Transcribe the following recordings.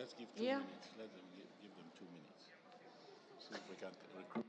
Let's give 2 minutes. Let them give them 2 minutes. See if we can recruit.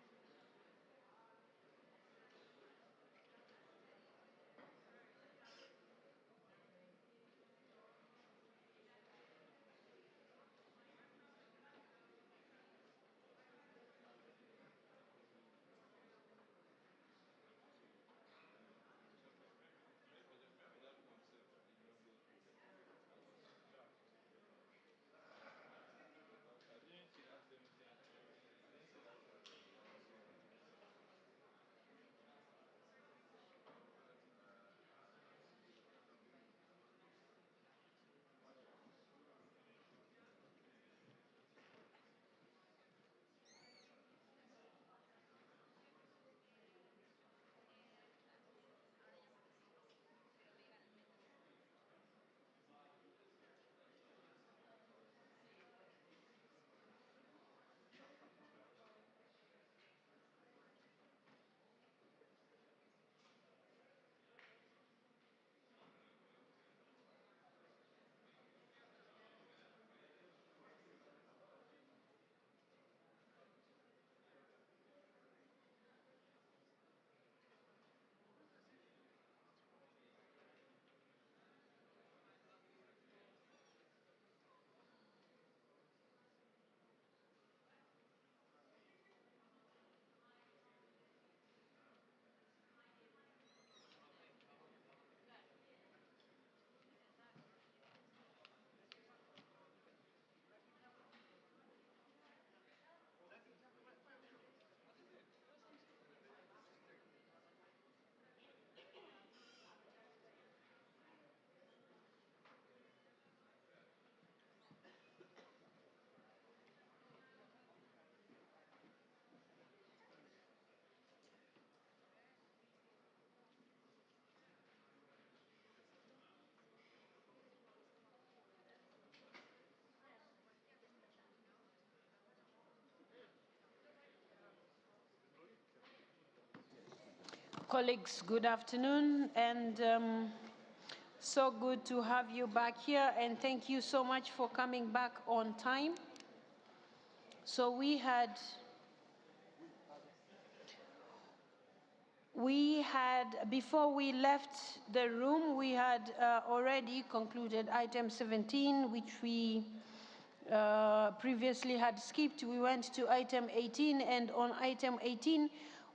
Colleagues, good afternoon, and so good to have you back here, and thank you so much for coming back on time. So we had, before we left the room, we had already concluded item 17, which we previously had skipped. We went to item 18, and on item 18,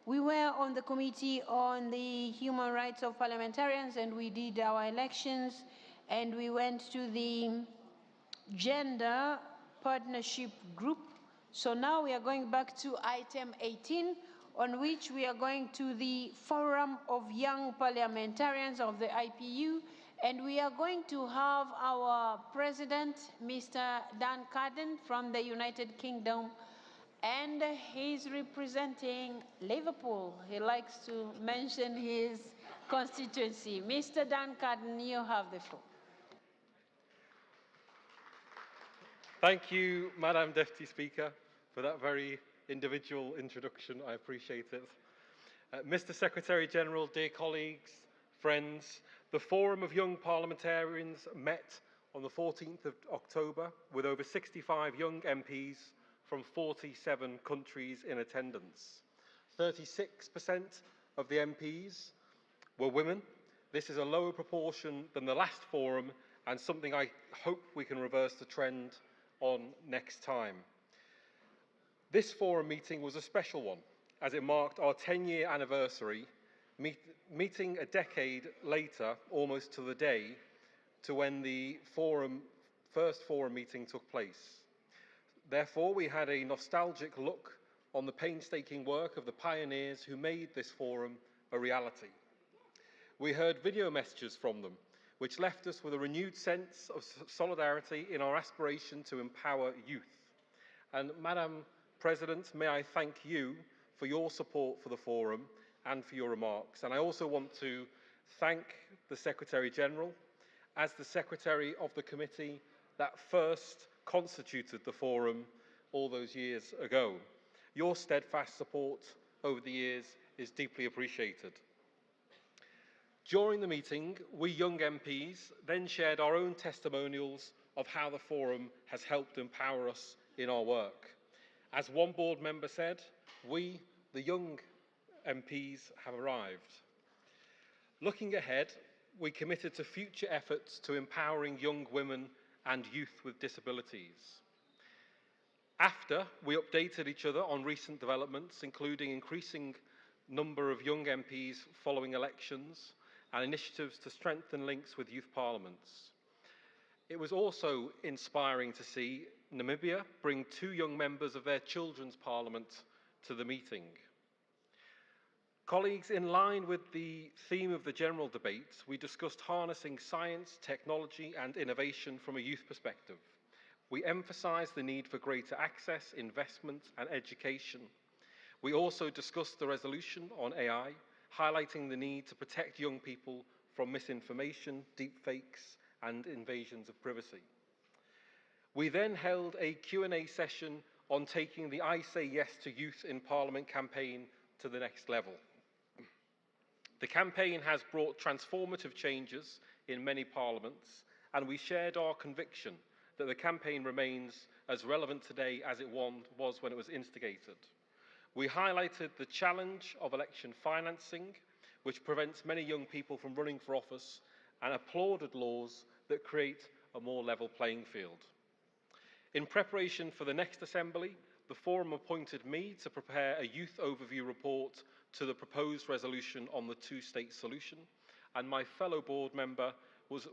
we were on the Committee on the Human Rights of Parliamentarians, and we did our elections, and we went to the Gender Partnership Group. So now we are going back to item 18, on which we are going to the Forum of Young Parliamentarians of the IPU, and we are going to have our president, Mr. Dan Carden from the United Kingdom, and he's representing Liverpool. He likes to mention his constituency. Mr. Dan Carden, you have the floor. Thank you, Madam Deputy Speaker, for that very individual introduction. I appreciate it. Mr. Secretary-General, dear colleagues, friends, the Forum of Young Parliamentarians met on the 14th of October with over 65 young MPs from 47 countries in attendance. 36% of the MPs were women. This is a lower proportion than the last forum, and something I hope we can reverse the trend on next time. This forum meeting was a special one, as it marked our 10-year anniversary, meeting a decade later, almost to the day, to when the first forum meeting took place. Therefore, we had a nostalgic look on the painstaking work of the pioneers who made this forum a reality. We heard video messages from them, which left us with a renewed sense of solidarity in our aspiration to empower youth. And Madam President, may I thank you for your support for the forum and for your remarks. And I also want to thank the Secretary-General as the Secretary of the committee that first constituted the forum all those years ago. Your steadfast support over the years is deeply appreciated. During the meeting, we young MPs then shared our own testimonials of how the Forum has helped empower us in our work. As one board member said, we, the young MPs, have arrived. Looking ahead, we committed to future efforts to empowering young women and youth with disabilities. After, we updated each other on recent developments, including increasing number of young MPs following elections and initiatives to strengthen links with youth parliaments. It was also inspiring to see Namibia bring 2 young members of their children's parliament to the meeting. Colleagues, in line with the theme of the general debates, we discussed harnessing science, technology and innovation from a youth perspective. We emphasised the need for greater access, investment and education. We also discussed the resolution on AI, highlighting the need to protect young people from misinformation, deepfakes and invasions of privacy. We then held a Q&A session on taking the I Say Yes to Youth in Parliament campaign to the next level. The campaign has brought transformative changes in many parliaments, and we shared our conviction that the campaign remains as relevant today as it was when it was instigated. We highlighted the challenge of election financing, which prevents many young people from running for office, and applauded laws that create a more level playing field. In preparation for the next assembly, the Forum appointed me to prepare a youth overview report to the proposed resolution on the 2-state solution, and my fellow board member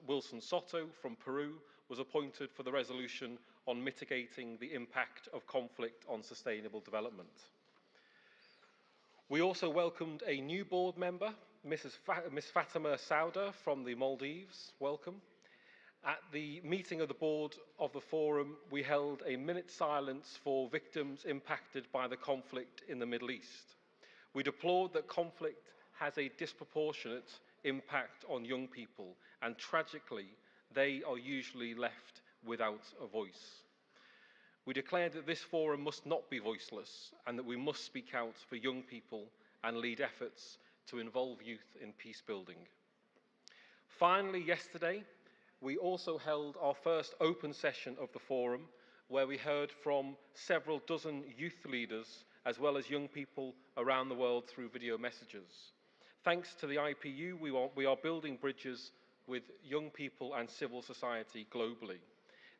Wilson Soto from Peru was appointed for the resolution on mitigating the impact of conflict on sustainable development. We also welcomed a new board member, Miss Fatima Sauda from the Maldives. Welcome. At the meeting of the board of the Forum, we held a minute's silence for victims impacted by the conflict in the Middle East. We deplored that conflict has a disproportionate impact on young people, and tragically, they are usually left without a voice. We declared that this Forum must not be voiceless, and that we must speak out for young people and lead efforts to involve youth in peace building. Finally, yesterday, we also held our first open session of the Forum, where we heard from several dozen youth leaders, as well as young people around the world through video messages. Thanks to the IPU, we are building bridges with young people and civil society globally.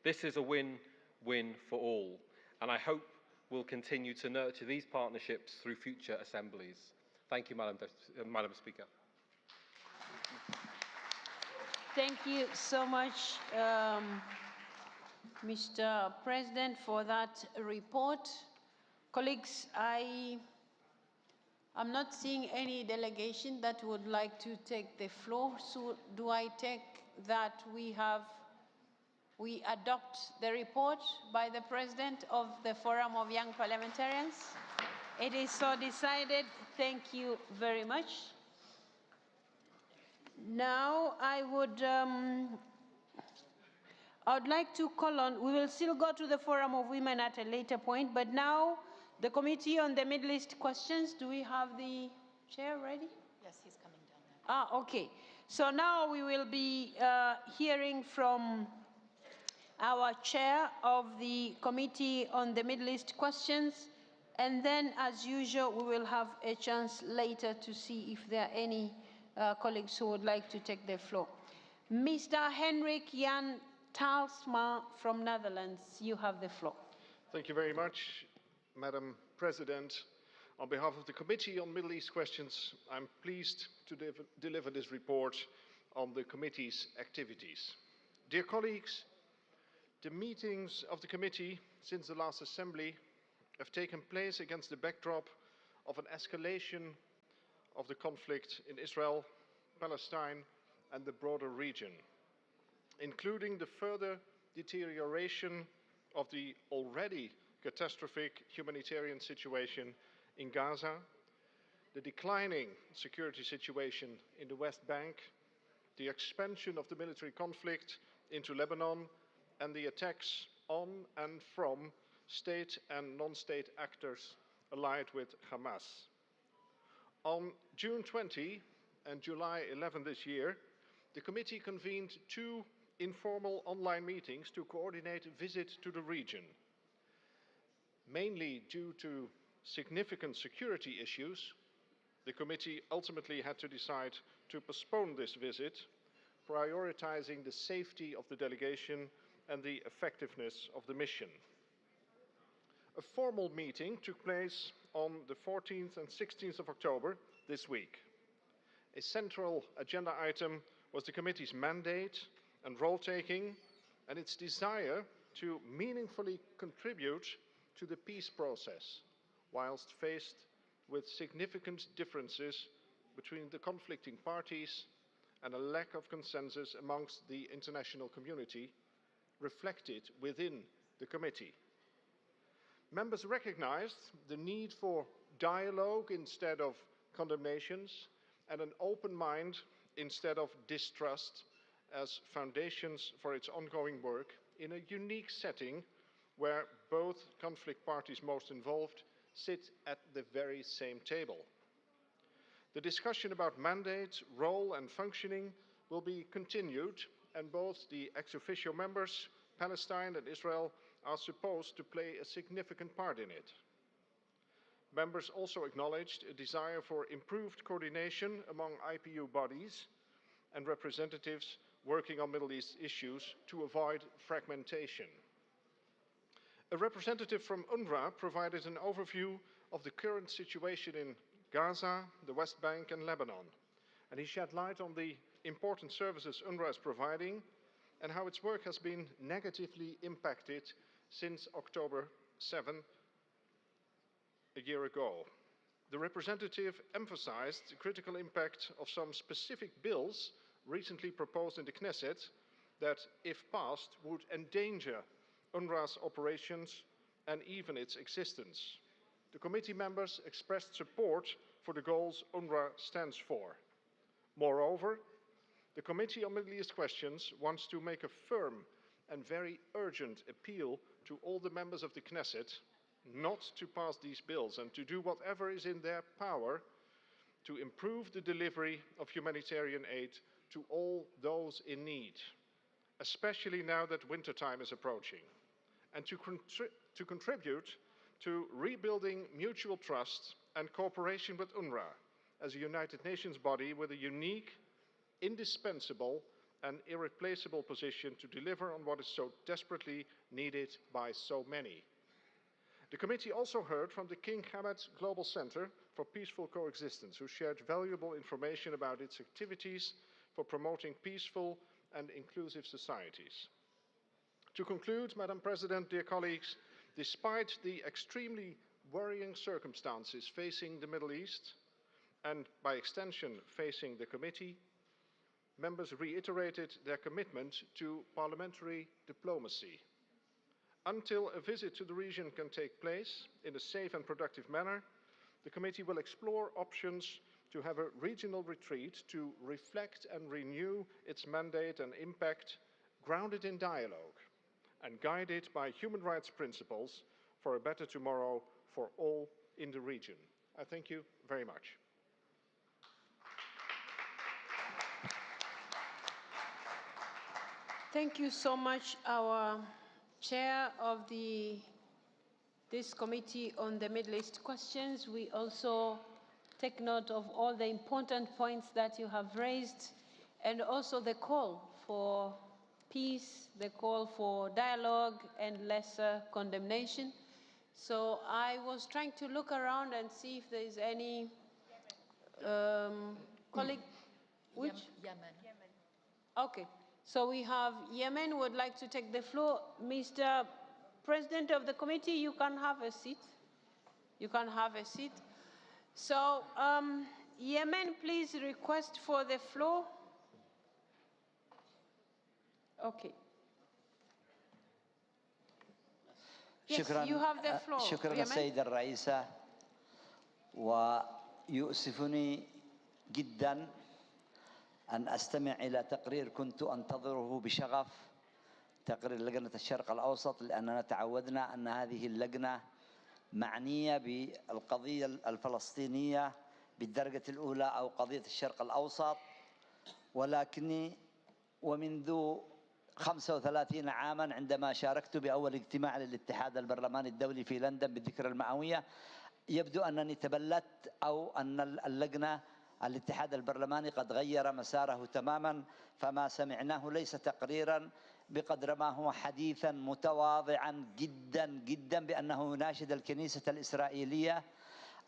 This is a win-win for all, and I hope we'll continue to nurture these partnerships through future assemblies. Thank you, Madam Speaker. Thank you so much, Mr. President, for that report. Colleagues, I'm not seeing any delegation that would like to take the floor. So do I take that we adopt the report by the President of the Forum of Young Parliamentarians? It is so decided. Thank you very much. Now I would like to call on, we will still go to the Forum of Women at a later point, but now the Committee on the Middle East Questions. Do we have the chair ready? Yes, he's coming down now. Okay. So now we will be hearing from our chair of the Committee on the Middle East Questions, and then, as usual, we will have a chance later to see if there are any colleagues who would like to take the floor. Mr. Henrik Jan Talsma from Netherlands, you have the floor. Thank you very much, Madam President. On behalf of the Committee on Middle East Questions, I'm pleased to deliver this report on the committee's activities. Dear colleagues, the meetings of the committee since the last assembly have taken place against the backdrop of an escalation of the conflict in Israel, Palestine, and the broader region, including the further deterioration of the already catastrophic humanitarian situation in Gaza, the declining security situation in the West Bank, the expansion of the military conflict into Lebanon, and the attacks on and from state and non-state actors allied with Hamas. On June 20 and July 11 this year, the committee convened 2 informal online meetings to coordinate a visit to the region. Mainly due to significant security issues, the committee ultimately had to decide to postpone this visit, prioritizing the safety of the delegation and the effectiveness of the mission. A formal meeting took place on the 14th and 16th of October this week. A central agenda item was the committee's mandate and role-taking and its desire to meaningfully contribute to the peace process, whilst faced with significant differences between the conflicting parties and a lack of consensus amongst the international community reflected within the committee. Members recognized the need for dialogue instead of condemnations and an open mind instead of distrust as foundations for its ongoing work in a unique setting where both conflict parties most involved sit at the very same table. The discussion about mandate, role and functioning will be continued, and both the ex officio members, Palestine and Israel, are supposed to play a significant part in it. Members also acknowledged a desire for improved coordination among IPU bodies and representatives working on Middle East issues to avoid fragmentation. A representative from UNRWA provided an overview of the current situation in Gaza, the West Bank and Lebanon, and he shed light on the important services UNRWA is providing and how its work has been negatively impacted since October 7, a year ago. The representative emphasized the critical impact of some specific bills recently proposed in the Knesset that, if passed, would endanger UNRWA's operations and even its existence. The committee members expressed support for the goals UNRWA stands for. Moreover, the Committee on Middle East Questions wants to make a firm and very urgent appeal to all the members of the Knesset not to pass these bills and to do whatever is in their power to improve the delivery of humanitarian aid to all those in need, especially now that wintertime is approaching, and to contribute to rebuilding mutual trust and cooperation with UNRWA as a United Nations body with a unique, indispensable and irreplaceable position to deliver on what is so desperately needed by so many. The committee also heard from the King Hamad Global Center for Peaceful Coexistence, who shared valuable information about its activities for promoting peaceful and inclusive societies. To conclude, Madam President, dear colleagues, despite the extremely worrying circumstances facing the Middle East, and by extension facing the committee, members reiterated their commitment to parliamentary diplomacy. Until a visit to the region can take place in a safe and productive manner, the committee will explore options to have a regional retreat to reflect and renew its mandate and impact, grounded in dialogue and guided by human rights principles for a better tomorrow for all in the region. I thank you very much. Thank you so much, our chair of this committee on the Middle East questions. We also take note of all the important points that you have raised, and also the call for peace, the call for dialogue and lesser condemnation. So I was trying to look around and see if there is any colleague. Which? Yemen. Okay. So we have Yemen who would like to take the floor. Mr. President of the committee, you can have a seat. You can have a seat. So Yemen, please request for the floor. Okay. Yes, شكرا. you have the floor. شكرا Yemen. السيدة الرئيسة، ويؤسفني جدا أن أستمع إلى تقرير كنت أنتظره بشغف، تقرير لجنة الشرق الأوسط، لأننا تعودنا أن هذه اللجنة معنية بالقضية الفلسطينية بالدرجة الأولى أو قضية الشرق الأوسط، ولكني ومنذ 35 عاما عندما شاركت بأول اجتماع للاتحاد البرلماني الدولي في لندن بالذكرى المئوية. يبدو أنني تبلدت أو أن اللجنة الاتحاد البرلماني قد غير مساره تماما، فما سمعناه ليس تقريرا بقدر ما هو حديثا متواضعا جدا جدا بأنه يناشد الكنيسة الإسرائيلية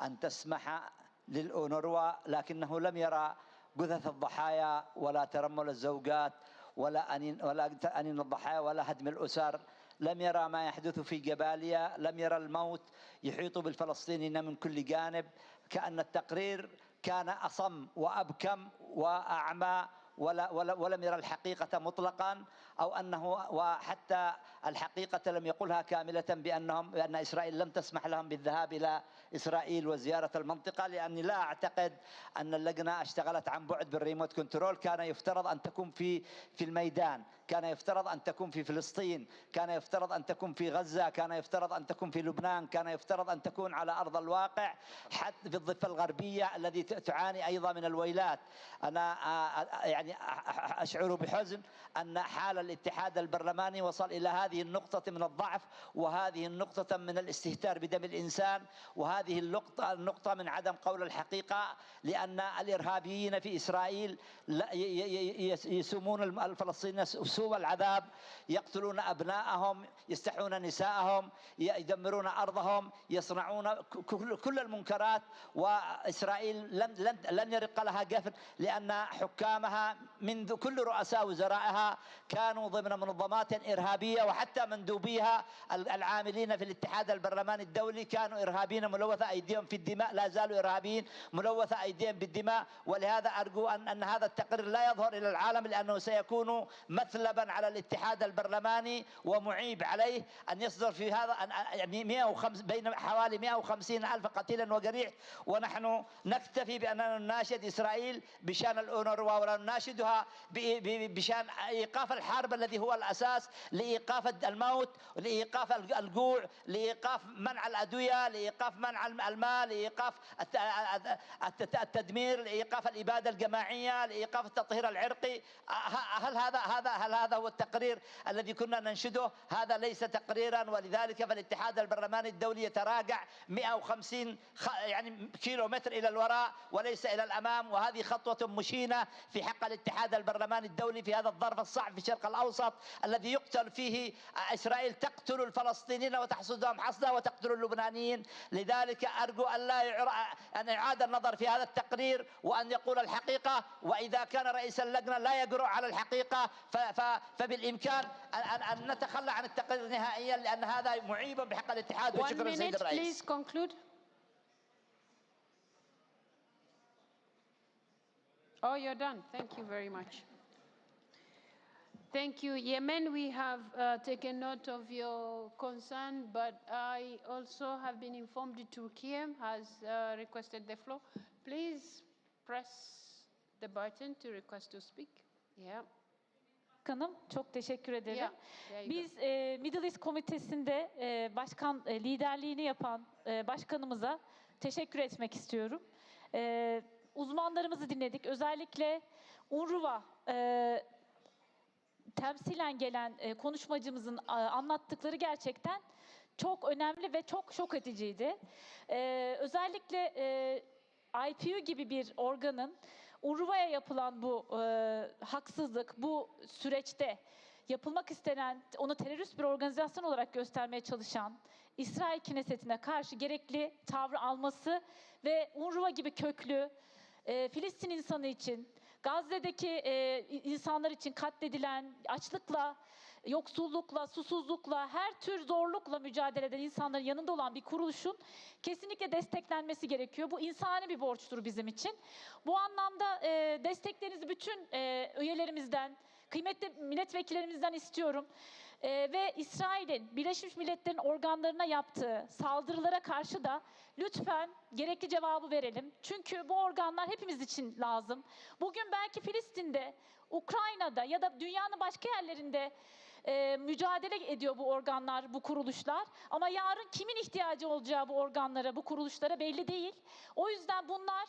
أن تسمح للأونروا، لكنه لم يرى جثث الضحايا ولا ترمل الزوجات ولا أنين الضحايا ولا هدم الأسر، لم يرى ما يحدث في جباليا، لم يرى الموت يحيط بالفلسطينيين من كل جانب. كأن التقرير كان أصم وأبكم وأعمى ولم يرى الحقيقة مطلقا، أو أنه وحتى الحقيقة لم يقلها كاملة بأن إسرائيل لم تسمح لهم بالذهاب إلى إسرائيل وزيارة المنطقة، لأني لا أعتقد أن اللجنة اشتغلت عن بعد بالريموت كنترول. كان يفترض أن تكون في الميدان، كان يفترض أن تكون في فلسطين، كان يفترض أن تكون في غزة، كان يفترض أن تكون في لبنان، كان يفترض أن تكون على أرض الواقع حتى في الضفة الغربية التي تعاني أيضا من الويلات. أنا يعني أشعر بحزن أن حال الاتحاد البرلماني وصل إلى هذه النقطة من الضعف، وهذه النقطة من الاستهتار بدم الإنسان، وهذه النقطة من عدم قول الحقيقة، لأن الإرهابيين في إسرائيل يسومون الفلسطينيين سوء العذاب، يقتلون أبنائهم، يستحون نساءهم، يدمرون أرضهم، يصنعون كل المنكرات، وإسرائيل لن يرق لها جفن، لأن حكامها منذ كل رؤساء وزرائها كانوا ضمن منظمات إرهابية، وحتى مندوبيها العاملين في الاتحاد البرلماني الدولي كانوا إرهابيين ملوثة أيديهم في الدماء، لا زالوا إرهابيين ملوثة أيديهم بالدماء. ولهذا أرجو أن هذا التقرير لا يظهر إلى العالم، لأنه سيكون مثلبا على الاتحاد البرلماني ومعيب عليه أن يصدر في هذا بين حوالي 150 ألف قتيلا وجريح، ونحن نكتفي بأننا نناشد إسرائيل بشأن الأونروا، ولا نناشدها بشأن إيقاف الحرب الذي هو الأساس لإيقاف الموت، لإيقاف الجوع، لإيقاف منع الأدوية، لإيقاف منع المال، لإيقاف التدمير، لإيقاف الإبادة الجماعية، لإيقاف التطهير العرقي. هل هذا هو التقرير الذي كنا ننشده؟ هذا ليس تقريرا، ولذلك فالاتحاد البرلماني الدولي يتراجع 150 يعني كيلومتر إلى الوراء وليس إلى الأمام، وهذه خطوة مشينة في حق الاتحاد البرلماني الدولي في هذا الظرف الصعب في الشرق الأوسط الذي يقتل فيه إسرائيل، تقتل الفلسطينيين وتحصدهم حصدا وتقتل اللبنانيين. لذلك أرجو أن يعاد النظر في هذا التقرير وأن يقول الحقيقة، وإذا كان رئيس اللجنة لا يجرؤ على الحقيقة فبالإمكان أن نتخلى عن التقرير نهائيا، لأن هذا معيب بحق الاتحاد. وشكرا سيد الرئيس. Please conclude. Oh, you're done. Thank you very much. Thank you. Yemen, we have taken note of your concern, but I also have been informed that Turkey has requested the floor. Please press the button to request to speak. Yeah. Başkanım, çok teşekkür ederim. Yeah, Biz Middle East Komitesi'nde başkan liderliğini yapan başkanımıza teşekkür etmek istiyorum. Uzmanlarımızı dinledik. Özellikle UNRWA temsilen gelen konuşmacımızın anlattıkları gerçekten çok önemli ve çok şok ediciydi. Özellikle IPU gibi bir organın UNRWA'ya yapılan bu haksızlık, bu süreçte yapılmak istenen, onu terörist bir organizasyon olarak göstermeye çalışan İsrail Knesset'ine karşı gerekli tavrı alması ve UNRWA gibi köklü, Filistin insanı için, Gazze'deki insanlar için katledilen, açlıkla, yoksullukla, susuzlukla, her tür zorlukla mücadele eden insanların yanında olan bir kuruluşun kesinlikle desteklenmesi gerekiyor. Bu insani bir borçtur bizim için. Bu anlamda desteklerinizi bütün üyelerimizden, kıymetli milletvekillerimizden istiyorum. Ve İsrail'in Birleşmiş Milletler'in organlarına yaptığı saldırılara karşı da lütfen gerekli cevabı verelim. Çünkü bu organlar hepimiz için lazım. Bugün belki Filistin'de, Ukrayna'da ya da dünyanın başka yerlerinde mücadele ediyor bu organlar, bu kuruluşlar. Ama yarın kimin ihtiyacı olacağı bu organlara, bu kuruluşlara belli değil. O yüzden bunlar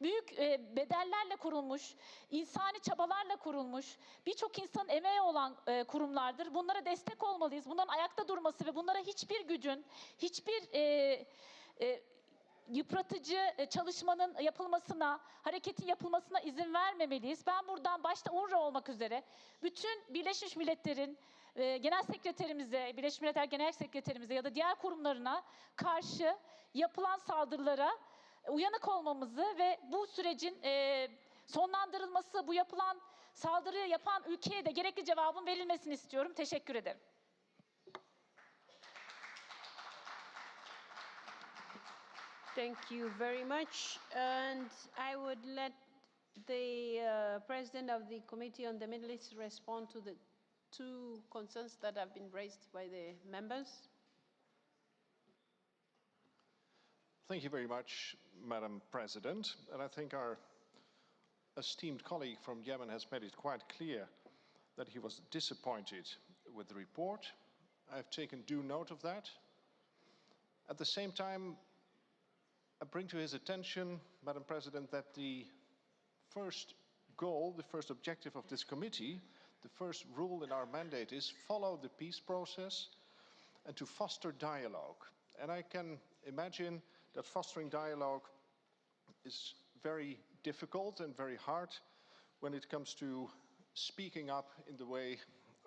büyük bedellerle kurulmuş, insani çabalarla kurulmuş, birçok insanın emeği olan kurumlardır. Bunlara destek olmalıyız. Bunların ayakta durması ve bunlara hiçbir gücün, hiçbir yıpratıcı çalışmanın yapılmasına, hareketin yapılmasına izin vermemeliyiz. Ben buradan başta UNRWA olmak üzere bütün Birleşmiş Milletler'in Genel Sekreterimize, Birleşmiş Milletler Genel Sekreterimize ya da diğer kurumlarına karşı yapılan saldırılara uyanık olmamızı ve bu sürecin sonlandırılması, bu yapılan saldırıyı yapan ülkeye de gerekli cevabın verilmesini istiyorum. Teşekkür ederim. Thank you very much. And I would let the President of the Committee on the Middle East respond to the two concerns that have been raised by the members. Thank you very much, Madam President. And I think our esteemed colleague from Yemen has made it quite clear that he was disappointed with the report. I've taken due note of that. At the same time, I bring to his attention, Madam President, that the first goal, the first objective of this committee, the first rule in our mandate is follow the peace process and to foster dialogue. And I can imagine that fostering dialogue is very difficult and very hard when it comes to speaking up in the way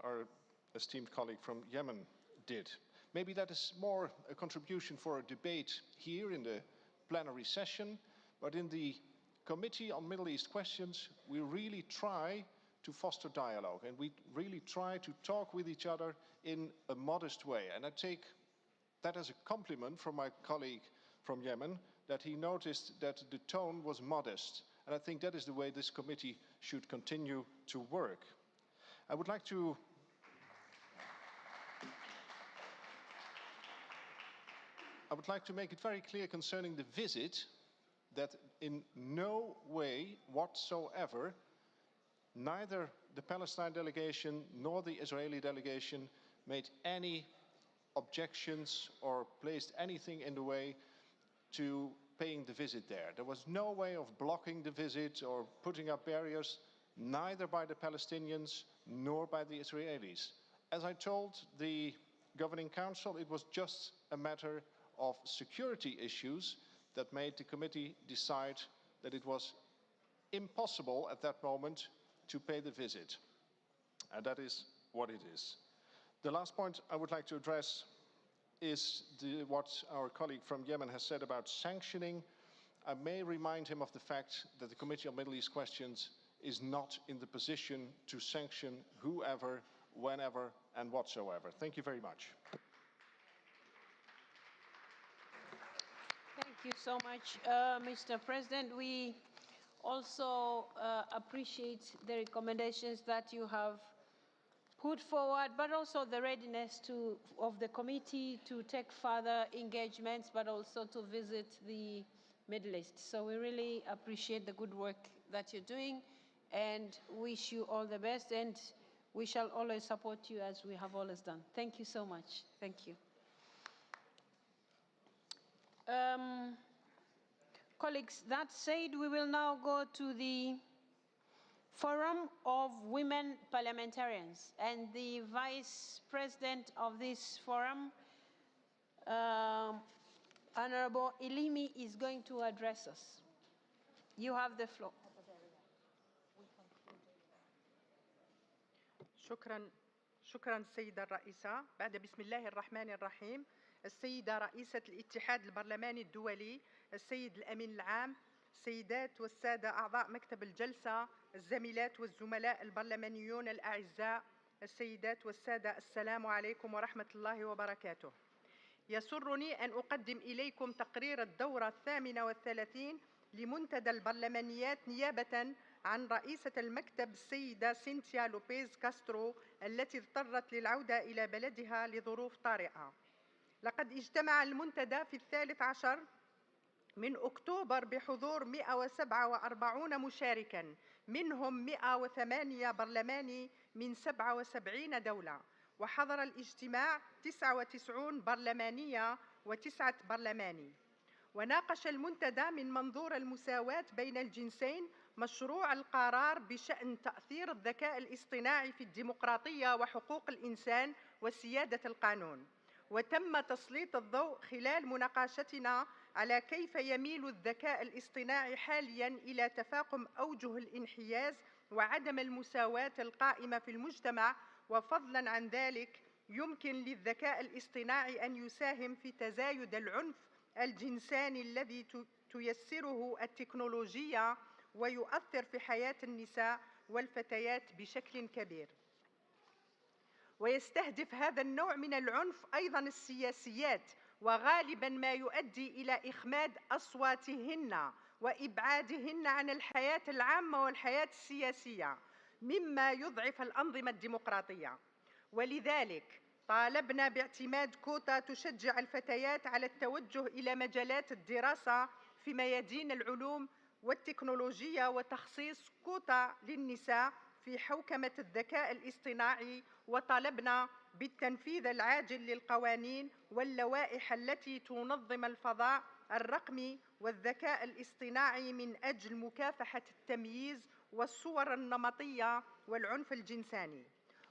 our esteemed colleague from Yemen did. Maybe that is more a contribution for a debate here in the plenary session, but in the Committee on Middle East Questions, we really try to foster dialogue and we really try to talk with each other in a modest way. And I take that as a compliment from my colleague from Yemen, that he noticed that the tone was modest. And I think that is the way this committee should continue to work. I would like to make it very clear concerning the visit that in no way whatsoever, neither the Palestine delegation nor the Israeli delegation made any objections or placed anything in the way to paying the visit there. There was no way of blocking the visit or putting up barriers, neither by the Palestinians nor by the Israelis. As I told the Governing Council, it was just a matter of security issues that made the committee decide that it was impossible at that moment to pay the visit. And that is what it is. The last point I would like to address is what our colleague from Yemen has said about sanctioning. I may remind him of the fact that the Committee on Middle East Questions is not in the position to sanction whoever, whenever, and whatsoever. Thank you very much. Thank you so much, Mr. President. We also appreciate the recommendations that you have put forward, but also the readiness of the committee to take further engagements, but also to visit the Middle East. So we really appreciate the good work that you're doing and wish you all the best, and we shall always support you as we have always done. Thank you so much. Thank you. Colleagues, that said, we will now go to the Forum of Women Parliamentarians, and the Vice President of this forum, Honorable Elimi, is going to address us. You have the floor. شكرا السيدة الرئيسة. بعد بسم الله الرحمن الرحيم. السيدة رئيسة الاتحاد البرلماني الدولي، السيد الأمين العام، السيدات والسادة أعضاء مكتب الجلسة، الزميلات والزملاء البرلمانيون الأعزاء، السيدات والسادة، السلام عليكم ورحمة الله وبركاته. يسرني أن أقدم إليكم تقرير الدورة 38 لمنتدى البرلمانيات نيابة عن رئيسة المكتب السيدة سينتيا لوبيز كاسترو التي اضطرت للعودة إلى بلدها لظروف طارئة. لقد اجتمع المنتدى في 13 من أكتوبر بحضور 147 مشاركاً، منهم 108 برلماني من 77 دولة، وحضر الاجتماع 99 برلمانية و9 برلماني. وناقش المنتدى من منظور المساواة بين الجنسين مشروع القرار بشأن تأثير الذكاء الاصطناعي في الديمقراطية وحقوق الإنسان وسيادة القانون. وتم تسليط الضوء خلال مناقشتنا على كيف يميل الذكاء الاصطناعي حالياً إلى تفاقم أوجه الانحياز وعدم المساواة القائمة في المجتمع، وفضلاً عن ذلك يمكن للذكاء الاصطناعي أن يساهم في تزايد العنف الجنساني الذي تيسره التكنولوجيا ويؤثر في حياة النساء والفتيات بشكل كبير. ويستهدف هذا النوع من العنف أيضاً السياسيات، وغالباً ما يؤدي إلى إخماد أصواتهن وإبعادهن عن الحياة العامة والحياة السياسية، مما يضعف الأنظمة الديمقراطية. ولذلك طالبنا باعتماد كوتا تشجع الفتيات على التوجه إلى مجالات الدراسة في ميادين العلوم والتكنولوجيا، وتخصيص كوتا للنساء في حوكمة الذكاء الاصطناعي. وطالبنا بالتنفيذ العاجل للقوانين واللوائح التي تنظم الفضاء الرقمي والذكاء الاصطناعي من أجل مكافحة التمييز والصور النمطية والعنف الجنساني.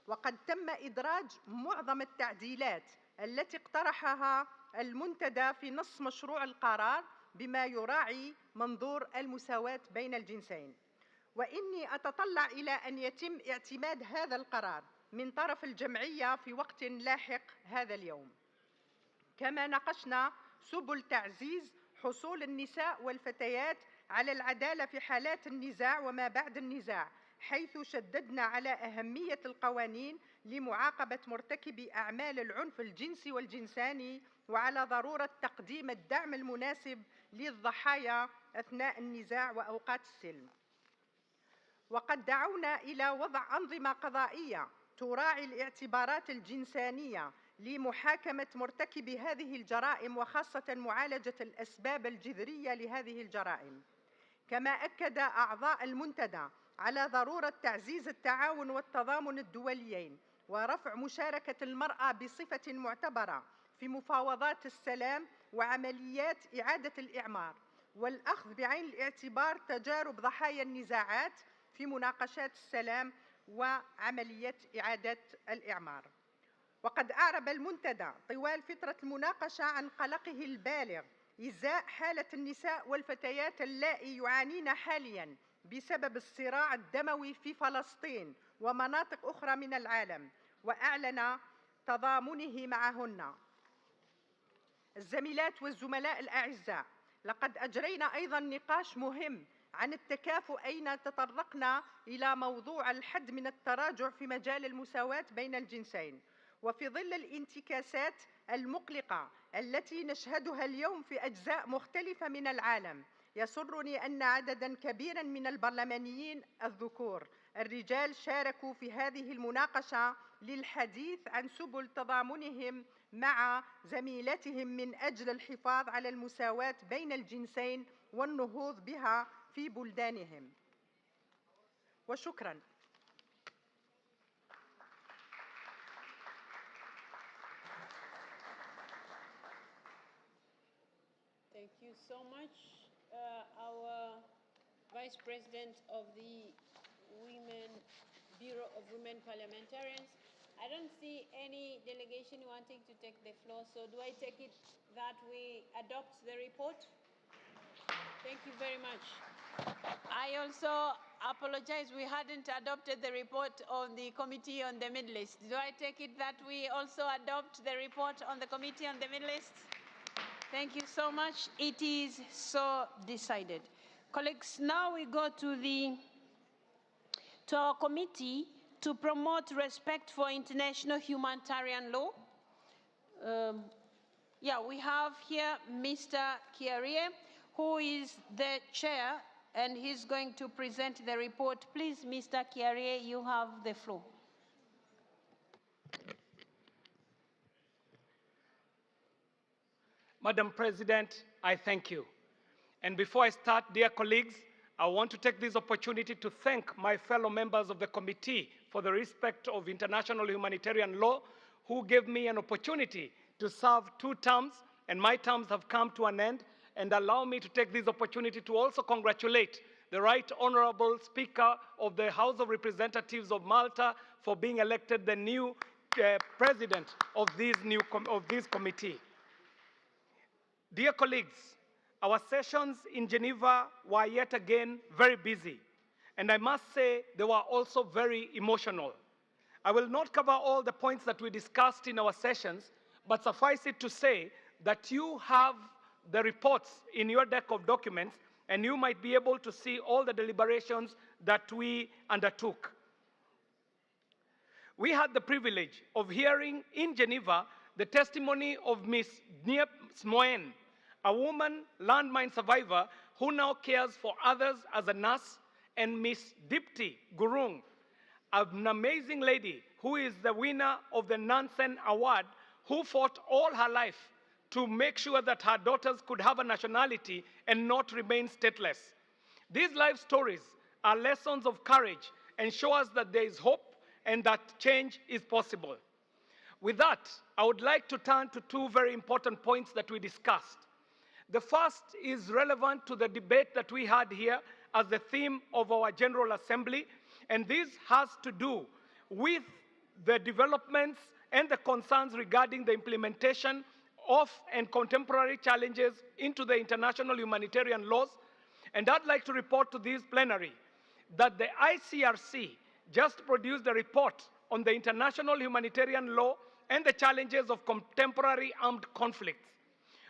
وقد تم إدراج معظم التعديلات التي اقترحها المنتدى في نص مشروع القرار بما يراعي منظور المساواة بين الجنسين. وإني أتطلع إلى أن يتم اعتماد هذا القرار من طرف الجمعية في وقت لاحق هذا اليوم. كما ناقشنا سبل تعزيز حصول النساء والفتيات على العدالة في حالات النزاع وما بعد النزاع، حيث شددنا على أهمية القوانين لمعاقبة مرتكبي أعمال العنف الجنسي والجنساني، وعلى ضرورة تقديم الدعم المناسب للضحايا أثناء النزاع وأوقات السلم. وقد دعونا إلى وضع أنظمة قضائية تراعي الاعتبارات الجنسانية لمحاكمة مرتكبي هذه الجرائم، وخاصة معالجة الأسباب الجذرية لهذه الجرائم. كما أكد أعضاء المنتدى على ضرورة تعزيز التعاون والتضامن الدوليين، ورفع مشاركة المرأة بصفة معتبرة في مفاوضات السلام وعمليات إعادة الإعمار، والأخذ بعين الاعتبار تجارب ضحايا النزاعات في مناقشات السلام وعملية إعادة الإعمار. وقد أعرب المنتدى طوال فترة المناقشة عن قلقه البالغ إزاء حالة النساء والفتيات اللائي يعانين حالياً بسبب الصراع الدموي في فلسطين ومناطق أخرى من العالم، وأعلن تضامنه معهن. الزميلات والزملاء الأعزاء، لقد أجرينا أيضاً نقاش مهم عن التكافؤ، أين تطرقنا إلى موضوع الحد من التراجع في مجال المساواة بين الجنسين. وفي ظل الانتكاسات المقلقة التي نشهدها اليوم في أجزاء مختلفة من العالم، يسرني أن عدداً كبيراً من البرلمانيين الذكور الرجال شاركوا في هذه المناقشة للحديث عن سبل تضامنهم مع زميلتهم من أجل الحفاظ على المساواة بين الجنسين والنهوض بها في بلدانهم. وشكراً. Thank you so much. Our Vice President of the Bureau of Women Parliamentarians. I don't see any delegation wanting to take the floor, so do I take it that we adopt the report? Thank you very much. I also apologize, we hadn't adopted the report on the Committee on the Middle East. Do I take it that we also adopt the report on the Committee on the Middle East? Thank you so much. It is so decided. Colleagues, now we go to our committee to promote respect for international humanitarian law. We have here Mr. Kiarie, who is the chair, and he's going to present the report. Please, Mr. Kiarie, you have the floor. Madam President, I thank you. And before I start, dear colleagues, I want to take this opportunity to thank my fellow members of the committee for the respect of international humanitarian law, who gave me an opportunity to serve 2 terms, and my terms have come to an end, and allow me to take this opportunity to also congratulate the Right Honorable Speaker of the House of Representatives of Malta for being elected the new president of this committee. Dear colleagues, our sessions in Geneva were yet again very busy, and I must say they were also very emotional. I will not cover all the points that we discussed in our sessions, but suffice it to say that you have the reports in your deck of documents, and you might be able to see all the deliberations that we undertook. We had the privilege of hearing in Geneva the testimony of Ms. Niep Smoen, a woman landmine survivor who now cares for others as a nurse, and Ms. Dipti Gurung, an amazing lady who is the winner of the Nansen Award, who fought all her life to make sure that her daughters could have a nationality and not remain stateless. These life stories are lessons of courage and show us that there is hope and that change is possible. With that, I would like to turn to 2 very important points that we discussed. The first is relevant to the debate that we had here as the theme of our General Assembly, and this has to do with the developments and the concerns regarding the implementation of and contemporary challenges into the international humanitarian laws. And I'd like to report to this plenary that the ICRC just produced a report on the international humanitarian law and the challenges of contemporary armed conflicts.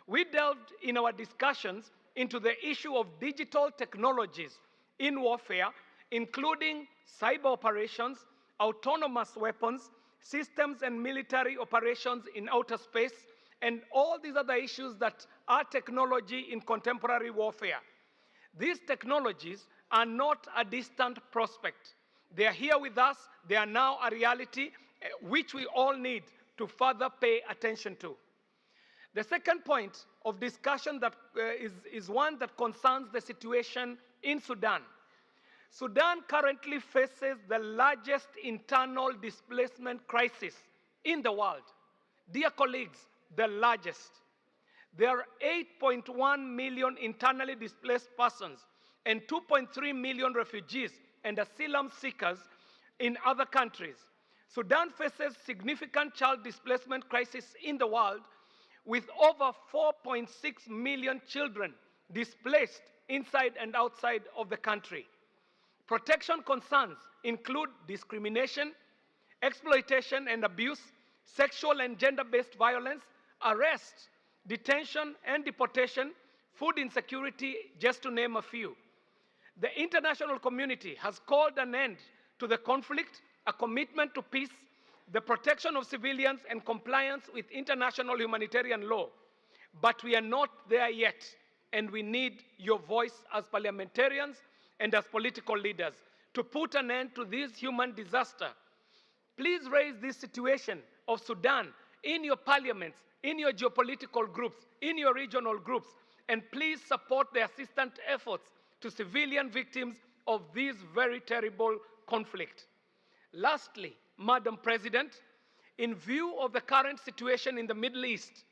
We delved in our discussions into the issue of digital technologies in warfare, including cyber operations, autonomous weapons, systems and military operations in outer space, and all these other issues that are technology in contemporary warfare. These technologies are not a distant prospect. They are here with us. They are now a reality, which we all need to further pay attention to. The second point of discussion that is one that concerns the situation in Sudan. Sudan currently faces the largest internal displacement crisis in the world. Dear colleagues, the largest. There are 8.1 million internally displaced persons and 2.3 million refugees and asylum seekers in other countries. Sudan faces significant child displacement crisis in the world, with over 4.6 million children displaced inside and outside of the country. Protection concerns include discrimination, exploitation and abuse, sexual and gender-based violence, arrest, detention and deportation, food insecurity, just to name a few. The international community has called an end to the conflict, a commitment to peace, the protection of civilians, and compliance with international humanitarian law. But we are not there yet, and we need your voice as parliamentarians and as political leaders to put an end to this human disaster. Please raise this situation of Sudan in your parliaments, in your geopolitical groups, in your regional groups, and please support the assistance efforts to civilian victims of this very terrible conflict. Lastly, Madam President, in view of the current situation in the Middle East,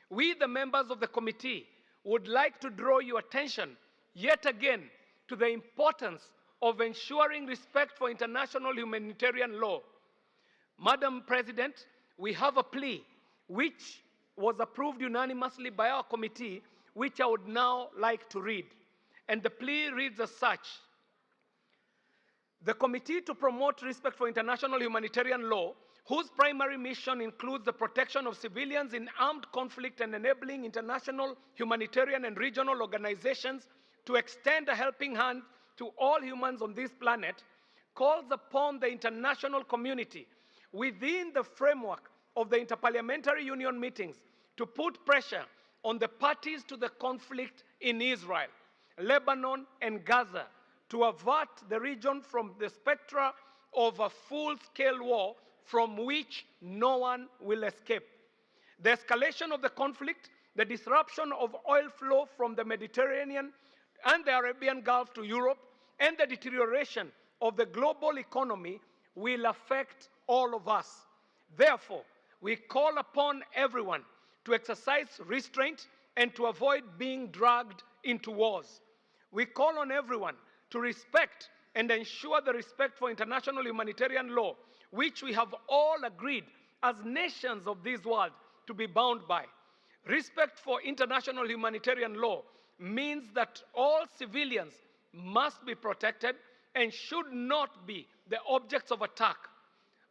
we, the members of the committee, would like to draw your attention yet again to the importance of ensuring respect for international humanitarian law. Madam President, we have a plea which was approved unanimously by our committee, which I would now like to read. And the plea reads as such: the committee to promote respect for international humanitarian law, whose primary mission includes the protection of civilians in armed conflict and enabling international humanitarian and regional organizations to extend a helping hand to all humans on this planet, calls upon the international community within the framework of the Inter-Parliamentary Union meetings to put pressure on the parties to the conflict in Israel, Lebanon, and Gaza to avert the region from the spectra of a full-scale war from which no one will escape. The escalation of the conflict, the disruption of oil flow from the Mediterranean and the Arabian Gulf to Europe, and the deterioration of the global economy will affect all of us. Therefore, we call upon everyone to exercise restraint and to avoid being dragged into wars. We call on everyone to respect and ensure the respect for international humanitarian law, which we have all agreed as nations of this world to be bound by. Respect for international humanitarian law means that all civilians must be protected and should not be the objects of attack.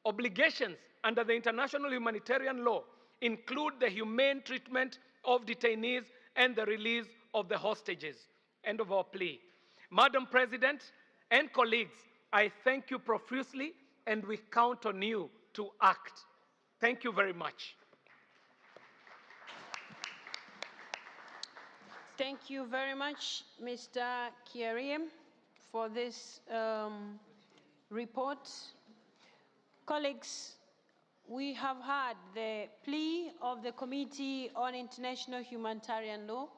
Obligations under the international humanitarian law include the humane treatment of detainees and the release of the hostages. End of our plea. Madam President and colleagues, I thank you profusely and we count on you to act. Thank you very much. Thank you very much, Mr. Kieriem, for this report. Colleagues, we have heard the plea of the Committee on International Humanitarian Law,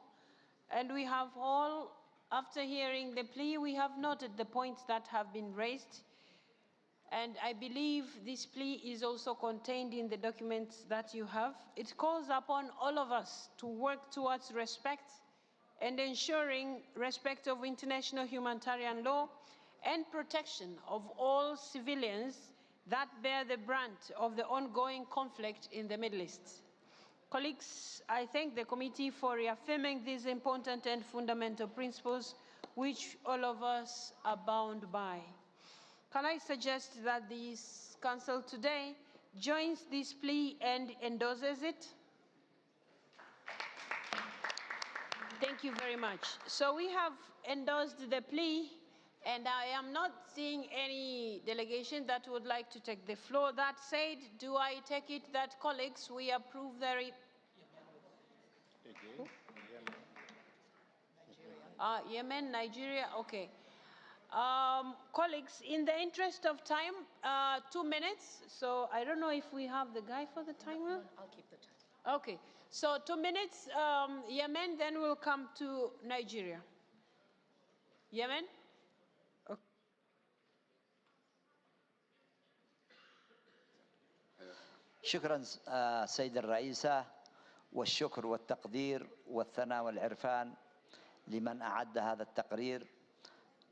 and we have all, after hearing the plea, we have noted the points that have been raised, and I believe this plea is also contained in the documents that you have. It calls upon all of us to work towards respect and ensuring respect of international humanitarian law and protection of all civilians that bear the brunt of the ongoing conflict in the Middle East. Colleagues, I thank the committee for reaffirming these important and fundamental principles which all of us are bound by. Can I suggest that this council today joins this plea and endorses it? Thank you very much. So we have endorsed the plea, and I am not seeing any delegation that would like to take the floor. That said, do I take it that, colleagues, we approve the Yemen, Nigeria, okay. Colleagues, in the interest of time, 2 minutes. So I don't know if we have the guy for the timer. I'll keep the time. Okay, so 2 minutes, Yemen, then we'll come to Nigeria. Yemen? Okay. شكرا سيد الرئيسة، والشكر والتقدير والثناء والعرفان لمن أعد هذا التقرير،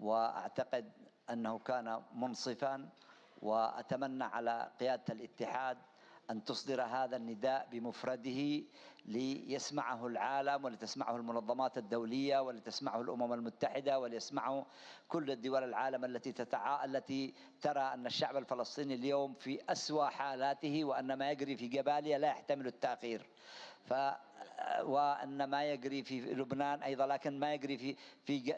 وأعتقد أنه كان منصفا، وأتمنى على قيادة الاتحاد أن تصدر هذا النداء بمفرده ليسمعه العالم ولتسمعه المنظمات الدولية ولتسمعه الأمم المتحدة وليسمعه كل الدول العالم التي ترى أن الشعب الفلسطيني اليوم في أسوأ حالاته، وأن ما يجري في جباليا لا يحتمل التأخير. وأن ما يجري في لبنان أيضا، لكن ما يجري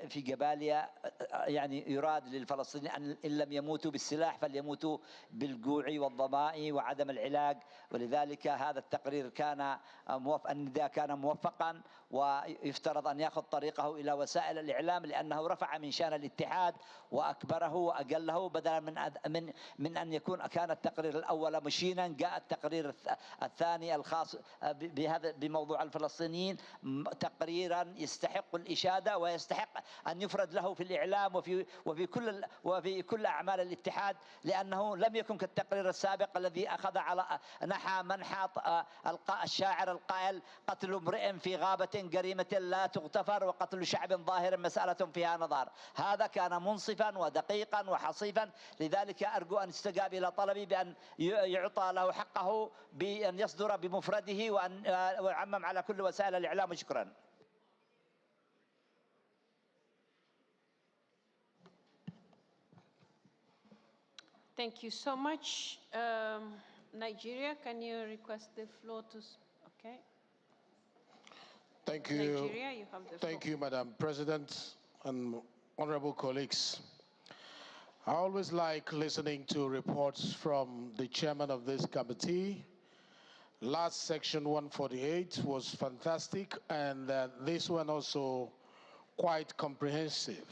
في جباليا يعني يراد للفلسطينيين إن لم يموتوا بالسلاح فليموتوا بالجوع والظماء وعدم العلاج. ولذلك هذا التقرير كان النداء كان موفقا، ويفترض أن يأخذ طريقه إلى وسائل الإعلام، لأنه رفع من شأن الاتحاد وأكبره وأجله، بدلا من أن يكون كان التقرير الأول مشينا، جاء التقرير الثاني الخاص بموضوع الفلسطينيين تقريرا يستحق الإشادة ويستحق أن يفرد له في الإعلام وفي كل أعمال الاتحاد، لأنه لم يكن كالتقرير السابق الذي أخذ على نحى منحى الشاعر القائل: قتل امرئ في غابة جريمة لا تغتفر، وقتل شعب ظاهر مسألة فيها نظر. هذا كان منصفا ودقيقا وحصيفا، لذلك أرجو أن يستجاب إلى طلبي بأن يعطى له حقه بأن يصدر بمفرده وأن يعمم على كل وسائل الإعلام. شكرا. Thank you so much. Nigeria, can you request the floor to... Okay. Thank you. Nigeria, you have the floor. Thank you, Madam President and honorable colleagues. I always like listening to reports from the chairman of this committee. Last section 148 was fantastic, and this one also quite comprehensive.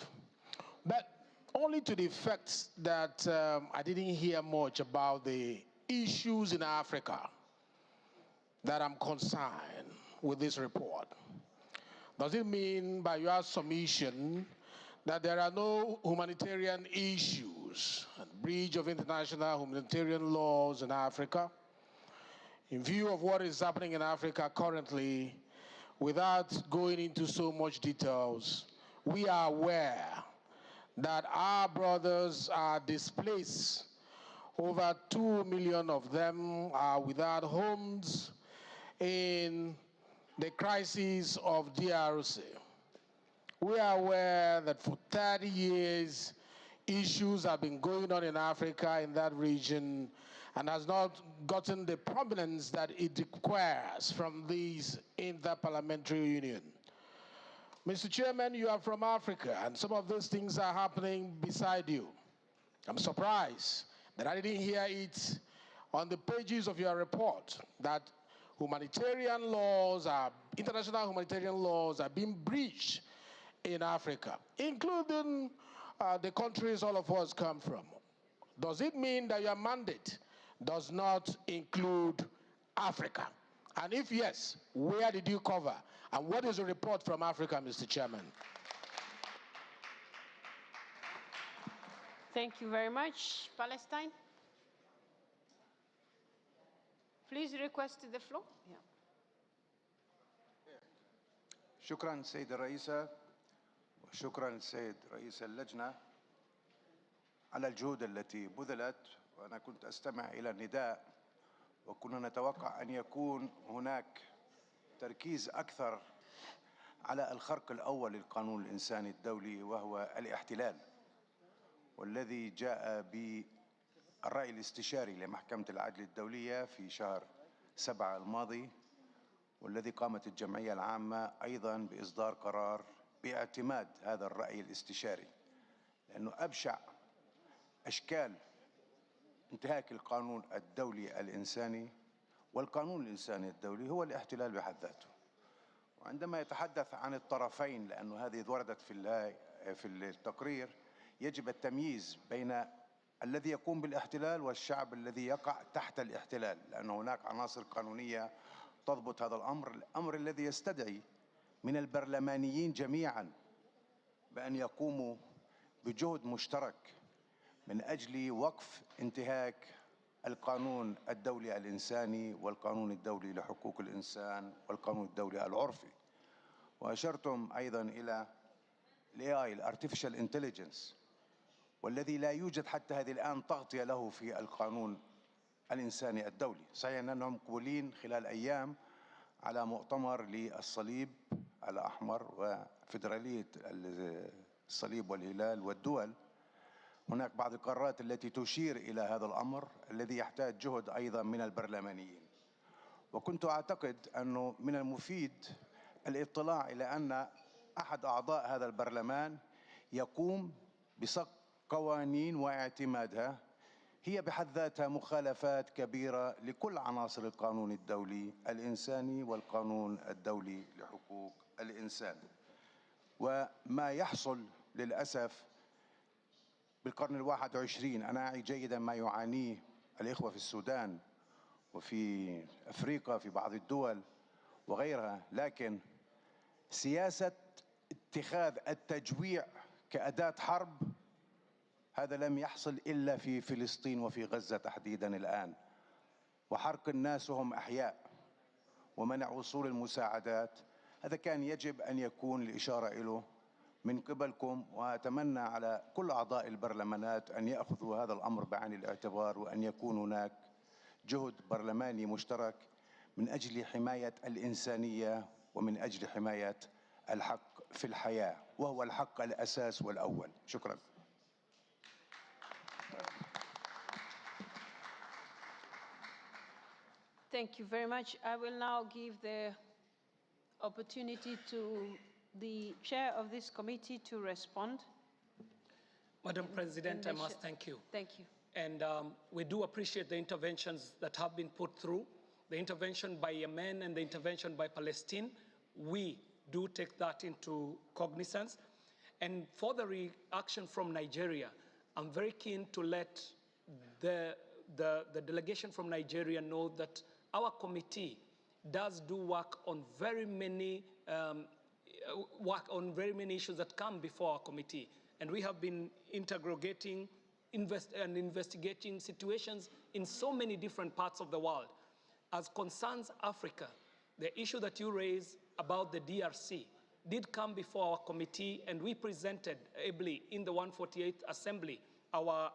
But only to the effect that I didn't hear much about the issues in Africa that I'm concerned with this report. Does it mean by your submission that there are no humanitarian issues and breach of international humanitarian laws in Africa? in view of what is happening in Africa currently, without going into so much details, we are aware that our brothers are displaced. Over 2 million of them are without homes in the crisis of DRC. We are aware that for 30 years, issues have been going on in Africa, in that region, and has not gotten the prominence that it requires from this Inter-Parliamentary Union. Mr. Chairman, you are from Africa, and some of those things are happening beside you. I'm surprised that I didn't hear it on the pages of your report, that humanitarian laws international humanitarian laws are being breached in Africa, including the countries all of us come from. Does it mean that your mandate does not include Africa? And if yes, where did you cover? And what is the report from Africa, Mr. Chairman? Thank you very much. Palestine? Please request the floor. Yeah. شكرا سيد الرئيسة وشكرا للسيد رئيس اللجنة على الجهود التي بذلت، وأنا كنت أستمع إلى النداء وكنا نتوقع أن يكون هناك تركيز أكثر على الخرق الأول للقانون الإنساني الدولي، وهو الاحتلال، والذي جاء بالرأي الاستشاري لمحكمة العدل الدولية في شهر 7 الماضي، والذي قامت الجمعية العامة أيضا بإصدار قرار باعتماد هذا الرأي الاستشاري، لأنه أبشع أشكال انتهاك القانون الدولي الإنساني والقانون الإنساني الدولي هو الاحتلال بحد ذاته. وعندما يتحدث عن الطرفين، لأنه هذه وردت في التقرير، يجب التمييز بين الذي يقوم بالاحتلال والشعب الذي يقع تحت الاحتلال، لأن هناك عناصر قانونية تضبط هذا الأمر. الأمر الذي يستدعي من البرلمانيين جميعا بأن يقوموا بجهد مشترك من أجل وقف انتهاك القانون الدولي الإنساني والقانون الدولي لحقوق الإنسان والقانون الدولي العرفي. وأشرتم أيضا إلى ال AI Artificial Intelligence، والذي لا يوجد حتى هذه الآن تغطية له في القانون الإنساني الدولي. صحيح أنهم مقبولين خلال أيام على مؤتمر للصليب الأحمر وفيدرالية الصليب والهلال والدول، هناك بعض القرارات التي تشير إلى هذا الأمر الذي يحتاج جهد أيضا من البرلمانيين. وكنت أعتقد أنه من المفيد الاطلاع إلى أن أحد أعضاء هذا البرلمان يقوم بصق قوانين واعتمادها هي بحد ذاتها مخالفات كبيرة لكل عناصر القانون الدولي الإنساني والقانون الدولي لحقوق الإنسان. وما يحصل للأسف بالقرن 21، أنا أعي جيدا ما يعانيه الإخوة في السودان وفي أفريقيا في بعض الدول وغيرها، لكن سياسة اتخاذ التجويع كأداة حرب هذا لم يحصل إلا في فلسطين وفي غزة تحديدا الآن، وحرق الناس وهم أحياء ومنع وصول المساعدات، هذا كان يجب أن يكون الإشارة إليه من قبلكم. وأتمنى على كل أعضاء البرلمانات أن يأخذوا هذا الأمر بعين الاعتبار، وأن يكون هناك جهد برلماني مشترك من أجل حماية الإنسانية ومن أجل حماية الحق في الحياة، وهو الحق الأساس والأول. شكرا. Thank you very much. I will now give the opportunity to the chair of this committee to respond. Madam President, I must thank you. Thank you. And we do appreciate the interventions that have been put through, the intervention by Yemen and the intervention by Palestine. We do take that into cognizance. And for the reaction from Nigeria, I'm very keen to let the delegation from Nigeria know that our committee does do work on very many issues that come before our committee. And we have been investigating situations in so many different parts of the world. as concerns Africa, the issue that you raised about the DRC did come before our committee, and we presented ably in the 148th Assembly our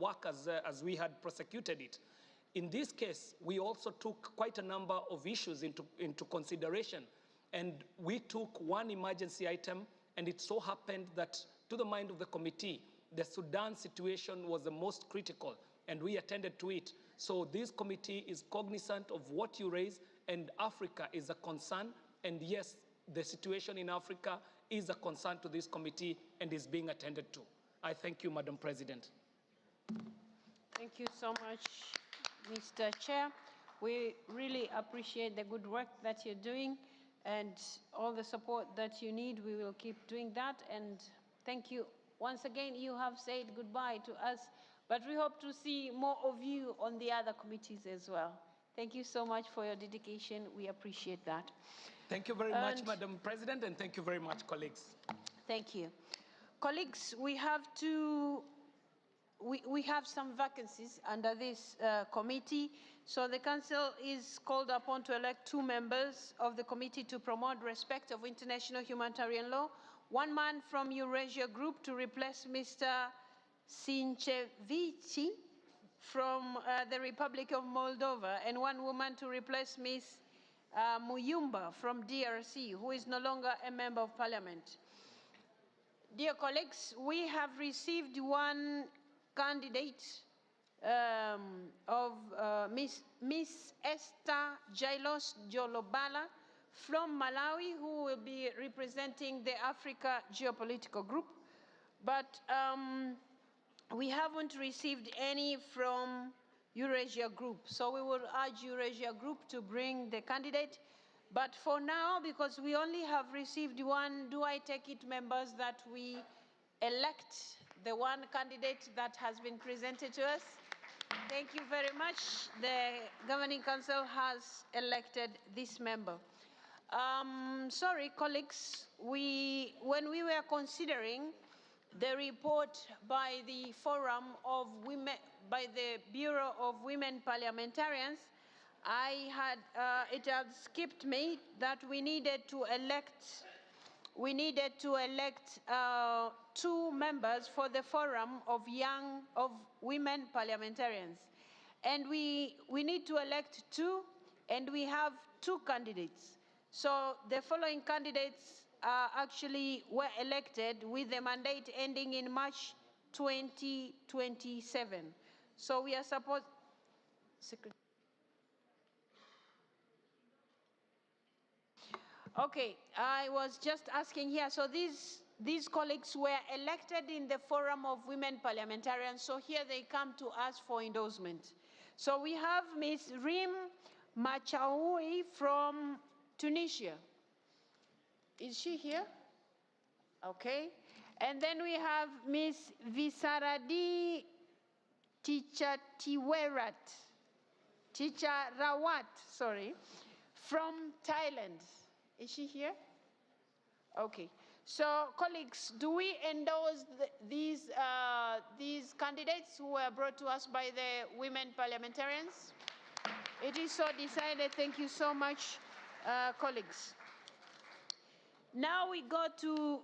work as we had prosecuted it. In this case, we also took quite a number of issues into consideration, and we took one emergency item, and it so happened that, to the mind of the committee, the Sudan situation was the most critical, and we attended to it. So this committee is cognizant of what you raise, and Africa is a concern, and yes, the situation in Africa is a concern to this committee and is being attended to. I thank you, Madam President. Thank you so much, Mr. Chair. We really appreciate the good work that you're doing and all the support that you need. We will keep doing that, and thank you. Once again, you have said goodbye to us, but we hope to see more of you on the other committees as well. Thank you so much for your dedication. We appreciate that. Thank you very much, Madam President, and thank you very much, colleagues. Thank you. Colleagues, we have some vacancies under this committee, so the Council is called upon to elect 2 members of the committee to promote respect of international humanitarian law, 1 man from Eurasia Group to replace Mr. Sinchevici from the Republic of Moldova, and 1 woman to replace Ms. Muyumba from DRC, who is no longer a member of parliament. Dear colleagues, we have received 1 candidate of Ms. Esther Jailos Jolobala from Malawi, who will be representing the Africa Geopolitical Group, but we haven't received any from Eurasia Group, so we will urge Eurasia Group to bring the candidate. But for now, because we only have received 1, do I take it, members, that we elect the 1 candidate that has been presented to us? Thank you very much. The Governing Council has elected this member. Sorry, colleagues, when we were considering the report by the Forum of Women, by the Bureau of Women Parliamentarians, it had skipped me that we needed to elect 2 members for the Forum of Women Parliamentarians, and we need to elect 2, and we have 2 candidates. So the following candidates actually were elected with the mandate ending in March 2027. So we are supposed. Okay, I was just asking here. So these colleagues were elected in the Forum of Women Parliamentarians. So here they come to us for endorsement. So we have Ms. Rim Machaoui from Tunisia. Is she here? Okay. And then we have Ms. Visaradi Ticharawat, sorry, from Thailand. Is she here? Okay. So, colleagues, do we endorse these candidates who were brought to us by the women parliamentarians? It is so decided. Thank you so much, colleagues. Now we go to,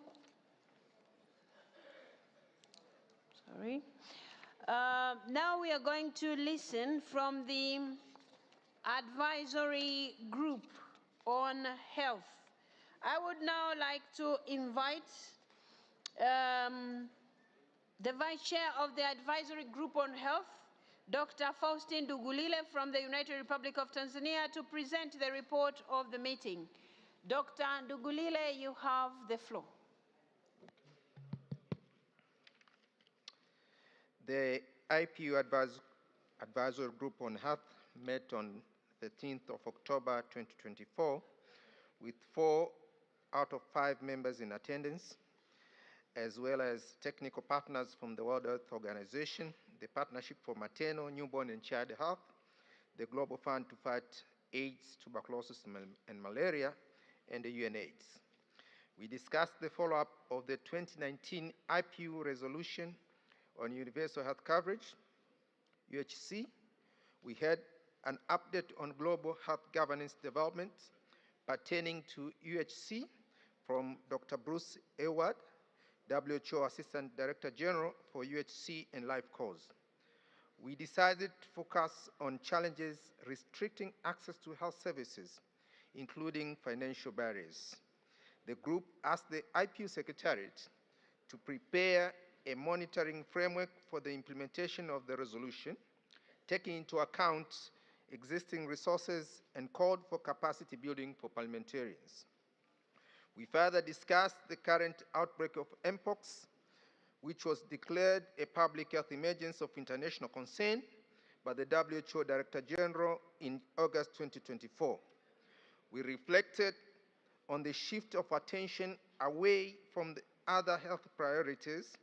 now we are going to listen from the advisory group on health. I would now like to invite the Vice Chair of the Advisory Group on Health, Dr. Faustin Dugulile from the United Republic of Tanzania, to present the report of the meeting. Dr. Dugulile, you have the floor. The IPU Advisory Group on Health met on the 13th of October 2024 with 4 out of 5 members in attendance, as well as technical partners from the World Health Organization, the Partnership for Maternal, Newborn and Child Health, the Global Fund to Fight AIDS, Tuberculosis and Malaria, and the UNAIDS. We discussed the follow-up of the 2019 IPU resolution on universal health coverage, UHC. We had an update on global health governance developments pertaining to UHC from Dr. Bruce Eward, WHO Assistant Director General for UHC and Life Cause. We decided to focus on challenges restricting access to health services, including financial barriers. The group asked the IPU Secretariat to prepare a monitoring framework for the implementation of the resolution, taking into account existing resources and called for capacity building for parliamentarians. We further discussed the current outbreak of Mpox, which was declared a public health emergency of international concern by the WHO Director General in August 2024. We reflected on the shift of attention away from the other health priorities,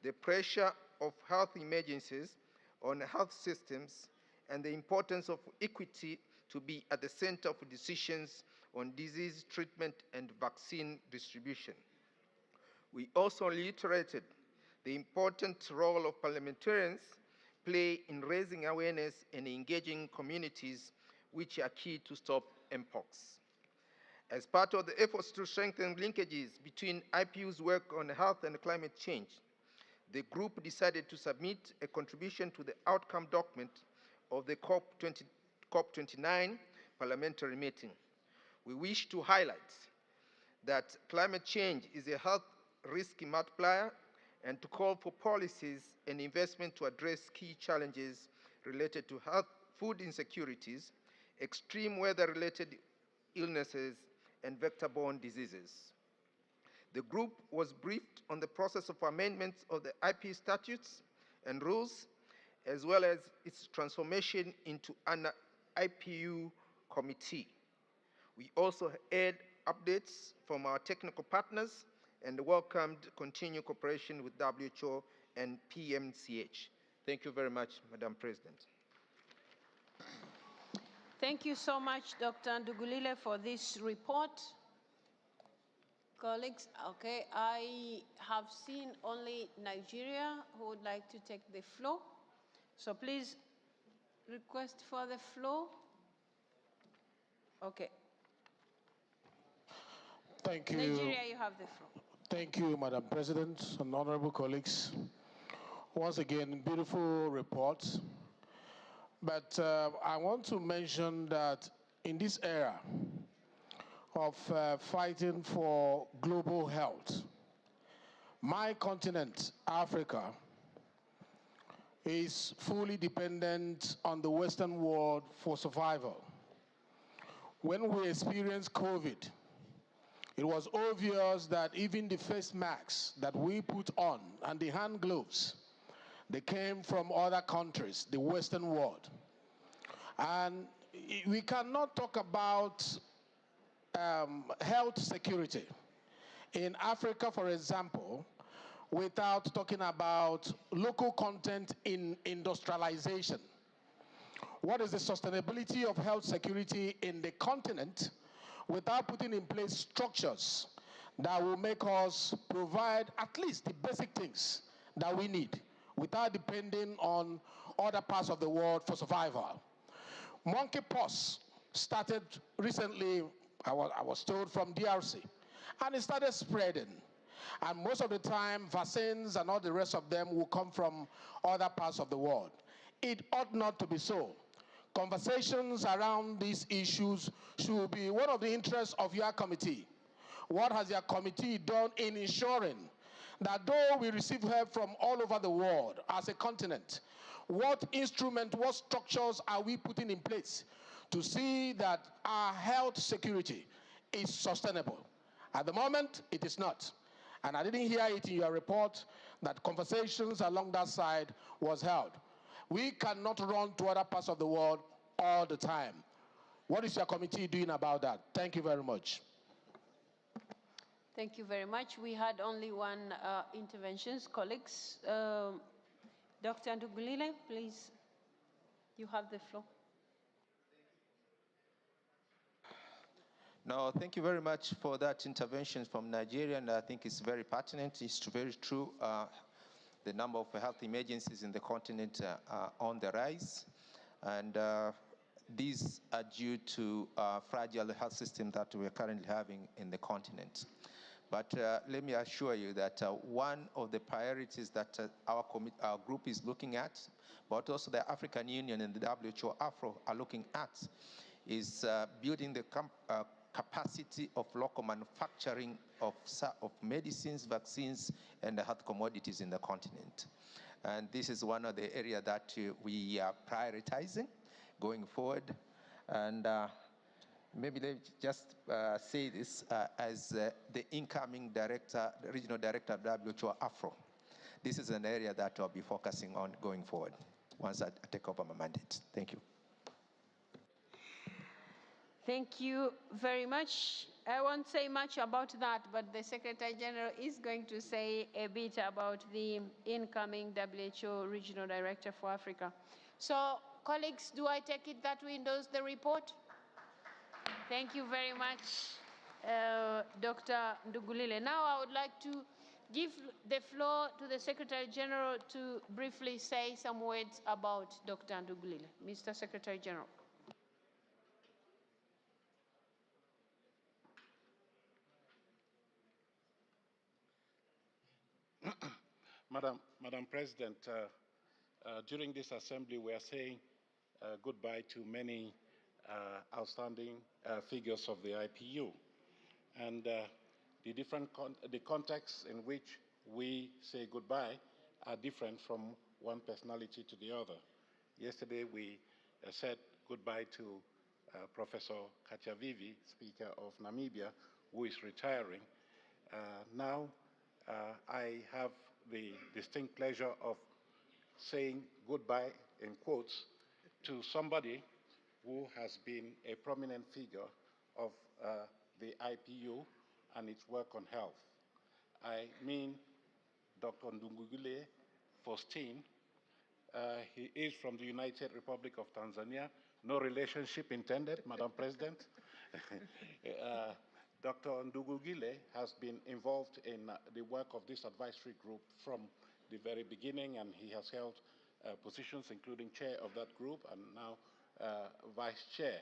the pressure of health emergencies on health systems, and the importance of equity to be at the center of decisions on disease treatment and vaccine distribution. We also reiterated the important role of parliamentarians play in raising awareness and engaging communities, which are key to stop Mpox. As part of the efforts to strengthen linkages between IPU's work on health and climate change, the group decided to submit a contribution to the outcome document of the COP29 parliamentary meeting. We wish to highlight that climate change is a health risk multiplier and to call for policies and investment to address key challenges related to health, food insecurities, extreme weather-related illnesses, and vector-borne diseases. The group was briefed on the process of amendments of the IP statutes and rules, as well as its transformation into an IPU committee. We also heard updates from our technical partners and welcomed continued cooperation with WHO and PMCH. Thank you very much, Madam President. Thank you so much, Dr. Ndugulile, for this report. Colleagues, okay, I have seen only Nigeria who would like to take the floor. So please request for the floor. Okay. Thank you. Nigeria, you have the floor. Thank you, Madam President and honorable colleagues. Once again, beautiful report. But I want to mention that in this era of fighting for global health, my continent, Africa, is fully dependent on the Western world for survival. When we experienced COVID, it was obvious that even the face masks that we put on and the hand gloves, they came from other countries, the Western world. And we cannot talk about health security in Africa, for example, without talking about local content in industrialization. What is the sustainability of health security in the continent without putting in place structures that will make us provide at least the basic things that we need without depending on other parts of the world for survival? Monkeypox started recently, I was told, from DRC, and it started spreading. And most of the time, vaccines and all the rest of them will come from other parts of the world. It ought not to be so. Conversations around these issues should be one of the interests of your committee. What has your committee done in ensuring that though we receive help from all over the world as a continent, what instrument, what structures are we putting in place to see that our health security is sustainable? At the moment, it is not. And I didn't hear it in your report that conversations along that side was held. We cannot run to other parts of the world all the time. What is your committee doing about that? Thank you very much. Thank you very much. We had only one intervention, colleagues. Dr. Ndugulile, please, you have the floor. No, thank you very much for that intervention from Nigeria, and I think it's very pertinent. It's very true. The number of health emergencies in the continent are on the rise, and these are due to fragile health system that we're currently having in the continent. But let me assure you that one of the priorities that our group is looking at, but also the African Union and the WHO Afro are looking at, is building the capacity of local manufacturing of medicines, vaccines, and health commodities in the continent. And this is one of the areas that we are prioritizing going forward. And maybe let me just say this as the incoming director, the regional director of WHO Afro. This is an area that I'll be focusing on going forward once I take over my mandate. Thank you. Thank you very much. I won't say much about that, but the Secretary General is going to say a bit about the incoming WHO Regional Director for Africa. So, colleagues, do I take it that we endorse the report? Thank you very much, Dr. Ndugulile. Now I would like to give the floor to the Secretary General to briefly say some words about Dr. Ndugulile. Mr. Secretary General. Madam President, during this assembly, we are saying goodbye to many outstanding figures of the IPU. And the contexts in which we say goodbye are different from one personality to the other. Yesterday, we said goodbye to Professor Kachavivi, Speaker of Namibia, who is retiring. Now, I have the distinct pleasure of saying goodbye, in quotes, to somebody who has been a prominent figure of the IPU and its work on health. I mean Dr. Ndugulile Faustin. He is from the United Republic of Tanzania. No relationship intended, Madam President. Dr. Ndugulile has been involved in the work of this advisory group from the very beginning, and he has held positions including chair of that group and now vice chair.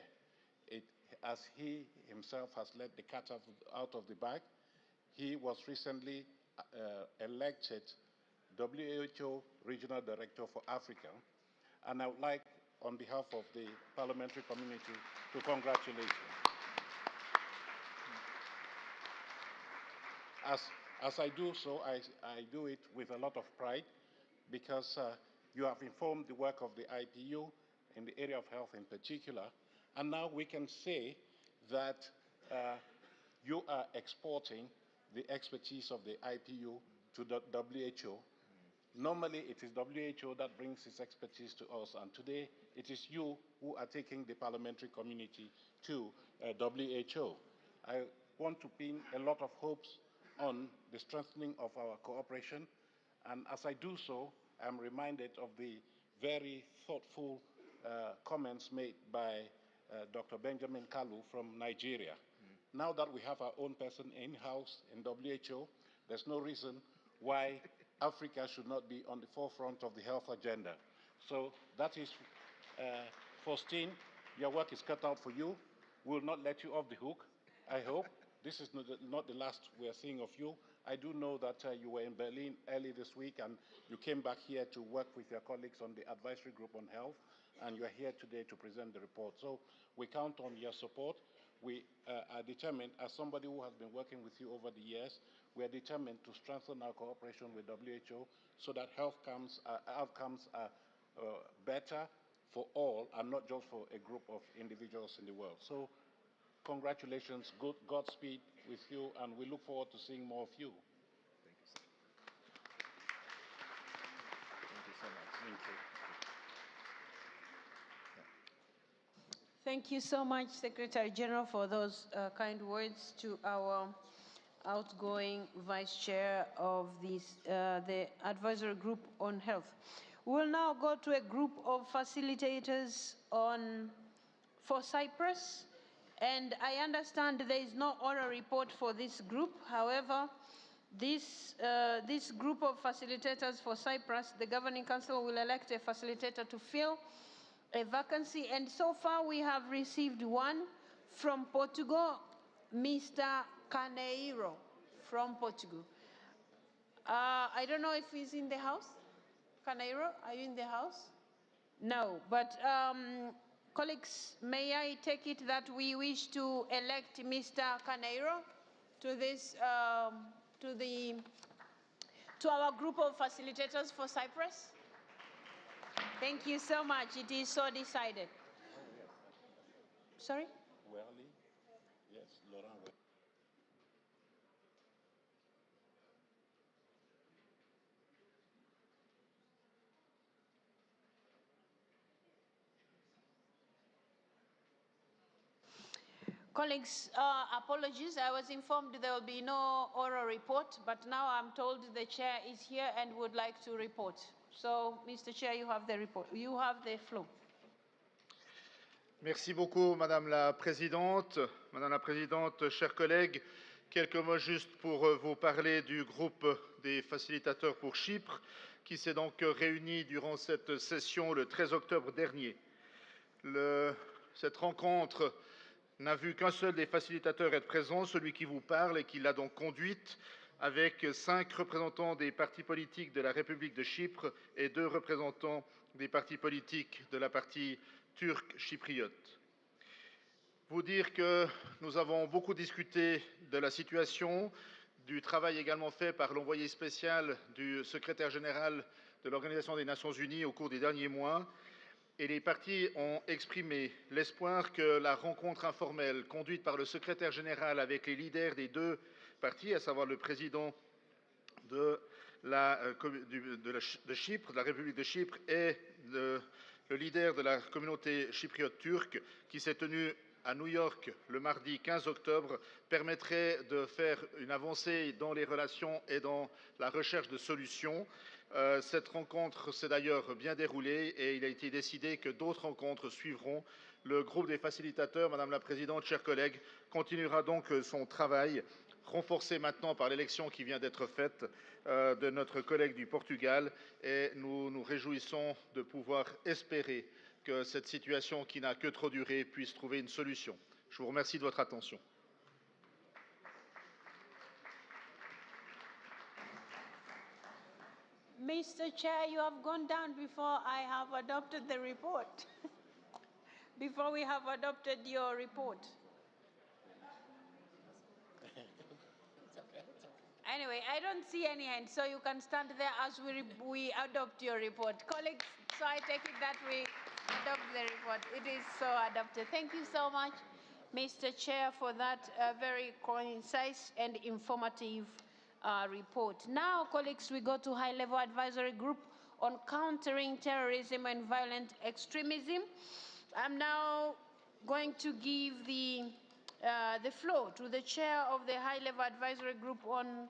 As he himself has let the cat out of the bag, he was recently elected WHO Regional Director for Africa, and I would like, on behalf of the parliamentary community, to congratulate him. As I do so, I do it with a lot of pride, because you have informed the work of the IPU in the area of health in particular, and now we can say that you are exporting the expertise of the IPU to the WHO. Normally, it is WHO that brings its expertise to us, and today it is you who are taking the parliamentary community to WHO. I want to pin a lot of hopes on the strengthening of our cooperation, and as I do so, I'm reminded of the very thoughtful comments made by Dr. Benjamin Kalu from Nigeria. Now that we have our own person in-house in WHO, there's no reason why Africa should not be on the forefront of the health agenda. So that is, Faustin, your work is cut out for you. We'll not let you off the hook, I hope. This is not the last we are seeing of you. I do know that you were in Berlin early this week, and you came back here to work with your colleagues on the advisory group on health, and you are here today to present the report. So we count on your support. We are determined, as somebody who has been working with you over the years, we are determined to strengthen our cooperation with WHO so that health outcomes are better for all and not just for a group of individuals in the world. So congratulations, Godspeed with you, and we look forward to seeing more of you. Thank you, sir. Thank you so much. Thank you. Thank you so much, Secretary General, for those kind words to our outgoing Vice Chair of the Advisory Group on Health. We'll now go to a group of facilitators for Cyprus. And I understand there is no oral report for this group. However, this group of facilitators for Cyprus, the Governing Council will elect a facilitator to fill a vacancy, and so far we have received one from Portugal, Mr. Caneiro from Portugal. I don't know if he's in the house. Caneiro, are you in the house? No, but colleagues, may I take it that we wish to elect Mr. Caneiro to this, to our group of facilitators for Cyprus? Thank you so much. It is so decided. Sorry? Welly? Yes, Laurent. Colleagues, apologies. I was informed there will be no oral report, but now I'm told the chair is here and would like to report. So, Mr. Chair, you have the report. You have the floor. Merci beaucoup, Madame la Présidente. Madame la Présidente, chers collègues, quelques mots juste pour vous parler du groupe des facilitateurs pour Chypre, qui s'est donc réuni durant cette session le 13 octobre dernier. Cette rencontre n'a vu qu'un seul des facilitateurs être présent, celui qui vous parle et qui l'a donc conduite, avec 5 représentants des partis politiques de la République de Chypre et 2 représentants des partis politiques de la partie turque chypriote. Vous dire que nous avons beaucoup discuté de la situation, du travail également fait par l'envoyé spécial du secrétaire général de l'Organisation des Nations Unies au cours des derniers mois, et les partis ont exprimé l'espoir que la rencontre informelle conduite par le secrétaire général avec les leaders des 2 partis, à savoir le président de Chypre, de la République de Chypre, et le leader de la communauté chypriote turque, qui s'est tenu à New York le mardi 15 octobre, permettrait de faire une avancée dans les relations et dans la recherche de solutions. Cette rencontre s'est d'ailleurs bien déroulée et il a été décidé que d'autres rencontres suivront. Le groupe des facilitateurs, Madame la Présidente, chers collègues, continuera donc son travail, renforcé maintenant par l'élection qui vient d'être faite de notre collègue du Portugal, et nous nous réjouissons de pouvoir espérer que cette situation qui n'a que trop duré puisse trouver une solution. Je vous remercie de votre attention. Mr. Chair, you have gone down before I have adopted the report. Before we have adopted your report. Anyway, I don't see any hands, so you can stand there as we adopt your report. Colleagues, so I take it that we adopt the report. It is so adopted. Thank you so much, Mr. Chair, for that very concise and informative report. Now, colleagues, we go to High-Level Advisory Group on Countering Terrorism and Violent Extremism. I'm now going to give the floor to the chair of the High-Level Advisory Group on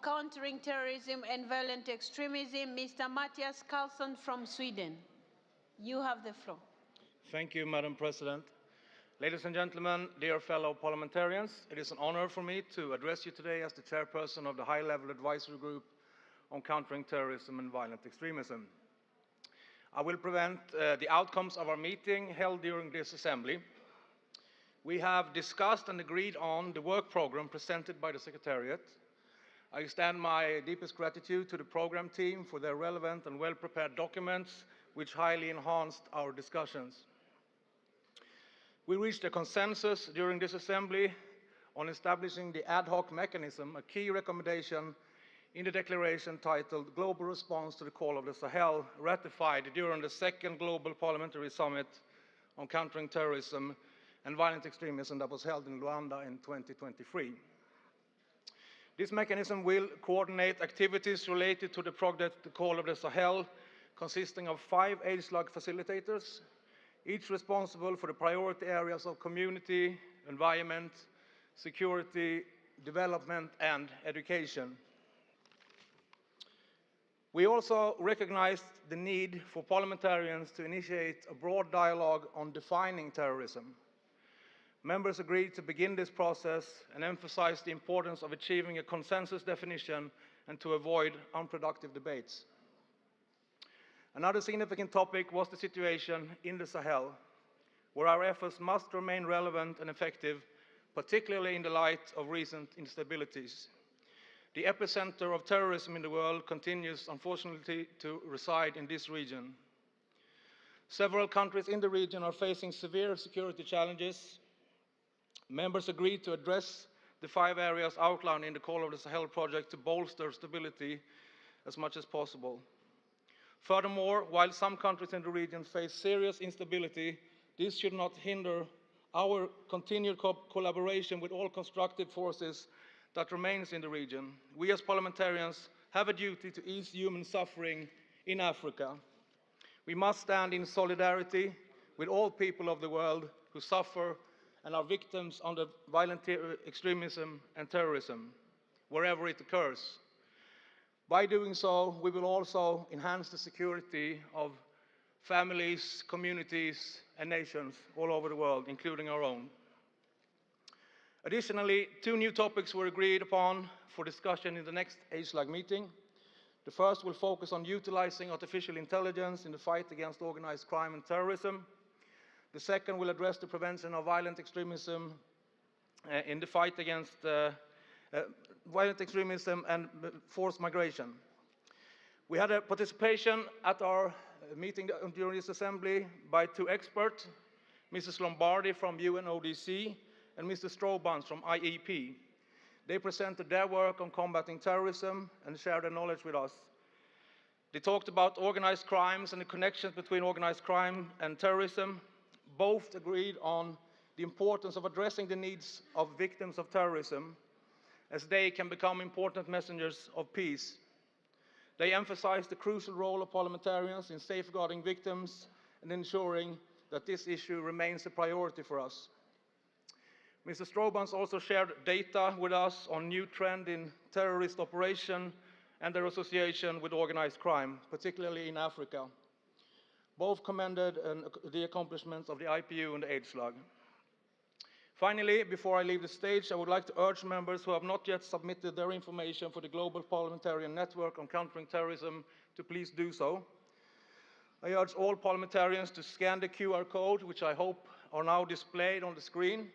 Countering Terrorism and Violent Extremism, Mr. Matthias Carlsson from Sweden. You have the floor. Thank you, Madam President. Ladies and gentlemen, dear fellow parliamentarians, it is an honor for me to address you today as the chairperson of the High-Level Advisory Group on Countering Terrorism and Violent Extremism. I will present the outcomes of our meeting held during this assembly. We have discussed and agreed on the work program presented by the Secretariat. I extend my deepest gratitude to the program team for their relevant and well-prepared documents, which highly enhanced our discussions. We reached a consensus during this assembly on establishing the ad hoc mechanism, a key recommendation in the declaration titled Global Response to the Call of the Sahel, ratified during the 2nd Global Parliamentary Summit on Countering Terrorism and Violent Extremism that was held in Luanda in 2023. This mechanism will coordinate activities related to the project The Call of the Sahel, consisting of 5 age-log facilitators, each responsible for the priority areas of community, environment, security, development, and education. We also recognized the need for parliamentarians to initiate a broad dialogue on defining terrorism. Members agreed to begin this process and emphasized the importance of achieving a consensus definition and to avoid unproductive debates. Another significant topic was the situation in the Sahel, where our efforts must remain relevant and effective, particularly in the light of recent instabilities. The epicenter of terrorism in the world continues, unfortunately, to reside in this region. Several countries in the region are facing severe security challenges. Members agreed to address the 5 areas outlined in the Call of the Sahel project to bolster stability as much as possible. Furthermore, while some countries in the region face serious instability, this should not hinder our continued collaboration with all constructive forces that remains in the region. We as parliamentarians have a duty to ease human suffering in Africa. We must stand in solidarity with all people of the world who suffer and are victims under violent extremism and terrorism, wherever it occurs. By doing so, we will also enhance the security of families, communities, and nations all over the world, including our own. Additionally, 2 new topics were agreed upon for discussion in the next HLAG meeting. The first will focus on utilizing artificial intelligence in the fight against organized crime and terrorism. The second will address the prevention of violent extremism in the fight against violent extremism and forced migration. We had a participation at our meeting during this assembly by 2 experts, Mrs. Lombardi from UNODC and Mr. Strobans from IEP. They presented their work on combating terrorism and shared their knowledge with us. They talked about organized crimes and the connections between organized crime and terrorism. Both agreed on the importance of addressing the needs of victims of terrorism, as they can become important messengers of peace. They emphasized the crucial role of parliamentarians in safeguarding victims and ensuring that this issue remains a priority for us. Mr. Strobans also shared data with us on new trend in terrorist operation and their association with organized crime, particularly in Africa. Both commended the accomplishments of the IPU and the HLAG. Finally, before I leave the stage, I would like to urge members who have not yet submitted their information for the Global Parliamentarian Network on Countering Terrorism to please do so. I urge all parliamentarians to scan the QR code, which I hope are now displayed on the screen,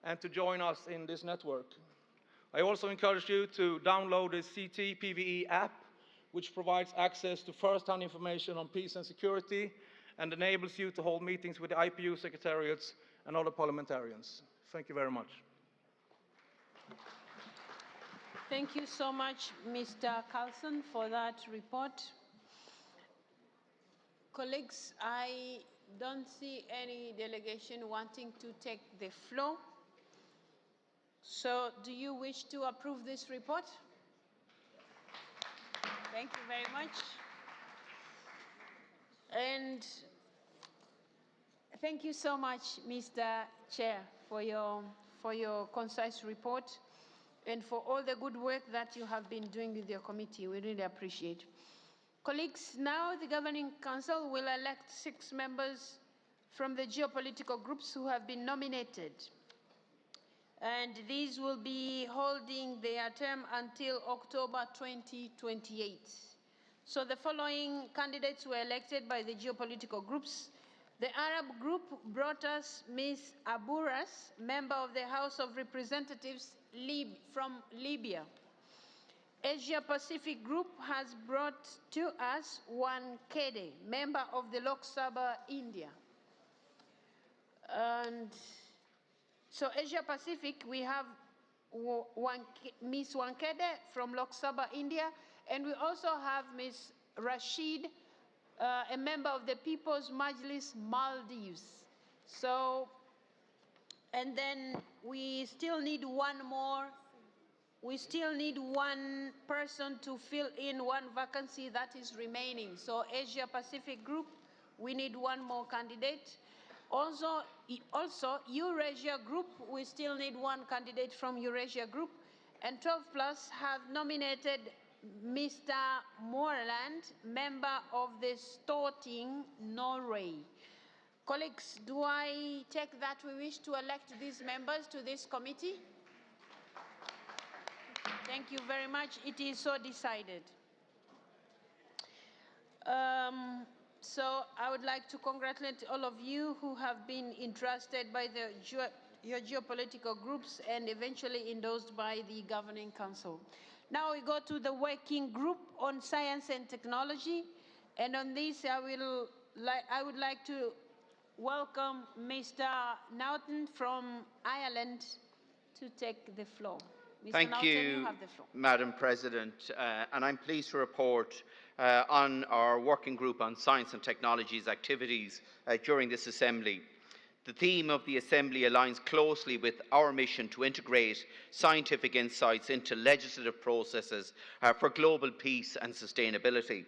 and to join us in this network. I also encourage you to download the CT-PVE app, which provides access to first-hand information on peace and security and enables you to hold meetings with the IPU secretariats and other parliamentarians. Thank you very much. Thank you so much, Mr. Carlson, for that report. Colleagues, I don't see any delegation wanting to take the floor. So, do you wish to approve this report? Thank you very much. And thank you so much, Mr. Chair, for your concise report and for all the good work that you have been doing with your committee. We really appreciate. Colleagues, now the Governing Council will elect 6 members from the geopolitical groups who have been nominated. And these will be holding their term until October 2028. So the following candidates were elected by the geopolitical groups. The Arab group brought us Ms. Abouras, member of the House of Representatives from Libya. Asia Pacific group has brought to us Wankede, member of the Lok Sabha, India. And so Asia Pacific, we have Ms. Wankede from Lok Sabha, India, and we also have Ms. Rashid, a member of the People's Majlis, Maldives. So, and then we still need one more. We still need one person to fill in one vacancy that is remaining. So Asia Pacific group, we need one more candidate. Also Eurasia group, we still need one candidate from Eurasia group. And 12 Plus have nominated Mr. Moreland, member of the Storting, Norway. Colleagues, do I take that we wish to elect these members to this committee? Thank you very much. It is so decided. So I would like to congratulate all of you who have been entrusted by your geopolitical groups and eventually endorsed by the Governing Council. Now we go to the Working Group on Science and Technology. And on this, I would like to welcome Mr. Naughton from Ireland to take the floor. Mr. Thank Naughton, you, have the floor. Madam President, and I'm pleased to report on our working group on science and technologies activities during this Assembly. The theme of the Assembly aligns closely with our mission to integrate scientific insights into legislative processes for global peace and sustainability.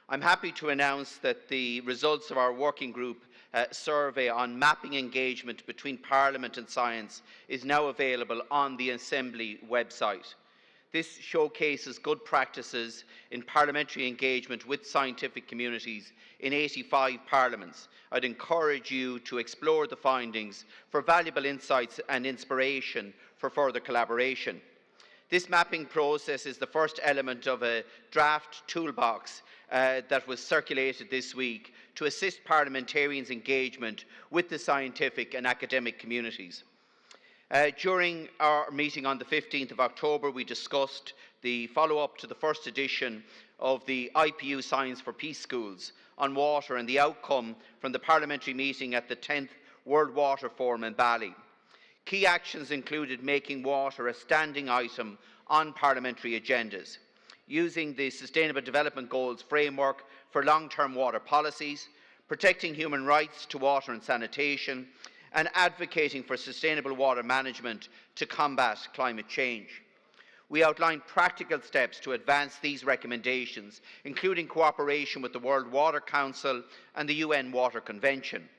I'm happy to announce that the results of our working group survey on mapping engagement between Parliament and science is now available on the Assembly website. This showcases good practices in parliamentary engagement with scientific communities in 85 parliaments. I'd encourage you to explore the findings for valuable insights and inspiration for further collaboration. This mapping process is the first element of a draft toolbox that was circulated this week to assist parliamentarians' engagement with the scientific and academic communities. During our meeting on the 15th of October, we discussed the follow-up to the first edition of the IPU Science for Peace Schools on water and the outcome from the parliamentary meeting at the 10th World Water Forum in Bali. Key actions included making water a standing item on parliamentary agendas, using the Sustainable Development Goals framework for long-term water policies, protecting human rights to water and sanitation, and advocating for sustainable water management to combat climate change. We outlined practical steps to advance these recommendations, including cooperation with the World Water Council and the UN Water Convention.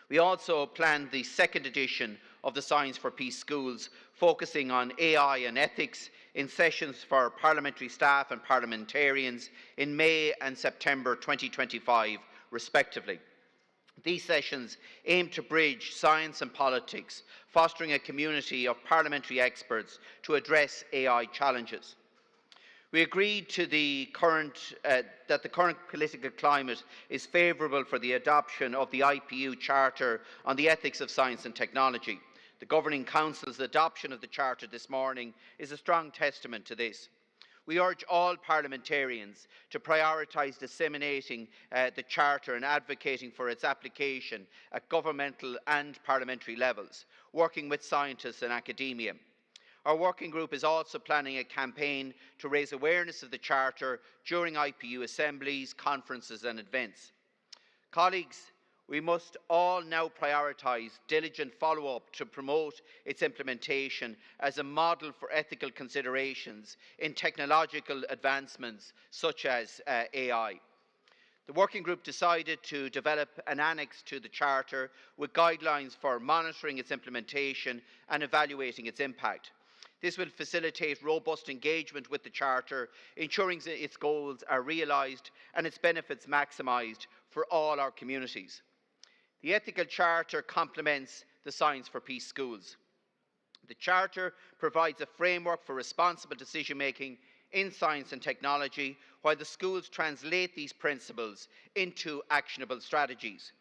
We also planned the second edition of the Science for Peace Schools, focusing on AI and ethics in sessions for parliamentary staff and parliamentarians in May and September 2025, respectively. These sessions aim to bridge science and politics, fostering a community of parliamentary experts to address AI challenges. We agreed to that the current political climate is favourable for the adoption of the IPU Charter on the Ethics of Science and Technology. The Governing Council's adoption of the Charter this morning is a strong testament to this. We urge all parliamentarians to prioritise disseminating the Charter and advocating for its application at governmental and parliamentary levels, working with scientists and academia. Our working group is also planning a campaign to raise awareness of the Charter during IPU assemblies, conferences and events. Colleagues, we must all now prioritise diligent follow-up to promote its implementation as a model for ethical considerations in technological advancements such as AI. The working group decided to develop an annex to the Charter with guidelines for monitoring its implementation and evaluating its impact. This will facilitate robust engagement with the Charter, ensuring that its goals are realised and its benefits maximised for all our communities. The Ethical Charter complements the Science for Peace Schools. The Charter provides a framework for responsible decision-making in science and technology, while the schools translate these principles into actionable strategies.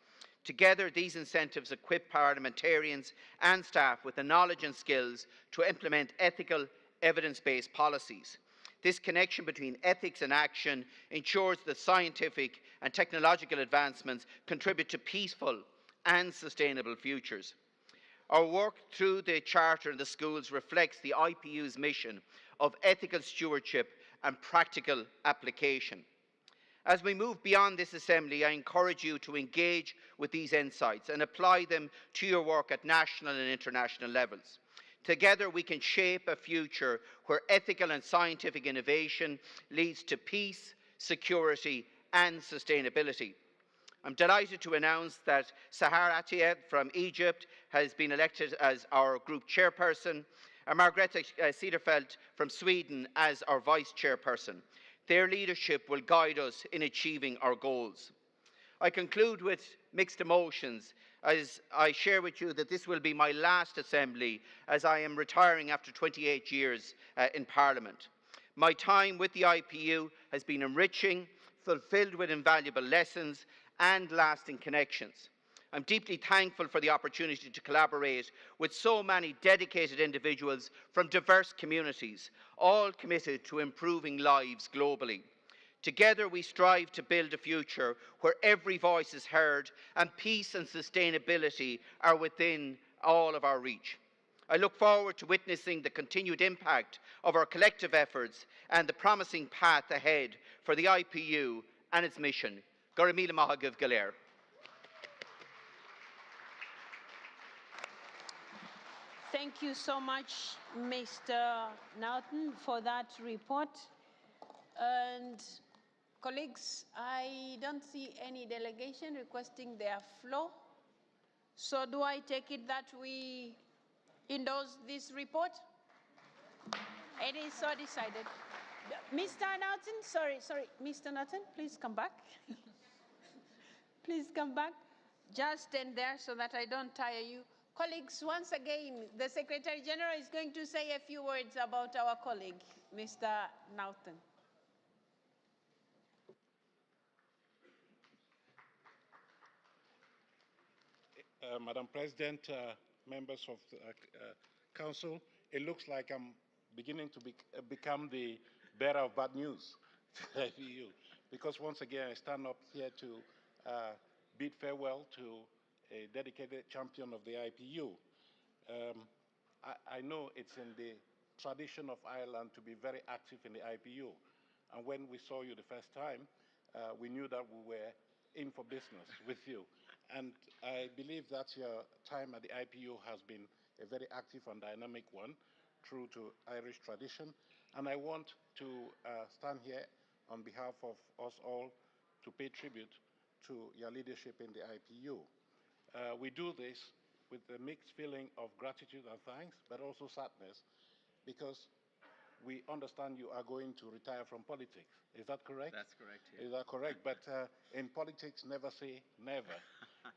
Together, these incentives equip parliamentarians and staff with the knowledge and skills to implement ethical, evidence-based policies. This connection between ethics and action ensures that scientific and technological advancements contribute to peaceful and sustainable futures. Our work through the Charter in the schools reflects the IPU's mission of ethical stewardship and practical application. As we move beyond this Assembly, I encourage you to engage with these insights and apply them to your work at national and international levels. Together we can shape a future where ethical and scientific innovation leads to peace, security and sustainability. I'm delighted to announce that Sahar Atiyeh from Egypt has been elected as our group chairperson and Margrethe Cederfelt from Sweden as our vice chairperson. Their leadership will guide us in achieving our goals. I conclude with mixed emotions as I share with you that this will be my last Assembly, as I am retiring after 28 years in Parliament. My time with the IPU has been enriching, fulfilled with invaluable lessons and lasting connections. I'm deeply thankful for the opportunity to collaborate with so many dedicated individuals from diverse communities, all committed to improving lives globally. Together we strive to build a future where every voice is heard and peace and sustainability are within all of our reach. I look forward to witnessing the continued impact of our collective efforts and the promising path ahead for the IPU and its mission. Goramila Mahagav Galer. Thank you so much, Mr. Naughton, for that report. And colleagues, I don't see any delegation requesting their floor. So do I take it that we endorse this report? It is so decided. Mr. Naughton, sorry, Mr. Naughton, please come back. Please come back. Just stand there so that I don't tire you. Colleagues, once again, the Secretary General is going to say a few words about our colleague, Mr. Naughton. Madam President, members of the Council, it looks like I'm beginning to become the bearer of bad news to the IPU, because once again I stand up here to bid farewell to a dedicated champion of the IPU. I know it's in the tradition of Ireland to be very active in the IPU, and when we saw you the first time, we knew that we were in for business with you. And I believe that your time at the IPU has been a very active and dynamic one, true to Irish tradition. And I want to stand here on behalf of us all to pay tribute to your leadership in the IPU. We do this with a mixed feeling of gratitude and thanks, but also sadness, because we understand you are going to retire from politics. Is that correct? That's correct. Yeah. Is that correct? But in politics, never say never.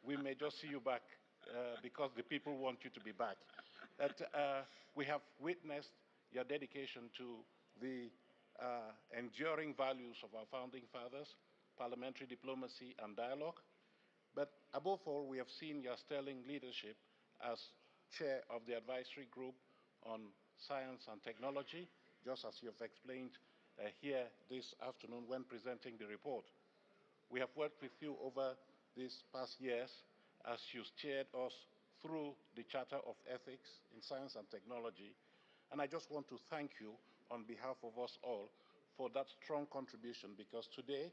We may just see you back because the people want you to be back. But we have witnessed your dedication to the enduring values of our founding fathers, parliamentary diplomacy and dialogue. But above all, we have seen your sterling leadership as chair of the advisory group on science and technology, just as you have explained here this afternoon when presenting the report. We have worked with you over these past years as you steered us through the Charter of Ethics in Science and Technology, and I just want to thank you on behalf of us all for that strong contribution, because today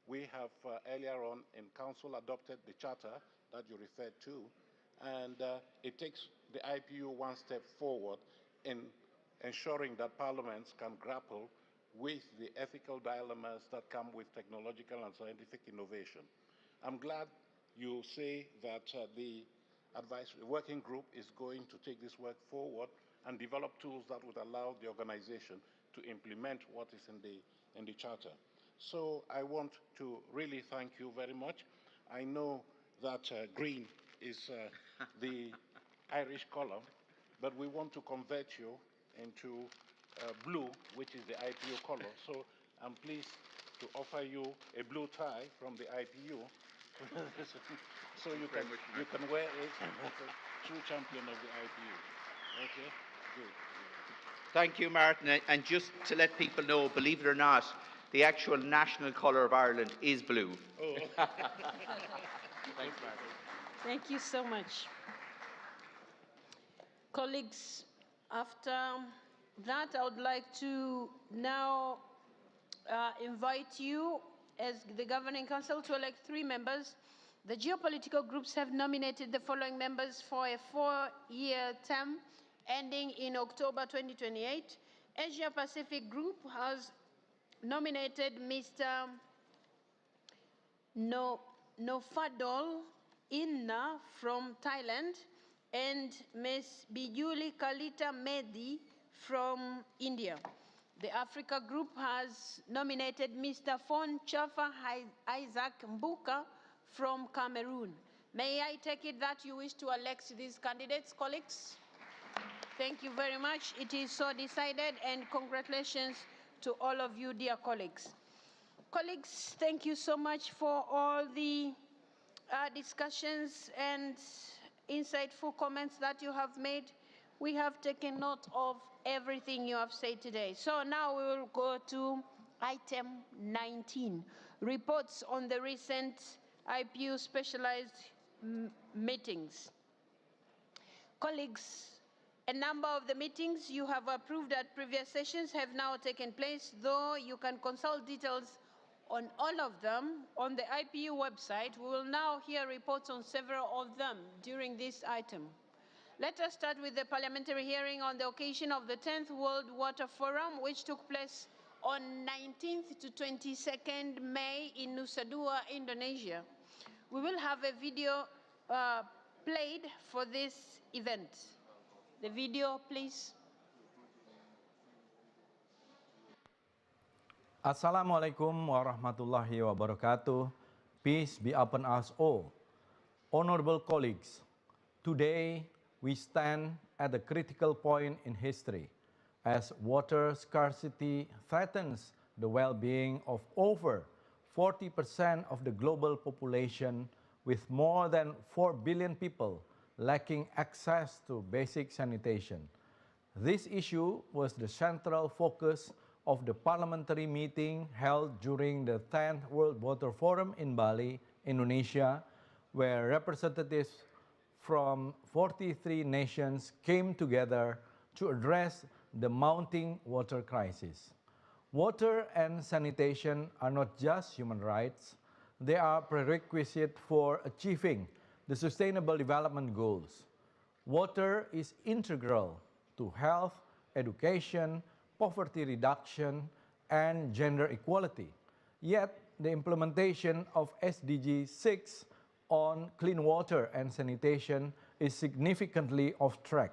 we have earlier on in Council adopted the Charter that you referred to, and it takes the IPU one step forward in ensuring that parliaments can grapple with the ethical dilemmas that come with technological and scientific innovation. I'm glad you say that the advisory working group is going to take this work forward and develop tools that would allow the organization to implement what is in the Charter. So I want to really thank you very much. I know that green is the Irish color, but we want to convert you into blue, which is the IPU color. So I'm pleased to offer you a blue tie from the IPU. So you can wear it as a true champion of the IPU. Okay? Good. Thank you, Martin. And just to let people know, believe it or not, the actual national colour of Ireland is blue. Oh. Thanks, Martin. Thank you so much. Colleagues, after that, I would like to now invite you as the Governing Council to elect 3 members. The geopolitical groups have nominated the following members for a 4-year term ending in October 2028. Asia Pacific Group has nominated Mr. Nofadol Inna from Thailand and Ms. Bijuli Kalita Mehdi from India. The Africa Group has nominated Mr. Fon Chafa Isaac Mbuka from Cameroon. May I take it that you wish to elect these candidates, colleagues? Thank you very much. It is so decided, and congratulations to all of you, dear colleagues. Colleagues, thank you so much for all the discussions and insightful comments that you have made. We have taken note of everything you have said today. So now we will go to item 19, reports on the recent IPU specialized meetings. Colleagues, a number of the meetings you have approved at previous sessions have now taken place, though you can consult details on all of them on the IPU website. We will now hear reports on several of them during this item. Let us start with the parliamentary hearing on the occasion of the 10th World Water Forum, which took place on 19th to 22nd May in Nusa Dua, Indonesia. We will have a video played for this event. The video, please. Assalamualaikum warahmatullahi wabarakatuh. Peace be upon us all. Honorable colleagues, today we stand at a critical point in history as water scarcity threatens the well-being of over 40% of the global population, with more than 4 billion people lacking access to basic sanitation. This issue was the central focus of the parliamentary meeting held during the 10th World Water Forum in Bali, Indonesia, where representatives from 43 nations came together to address the mounting water crisis. Water and sanitation are not just human rights, they are prerequisite for achieving the Sustainable Development Goals. Water is integral to health, education, poverty reduction, and gender equality. Yet, the implementation of SDG 6 on clean water and sanitation is significantly off track.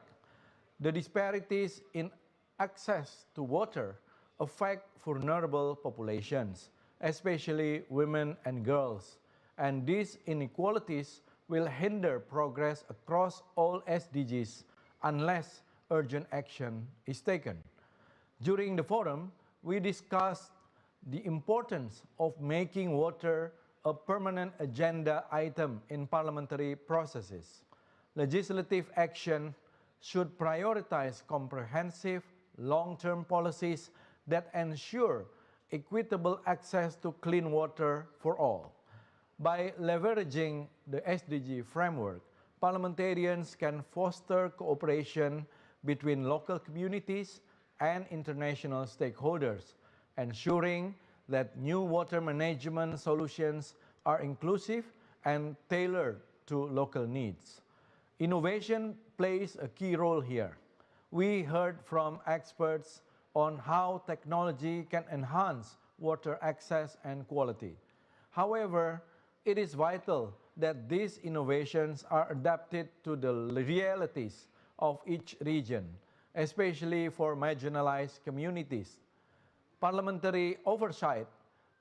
The disparities in access to water affect vulnerable populations, especially women and girls, and these inequalities will hinder progress across all SDGs unless urgent action is taken. During the forum, we discussed the importance of making water a permanent agenda item in parliamentary processes. Legislative action should prioritize comprehensive, long-term policies that ensure equitable access to clean water for all. By leveraging the SDG framework, parliamentarians can foster cooperation between local communities and international stakeholders, ensuring that new water management solutions are inclusive and tailored to local needs. Innovation plays a key role here. We heard from experts on how technology can enhance water access and quality. However, it is vital that these innovations are adapted to the realities of each region, especially for marginalized communities. Parliamentary oversight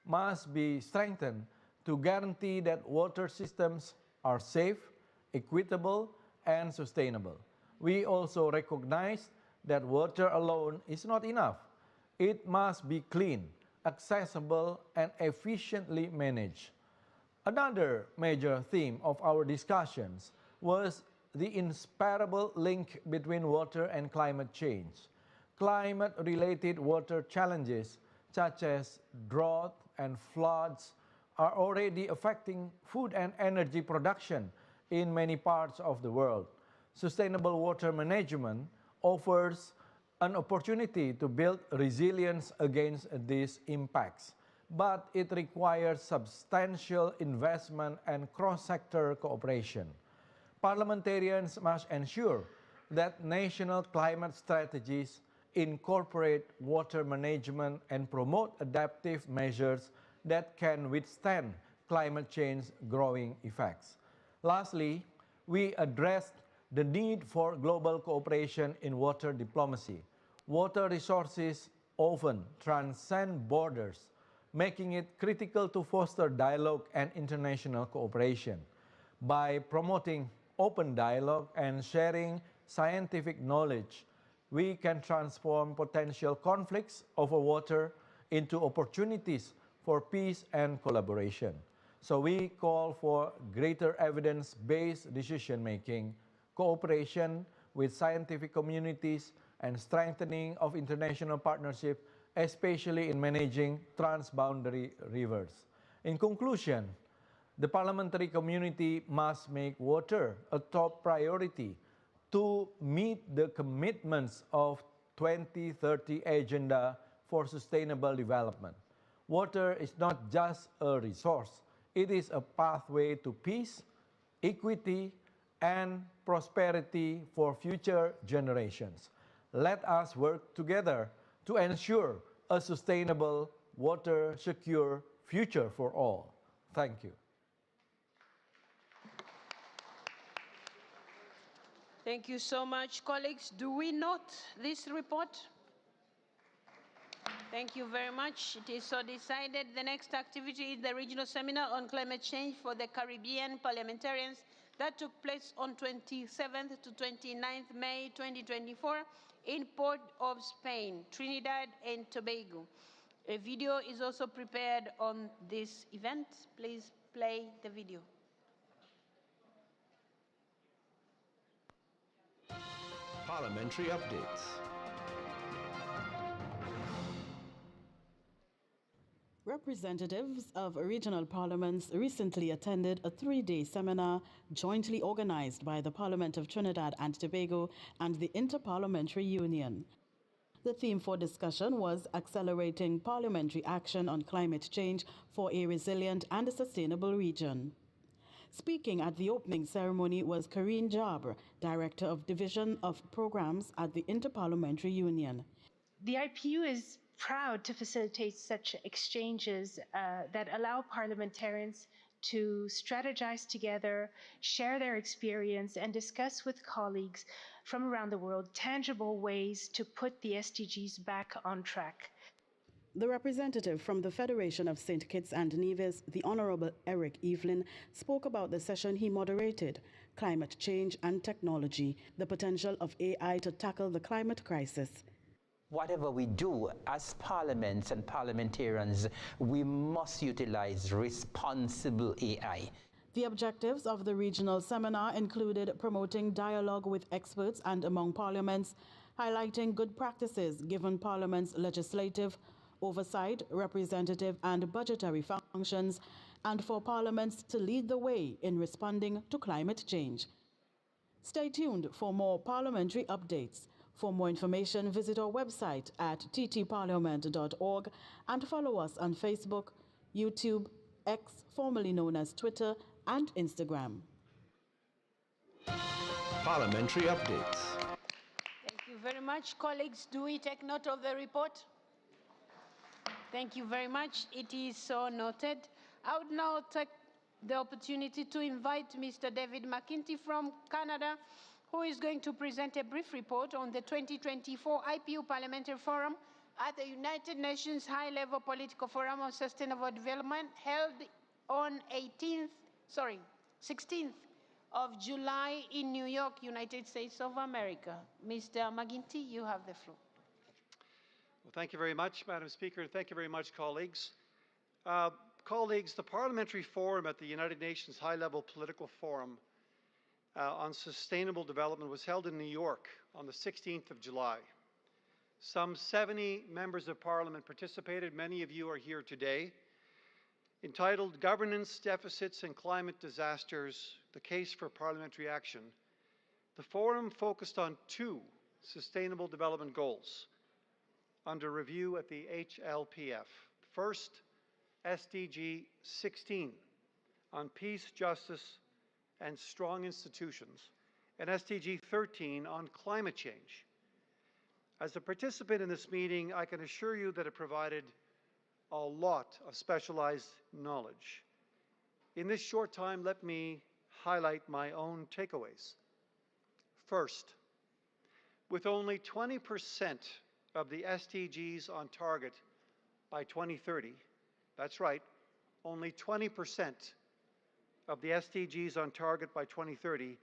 must be strengthened to guarantee that water systems are safe, equitable, and sustainable. We also recognize that water alone is not enough. It must be clean, accessible, and efficiently managed. Another major theme of our discussions was the inseparable link between water and climate change. Climate-related water challenges such as drought and floods are already affecting food and energy production in many parts of the world. Sustainable water management offers an opportunity to build resilience against these impacts, but it requires substantial investment and cross-sector cooperation. Parliamentarians must ensure that national climate strategies incorporate water management and promote adaptive measures that can withstand climate change growing effects. Lastly, we addressed the need for global cooperation in water diplomacy. Water resources often transcend borders, making it critical to foster dialogue and international cooperation. By promoting open dialogue and sharing scientific knowledge, we can transform potential conflicts over water into opportunities for peace and collaboration. So we call for greater evidence-based decision-making, cooperation with scientific communities, and strengthening of international partnership, especially in managing transboundary rivers. In conclusion, the parliamentary community must make water a top priority to meet the commitments of 2030 Agenda for Sustainable Development. Water is not just a resource, it is a pathway to peace, equity, and prosperity for future generations. Let us work together to ensure a sustainable, water-secure future for all. Thank you. Thank you so much, colleagues. Do we note this report? Thank you very much. It is so decided. The next activity is the regional seminar on climate change for the Caribbean parliamentarians that took place on 27th to 29th May 2024 in Port of Spain, Trinidad and Tobago. A video is also prepared on this event. Please play the video. Parliamentary updates. Representatives of regional parliaments recently attended a three-day seminar jointly organized by the Parliament of Trinidad and Tobago and the Inter-Parliamentary Union. The theme for discussion was accelerating parliamentary action on climate change for a resilient and sustainable region. Speaking at the opening ceremony was Karine Jabr, Director of Division of Programs at the Inter-Parliamentary Union. The IPU is proud to facilitate such exchanges that allow parliamentarians to strategize together, share their experience, and discuss with colleagues from around the world tangible ways to put the SDGs back on track. The representative from the Federation of St. Kitts and Nevis, the Honorable Eric Evelyn, spoke about the session he moderated, climate change and technology, the potential of AI to tackle the climate crisis. Whatever we do as parliaments and parliamentarians, we must utilize responsible AI. The objectives of the regional seminar included promoting dialogue with experts and among parliaments, highlighting good practices given parliament's legislative, oversight, representative and budgetary functions, and for parliaments to lead the way in responding to climate change. Stay tuned for more parliamentary updates. For more information, visit our website at ttparliament.org and follow us on Facebook, YouTube, X, formerly known as Twitter, and Instagram. Parliamentary updates. Thank you very much, colleagues. Do we take note of the report? Thank you very much. It is so noted. I would now take the opportunity to invite Mr. David McKinty from Canada, who is going to present a brief report on the 2024 IPU Parliamentary Forum at the United Nations High-Level Political Forum on Sustainable Development held on 16th of July in New York, United States of America. Mr. McGuinty, you have the floor. Well, thank you very much, Madam Speaker, and thank you very much, colleagues. Colleagues, the Parliamentary Forum at the United Nations High-Level Political Forum on Sustainable Development was held in New York on the 16th of July. Some 70 members of Parliament participated. Many of you are here today. Entitled Governance, Deficits and Climate Disasters, The Case for Parliamentary Action, the forum focused on two Sustainable Development Goals under review at the HLPF. First, SDG 16 on peace, justice, and strong institutions, and SDG 13 on climate change. As a participant in this meeting, I can assure you that it provided a lot of specialized knowledge. In this short time, let me highlight my own takeaways. First, with only 20% of the SDGs on target by 2030, that's right, only 20% of the SDGs on target by 2030,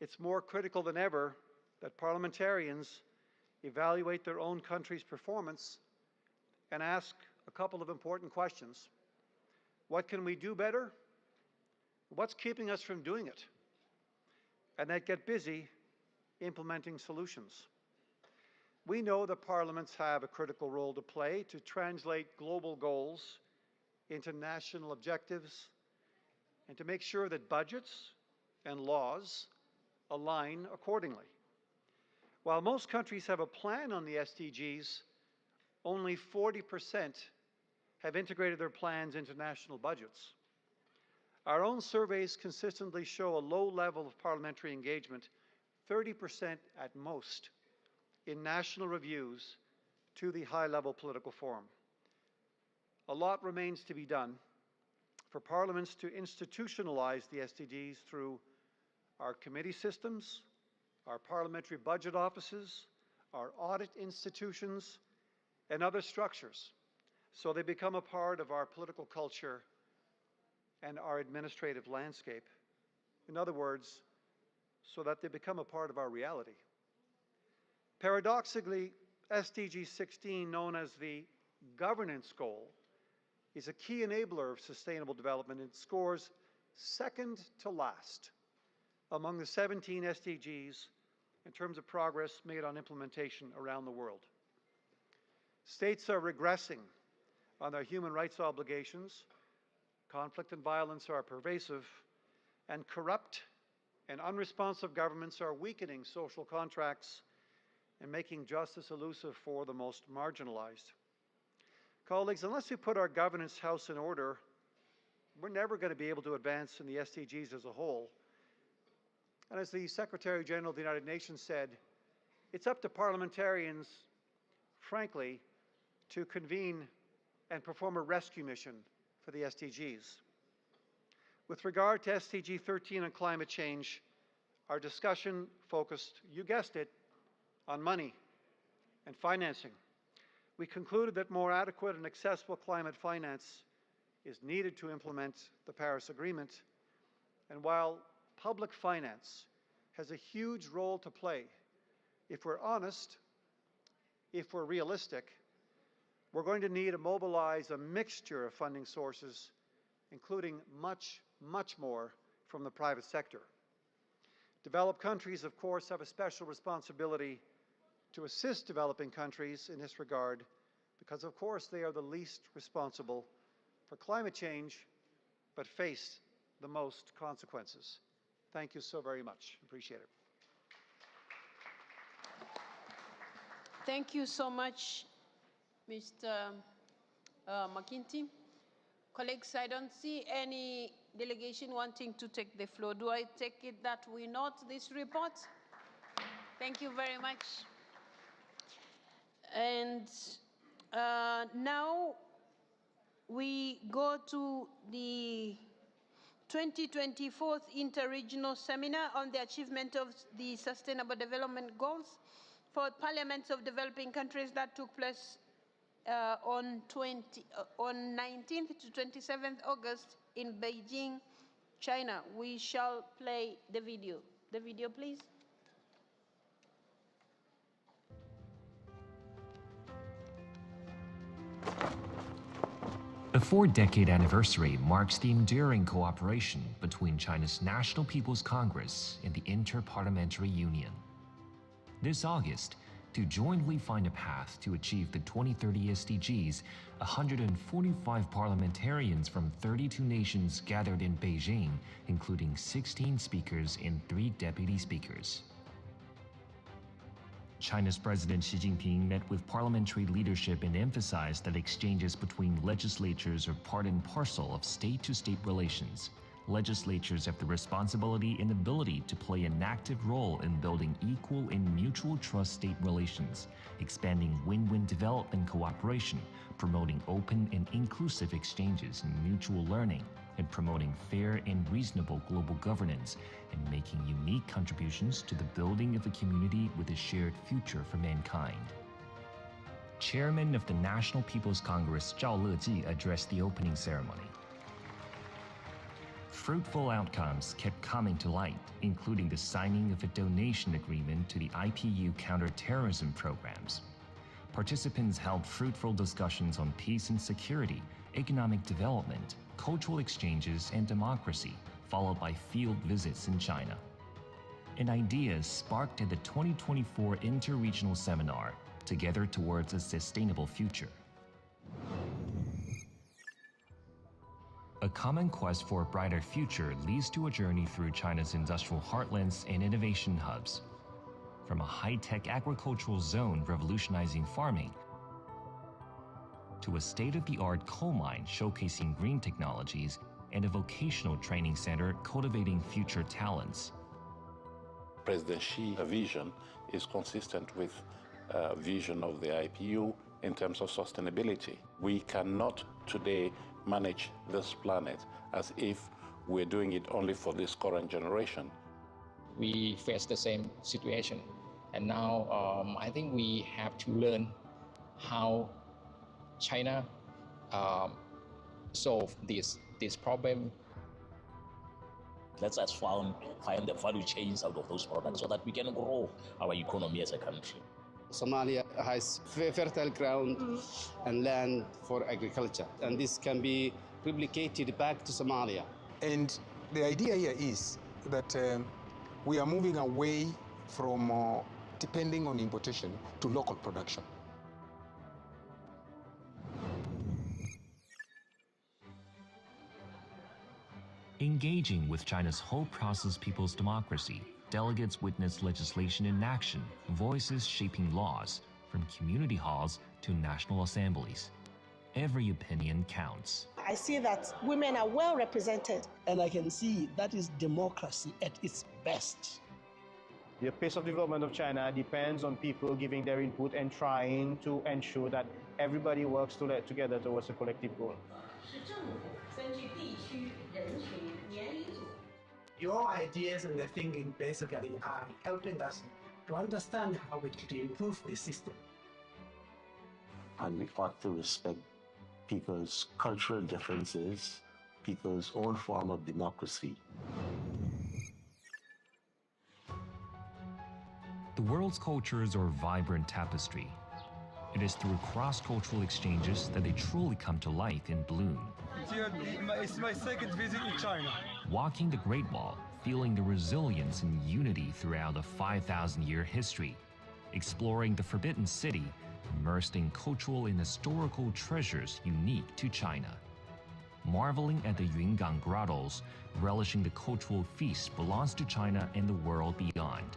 it's more critical than ever that parliamentarians evaluate their own country's performance and ask a couple of important questions. What can we do better? What's keeping us from doing it? And then get busy implementing solutions. We know that parliaments have a critical role to play to translate global goals into national objectives and to make sure that budgets and laws align accordingly. While most countries have a plan on the SDGs, only 40% have integrated their plans into national budgets. Our own surveys consistently show a low level of parliamentary engagement, 30% at most, in national reviews to the high-level political forum. A lot remains to be done for parliaments to institutionalize the SDGs through our committee systems, our parliamentary budget offices, our audit institutions, and other structures, so they become a part of our political culture and our administrative landscape. In other words, so that they become a part of our reality. Paradoxically, SDG 16, known as the governance goal, is a key enabler of sustainable development and scores second to last among the 17 SDGs in terms of progress made on implementation around the world. States are regressing on their human rights obligations. Conflict and violence are pervasive, and corrupt and unresponsive governments are weakening social contracts and making justice elusive for the most marginalized. Colleagues, unless we put our governance house in order, we're never going to be able to advance in the SDGs as a whole. And as the Secretary General of the United Nations said, it's up to parliamentarians, frankly, to convene and perform a rescue mission for the SDGs. With regard to SDG 13 on climate change, our discussion focused, you guessed it, on money and financing. We concluded that more adequate and accessible climate finance is needed to implement the Paris Agreement. And while public finance has a huge role to play, if we're honest, if we're realistic, we're going to need to mobilize a mixture of funding sources, including much, much more from the private sector. Developed countries, of course, have a special responsibility to assist developing countries in this regard because, of course, they are the least responsible for climate change but face the most consequences. Thank you so very much. Appreciate it. Thank you so much, Mr. McKinty. Colleagues, I don't see any delegation wanting to take the floor. Do I take it that we note this report? Thank you very much. And now we go to the 2024 Inter-Regional Seminar on the Achievement of the Sustainable Development Goals for Parliaments of Developing Countries that took place on 19th to 27th August in Beijing, China. We shall play the video. The video, please. The 4-decade anniversary marks the enduring cooperation between China's National People's Congress and the Inter-Parliamentary Union. This August, to jointly find a path to achieve the 2030 SDGs, 145 parliamentarians from 32 nations gathered in Beijing, including 16 speakers and 3 deputy speakers. China's President Xi Jinping met with parliamentary leadership and emphasized that exchanges between legislatures are part and parcel of state-to-state relations. Legislatures have the responsibility and ability to play an active role in building equal and mutual trust state relations, expanding win-win development cooperation, promoting open and inclusive exchanges and mutual learning, and promoting fair and reasonable global governance, and making unique contributions to the building of a community with a shared future for mankind. Chairman of the National People's Congress Zhao Leji addressed the opening ceremony. Fruitful outcomes kept coming to light, including the signing of a donation agreement to the IPU counter-terrorism programs. Participants held fruitful discussions on peace and security, economic development, cultural exchanges and democracy, followed by field visits in China. And ideas sparked at the 2024 Inter-Regional Seminar, Together Towards a Sustainable Future. A common quest for a brighter future leads to a journey through China's industrial heartlands and innovation hubs. From a high-tech agricultural zone revolutionizing farming, to a state-of-the-art coal mine showcasing green technologies, and a vocational training center cultivating future talents. President Xi's vision is consistent with vision of the IPU in terms of sustainability. We cannot today manage this planet as if we're doing it only for this current generation. We face the same situation, and now I think we have to learn how China solve this problem. Let us find the value chains out of those products so that we can grow our economy as a country. Somalia has fertile ground and land for agriculture, and this can be replicated back to Somalia. And the idea here is that we are moving away from depending on importation to local production. Engaging with China's whole process people's democracy, delegates witnessed legislation in action, voices shaping laws, from community halls to national assemblies. Every opinion counts. I see that women are well represented. And I can see that is democracy at its best. The pace of development of China depends on people giving their input and trying to ensure that everybody works together towards a collective goal. Your ideas and the thinking basically are helping us to understand how we can improve the system. And we ought to respect people's cultural differences, people's own form of democracy. The world's cultures are a vibrant tapestry. It is through cross-cultural exchanges that they truly come to life and bloom. It's my second visit in China. Walking the Great Wall, feeling the resilience and unity throughout a 5,000-year history. Exploring the Forbidden City, immersed in cultural and historical treasures unique to China. Marveling at the Yungang grottos, relishing the cultural feast belongs to China and the world beyond.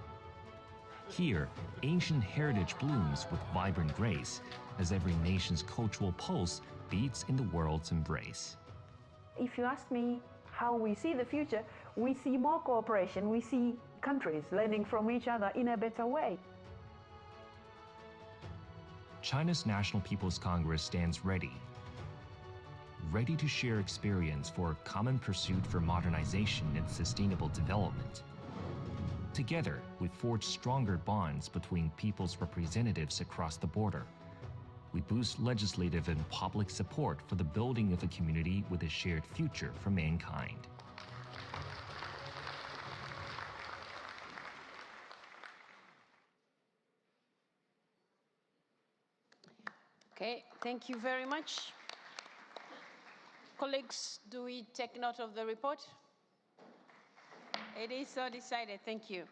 Here, ancient heritage blooms with vibrant grace, as every nation's cultural pulse beats in the world's embrace. If you ask me how we see the future, we see more cooperation, we see countries learning from each other in a better way. China's National People's Congress stands ready to share experience for a common pursuit for modernization and sustainable development. Together, we forge stronger bonds between people's representatives across the border. We boost legislative and public support for the building of a community with a shared future for mankind. Okay, thank you very much. Colleagues, do we take note of the report? It is so decided, thank you.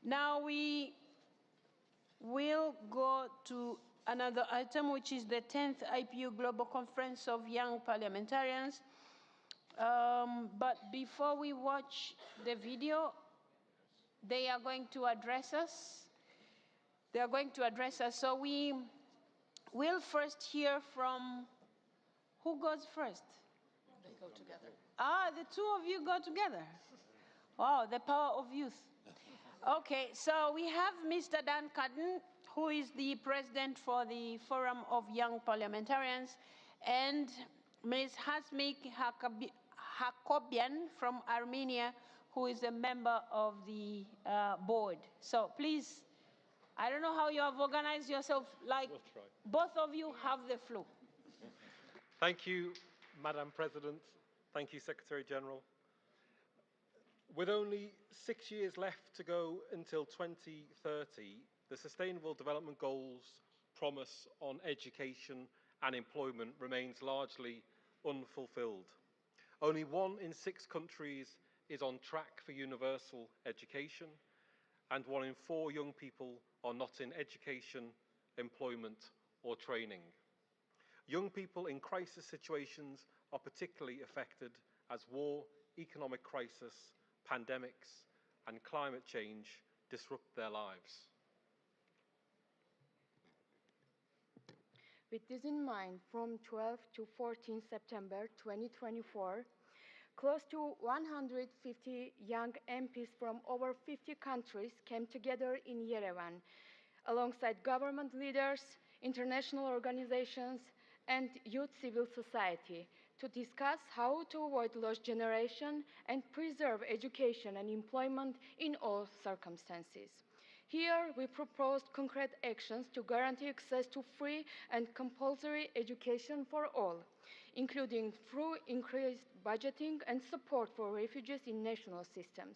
Now we will go to another item, which is the 10th IPU Global Conference of Young Parliamentarians. But before we watch the video, they are going to address us. So we will first hear from, who goes first? They go together. Ah, the two of you go together. Wow, the power of youth. Okay, so we have Mr. Dan Cudden, who is the president for the Forum of Young Parliamentarians, and Ms. Hasmik Hakobian from Armenia, who is a member of the board. So please, I don't know how you have organized yourself, like both of you have the floor. Thank you, Madam President. Thank you, Secretary General. With only 6 years left to go until 2030, the Sustainable Development Goals promise on education and employment remains largely unfulfilled. Only 1 in 6 countries is on track for universal education, and 1 in 4 young people are not in education, employment, or training. Young people in crisis situations are particularly affected as war, economic crisis, pandemics, and climate change disrupt their lives. With this in mind, from 12 to 14 September 2024, close to 150 young MPs from over 50 countries came together in Yerevan, alongside government leaders, international organizations, and youth civil society, to discuss how to avoid lost generation and preserve education and employment in all circumstances. Here, we proposed concrete actions to guarantee access to free and compulsory education for all, including through increased budgeting and support for refugees in national systems.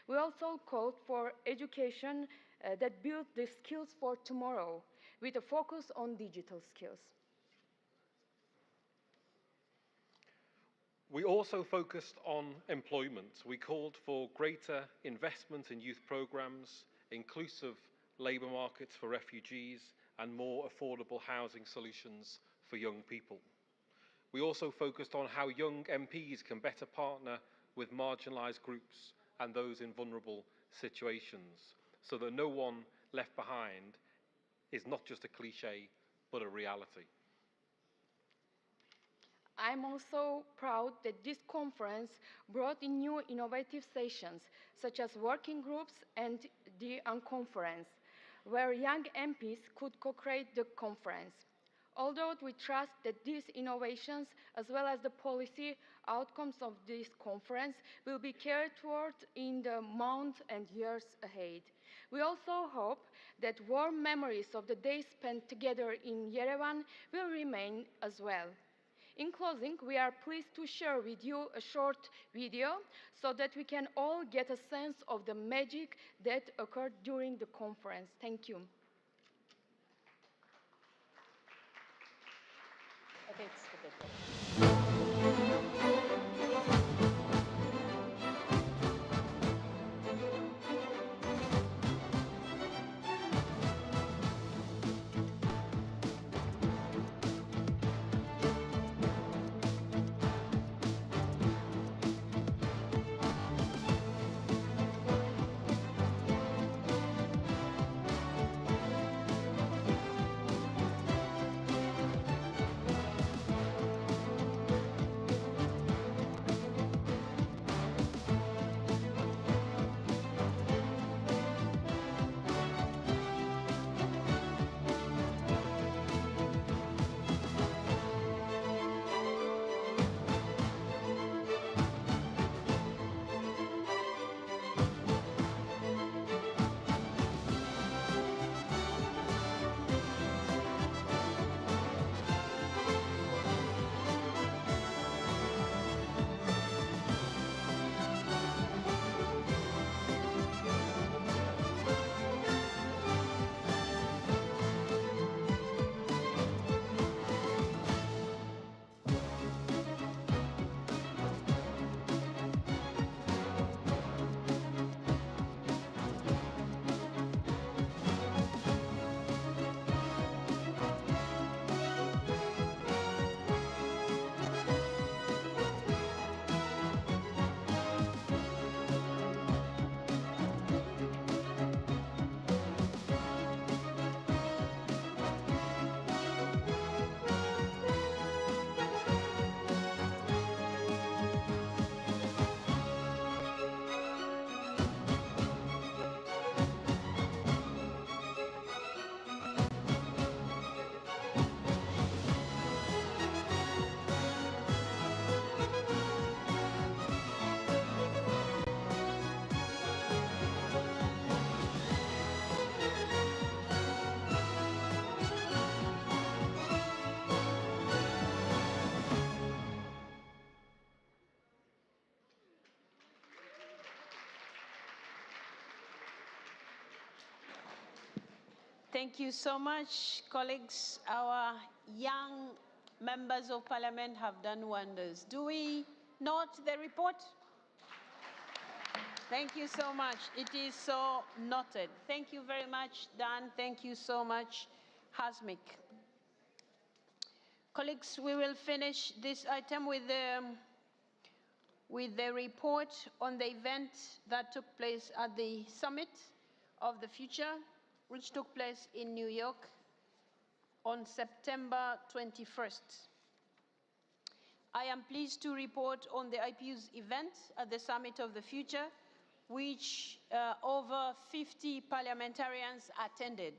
We also called for education that builds the skills for tomorrow, with a focus on digital skills. We also focused on employment. We called for greater investment in youth programs, inclusive labour markets for refugees, and more affordable housing solutions for young people. We also focused on how young MPs can better partner with marginalised groups and those in vulnerable situations, so that no one left behind is not just a cliche, but a reality. I'm also proud that this conference brought in new innovative sessions, such as working groups and the unconference, where young MPs could co-create the conference. Although we trust that these innovations, as well as the policy outcomes of this conference, will be carried forward in the months and years ahead. We also hope that warm memories of the days spent together in Yerevan will remain as well. In closing, we are pleased to share with you a short video so that we can all get a sense of the magic that occurred during the conference. Thank you. Thank you so much, colleagues. Our young members of parliament have done wonders. Do we note the report? Thank you so much. It is so noted. Thank you very much, Dan. Thank you so much, Hasmik. Colleagues, we will finish this item with the report on the event that took place at the Summit of the Future, which took place in New York on September 21st. I am pleased to report on the IPU's event at the Summit of the Future, which over 50 parliamentarians attended.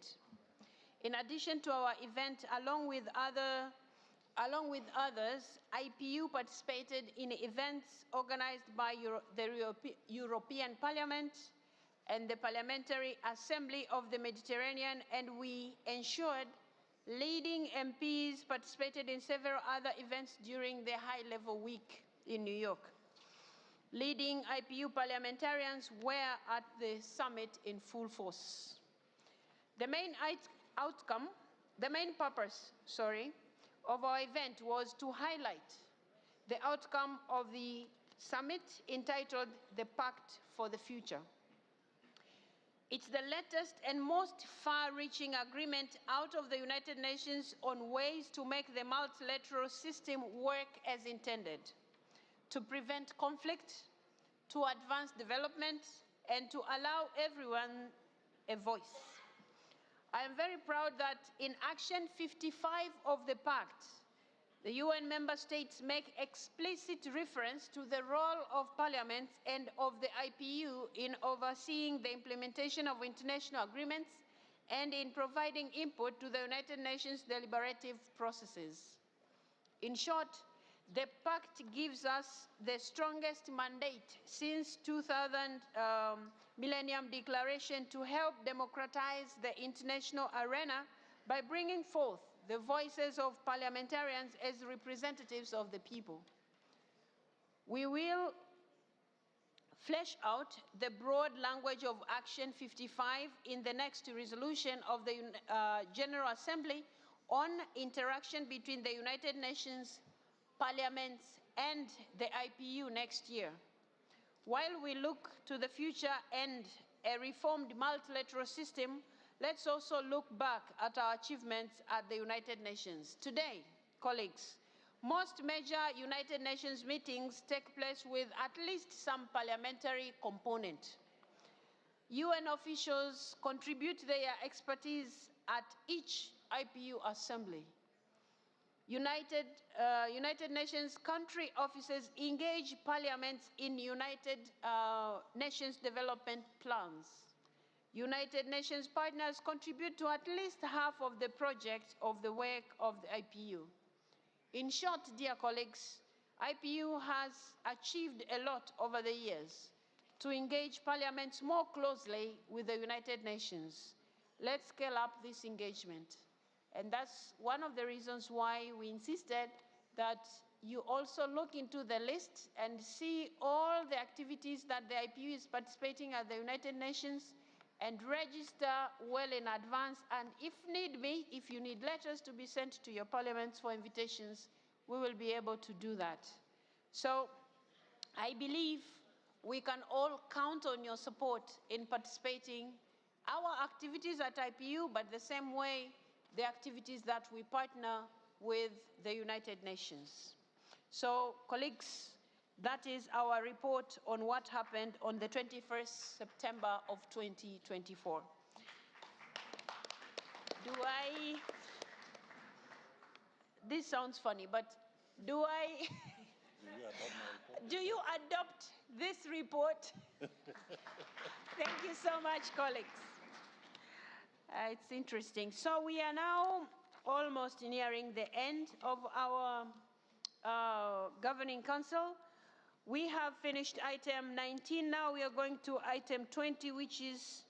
In addition to our event, along with others, IPU participated in events organized by the European Parliament and the Parliamentary Assembly of the Mediterranean, and we ensured leading MPs participated in several other events during the high-level week in New York. Leading IPU parliamentarians were at the summit in full force. The main purpose of our event was to highlight the outcome of the summit entitled the Pact for the Future. It's the latest and most far-reaching agreement out of the United Nations on ways to make the multilateral system work as intended, to prevent conflict, to advance development, and to allow everyone a voice. I am very proud that in Action 55 of the Pact, the UN member states make explicit reference to the role of parliaments and of the IPU in overseeing the implementation of international agreements and in providing input to the United Nations deliberative processes. In short, the Pact gives us the strongest mandate since 2000 Millennium Declaration to help democratize the international arena by bringing forth the voices of parliamentarians as representatives of the people. We will flesh out the broad language of Action 55 in the next resolution of the General Assembly on interaction between the United Nations, parliaments, and the IPU next year. While we look to the future and a reformed multilateral system, let's also look back at our achievements at the United Nations. Today, colleagues, most major United Nations meetings take place with at least some parliamentary component. UN officials contribute their expertise at each IPU assembly. United Nations country offices engage parliaments in United Nations development plans. United Nations partners contribute to at least half of the projects of the work of the IPU. In short, dear colleagues, IPU has achieved a lot over the years to engage parliaments more closely with the United Nations. Let's scale up this engagement. And that's one of the reasons why we insisted that you also look into the list and see all the activities that the IPU is participating at the United Nations and register well in advance. And if need be, if you need letters to be sent to your parliaments for invitations, we will be able to do that. So I believe we can all count on your support in participating our activities at IPU, but the same way the activities that we partner with the United Nations. So, colleagues, that is our report on what happened on the 21st September of 2024. This sounds funny, but do you adopt this report? Thank you so much, colleagues. It's interesting. So we are now almost nearing the end of our Governing Council. We have finished item 19. Now we are going to item 20, which is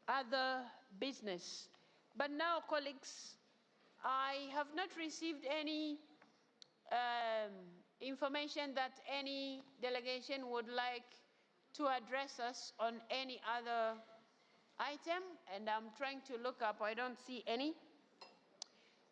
other business. But now, colleagues, I have not received any information that any delegation would like to address us on any other item, and I'm trying to look up. I don't see any.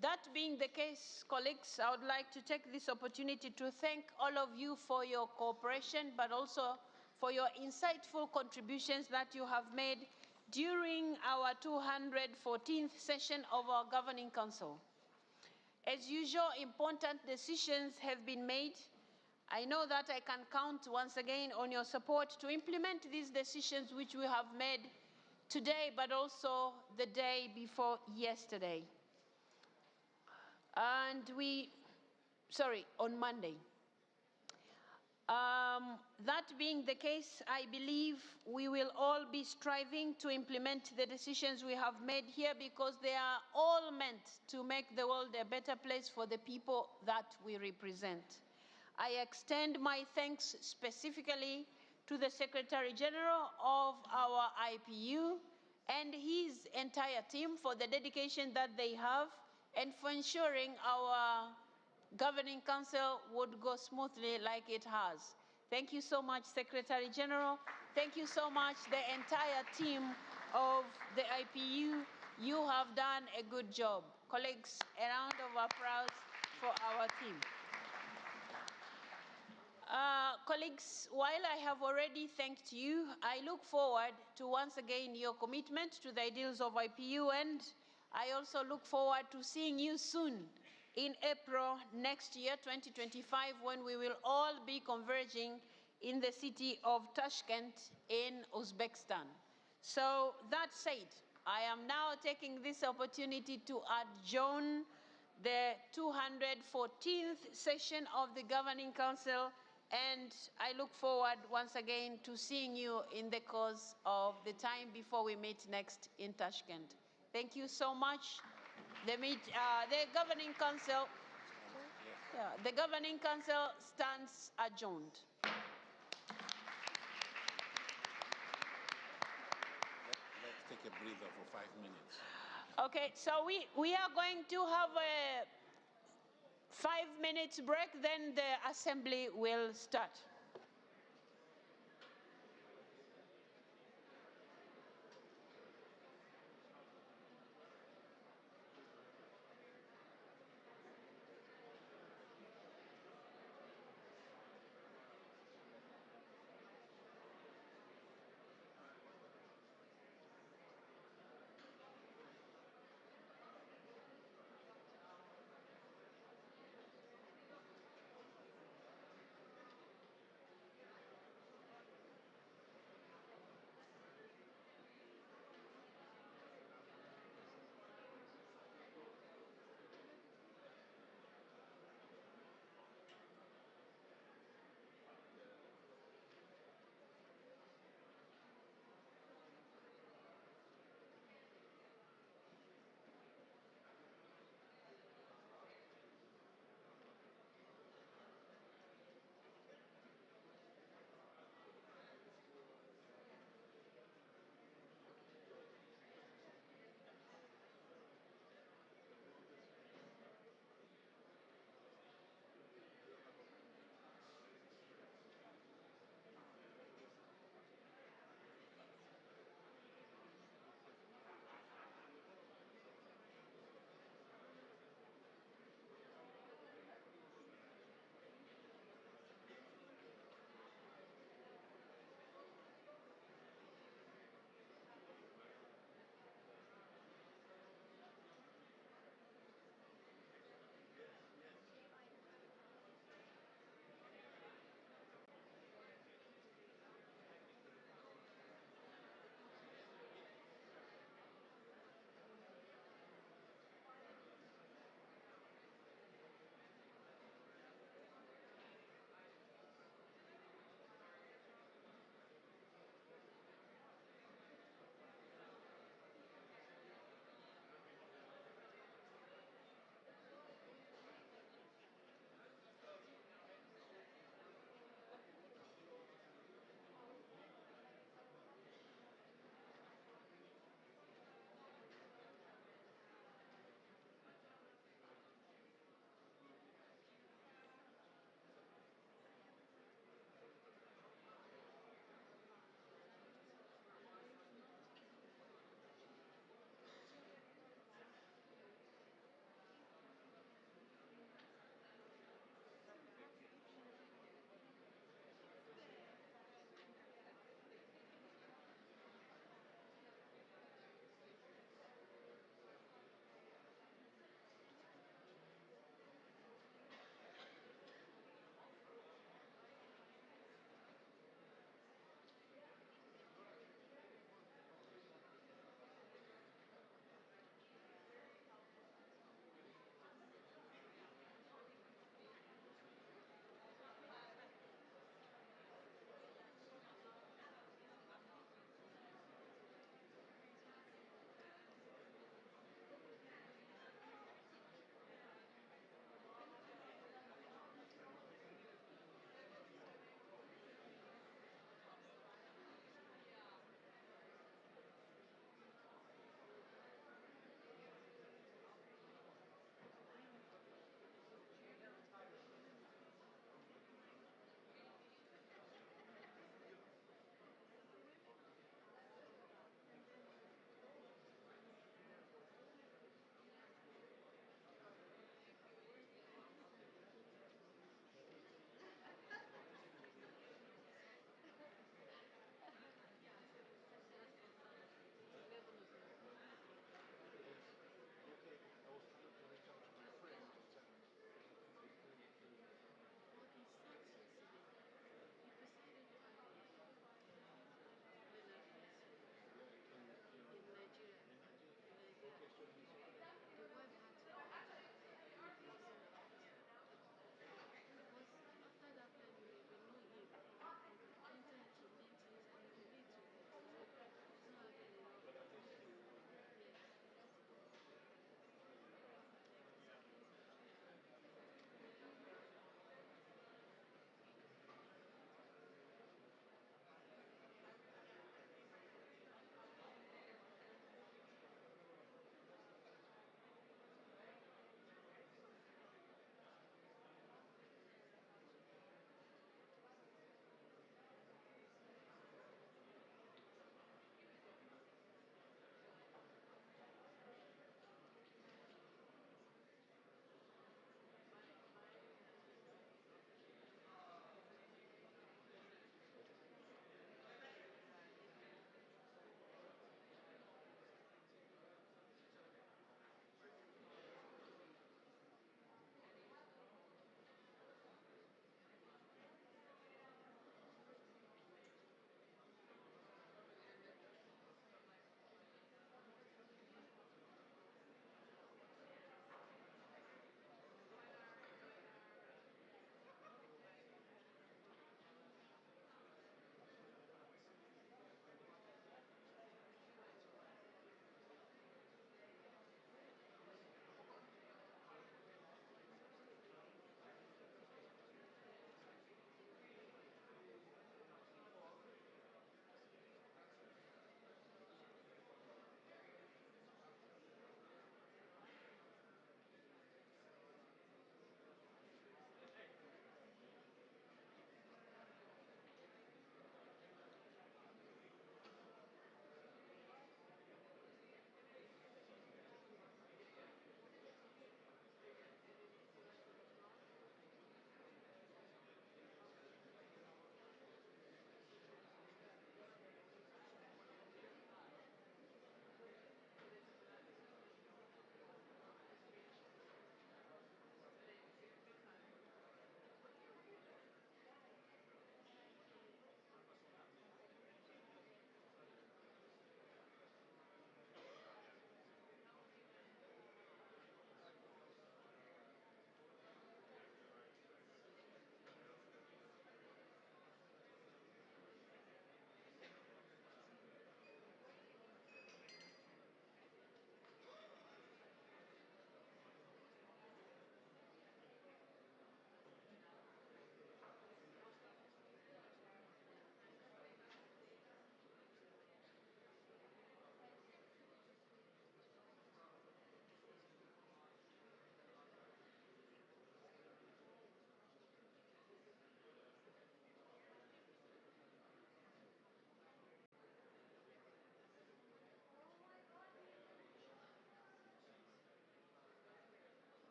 That being the case, colleagues, I would like to take this opportunity to thank all of you for your cooperation, but also for your insightful contributions that you have made during our 214th session of our Governing Council. As usual, important decisions have been made. I know that I can count once again on your support to implement these decisions which we have made today, but also the day before yesterday. And on Monday. That being the case, I believe we will all be striving to implement the decisions we have made here, because they are all meant to make the world a better place for the people that we represent. I extend my thanks specifically to the Secretary General of our IPU and his entire team for the dedication that they have and for ensuring our Governing Council would go smoothly like it has. Thank you so much, Secretary General. Thank you so much, the entire team of the IPU. You have done a good job. Colleagues, a round of applause for our team. Colleagues, while I have already thanked you, I look forward to once again your commitment to the ideals of IPU, and I also look forward to seeing you soon in April next year, 2025, when we will all be converging in the city of Tashkent in Uzbekistan. So that said, I am now taking this opportunity to adjourn the 214th session of the Governing Council, and I look forward once again to seeing you in the course of the time before we meet next in Tashkent. Thank you so much. The Governing Council stands adjourned. Let's take a breather for 5 minutes. Okay, so we are going to have a 5 minutes break, then the assembly will start.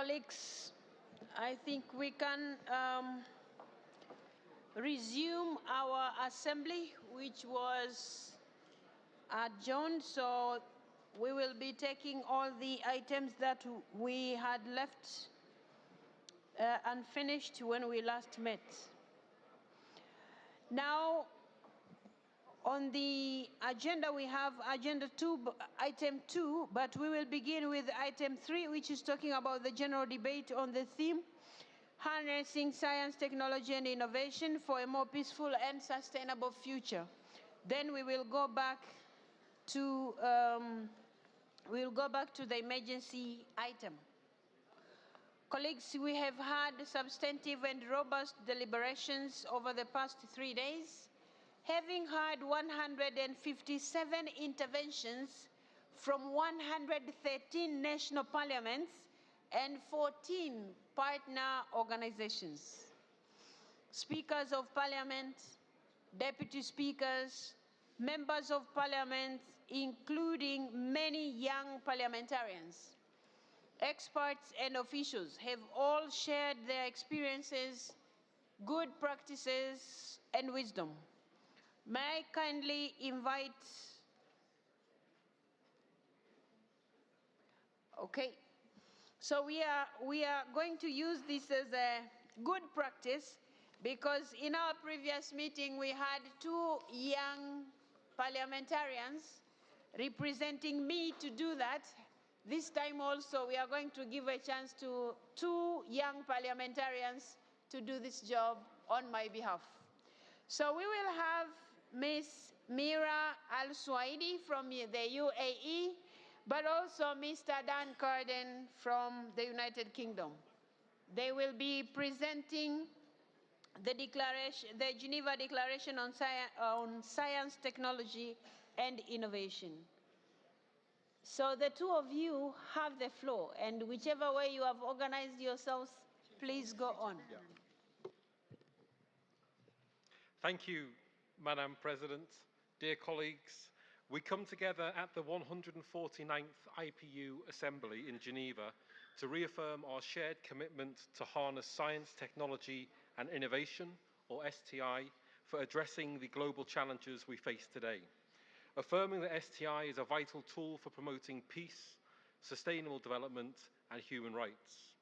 Colleagues, I think we can resume our assembly, which was adjourned. So we will be taking all the items that we had left unfinished when we last met. Now, on the agenda, we have item 2, but we will begin with item 3, which is talking about the general debate on the theme, harnessing science, technology, and innovation for a more peaceful and sustainable future. Then we will go back to the emergency item. Colleagues, we have had substantive and robust deliberations over the past 3 days, having had 157 interventions from 113 national parliaments and 14 partner organizations. Speakers of parliament, deputy speakers, members of parliament, including many young parliamentarians, experts and officials have all shared their experiences, good practices, and wisdom. May I kindly invite, okay, so we are going to use this as a good practice because in our previous meeting we had 2 young parliamentarians representing me to do that. This time also we are going to give a chance to 2 young parliamentarians to do this job on my behalf. So we will have Ms. Mira Al-Suaidi from the UAE, but also Mr. Dan Carden from the United Kingdom. They will be presenting the Geneva Declaration on Science, Technology, and Innovation. So the 2 of you have the floor, and whichever way you have organized yourselves, please go on. Thank you, Madam President. Dear colleagues, we come together at the 149th IPU Assembly in Geneva to reaffirm our shared commitment to harness science, technology, and innovation, or STI, for addressing the global challenges we face today. Affirming that STI is a vital tool for promoting peace, sustainable development, and human rights.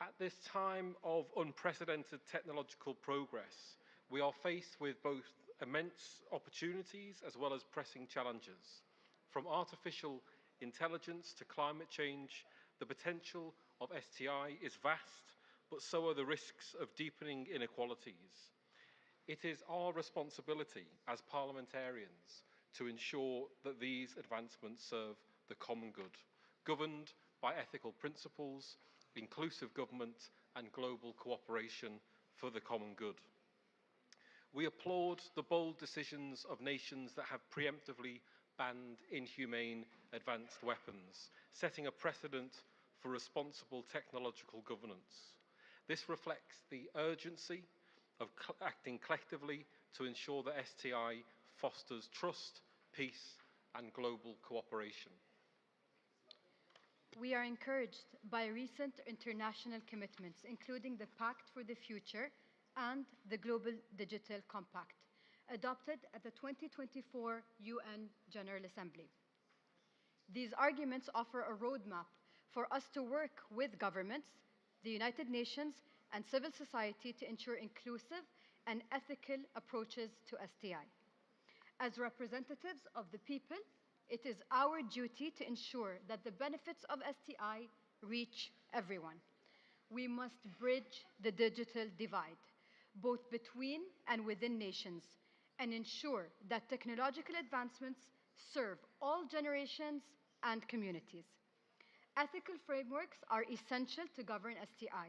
At this time of unprecedented technological progress, we are faced with both immense opportunities as well as pressing challenges. From artificial intelligence to climate change, the potential of STI is vast, but so are the risks of deepening inequalities. It is our responsibility as parliamentarians to ensure that these advancements serve the common good, governed by ethical principles, inclusive government, and global cooperation for the common good. We applaud the bold decisions of nations that have preemptively banned inhumane advanced weapons, setting a precedent for responsible technological governance. This reflects the urgency of acting collectively to ensure that STI fosters trust, peace, and global cooperation. We are encouraged by recent international commitments, including the Pact for the Future and the Global Digital Compact, adopted at the 2024 UN General Assembly. These arguments offer a roadmap for us to work with governments, the United Nations, and civil society to ensure inclusive and ethical approaches to STI. As representatives of the people, it is our duty to ensure that the benefits of STI reach everyone. We must bridge the digital divide, both between and within nations, and ensure that technological advancements serve all generations and communities. Ethical frameworks are essential to govern STI,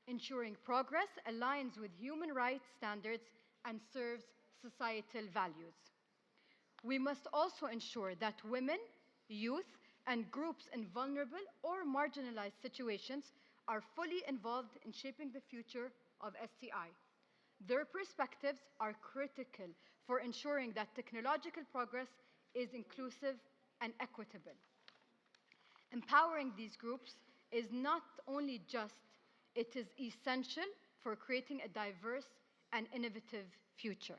ensuring progress aligns with human rights standards and serves societal values. We must also ensure that women, youth, and groups in vulnerable or marginalized situations are fully involved in shaping the future of STI. Their perspectives are critical for ensuring that technological progress is inclusive and equitable. Empowering these groups is not only just, it is essential for creating a diverse and innovative future.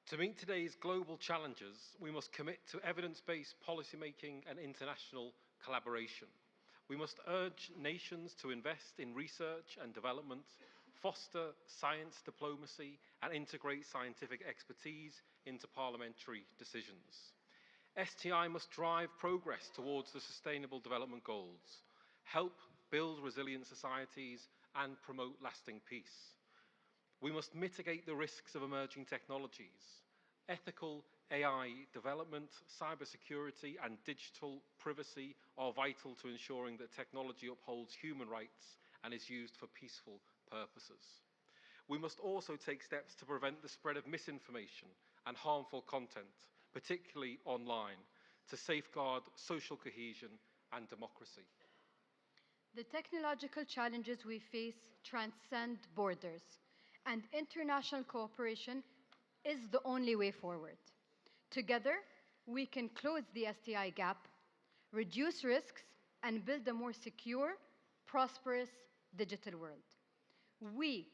To meet today's global challenges, we must commit to evidence-based policymaking and international collaboration. We must urge nations to invest in research and development, foster science diplomacy, and integrate scientific expertise into parliamentary decisions. STI must drive progress towards the Sustainable Development Goals, help build resilient societies, and promote lasting peace. We must mitigate the risks of emerging technologies. Ethical AI development, cybersecurity, and digital privacy are vital to ensuring that technology upholds human rights and is used for peaceful purposes. We must also take steps to prevent the spread of misinformation and harmful content, particularly online, to safeguard social cohesion and democracy. The technological challenges we face transcend borders, and international cooperation is the only way forward. Together, we can close the STI gap, reduce risks, and build a more secure, prosperous digital world. We,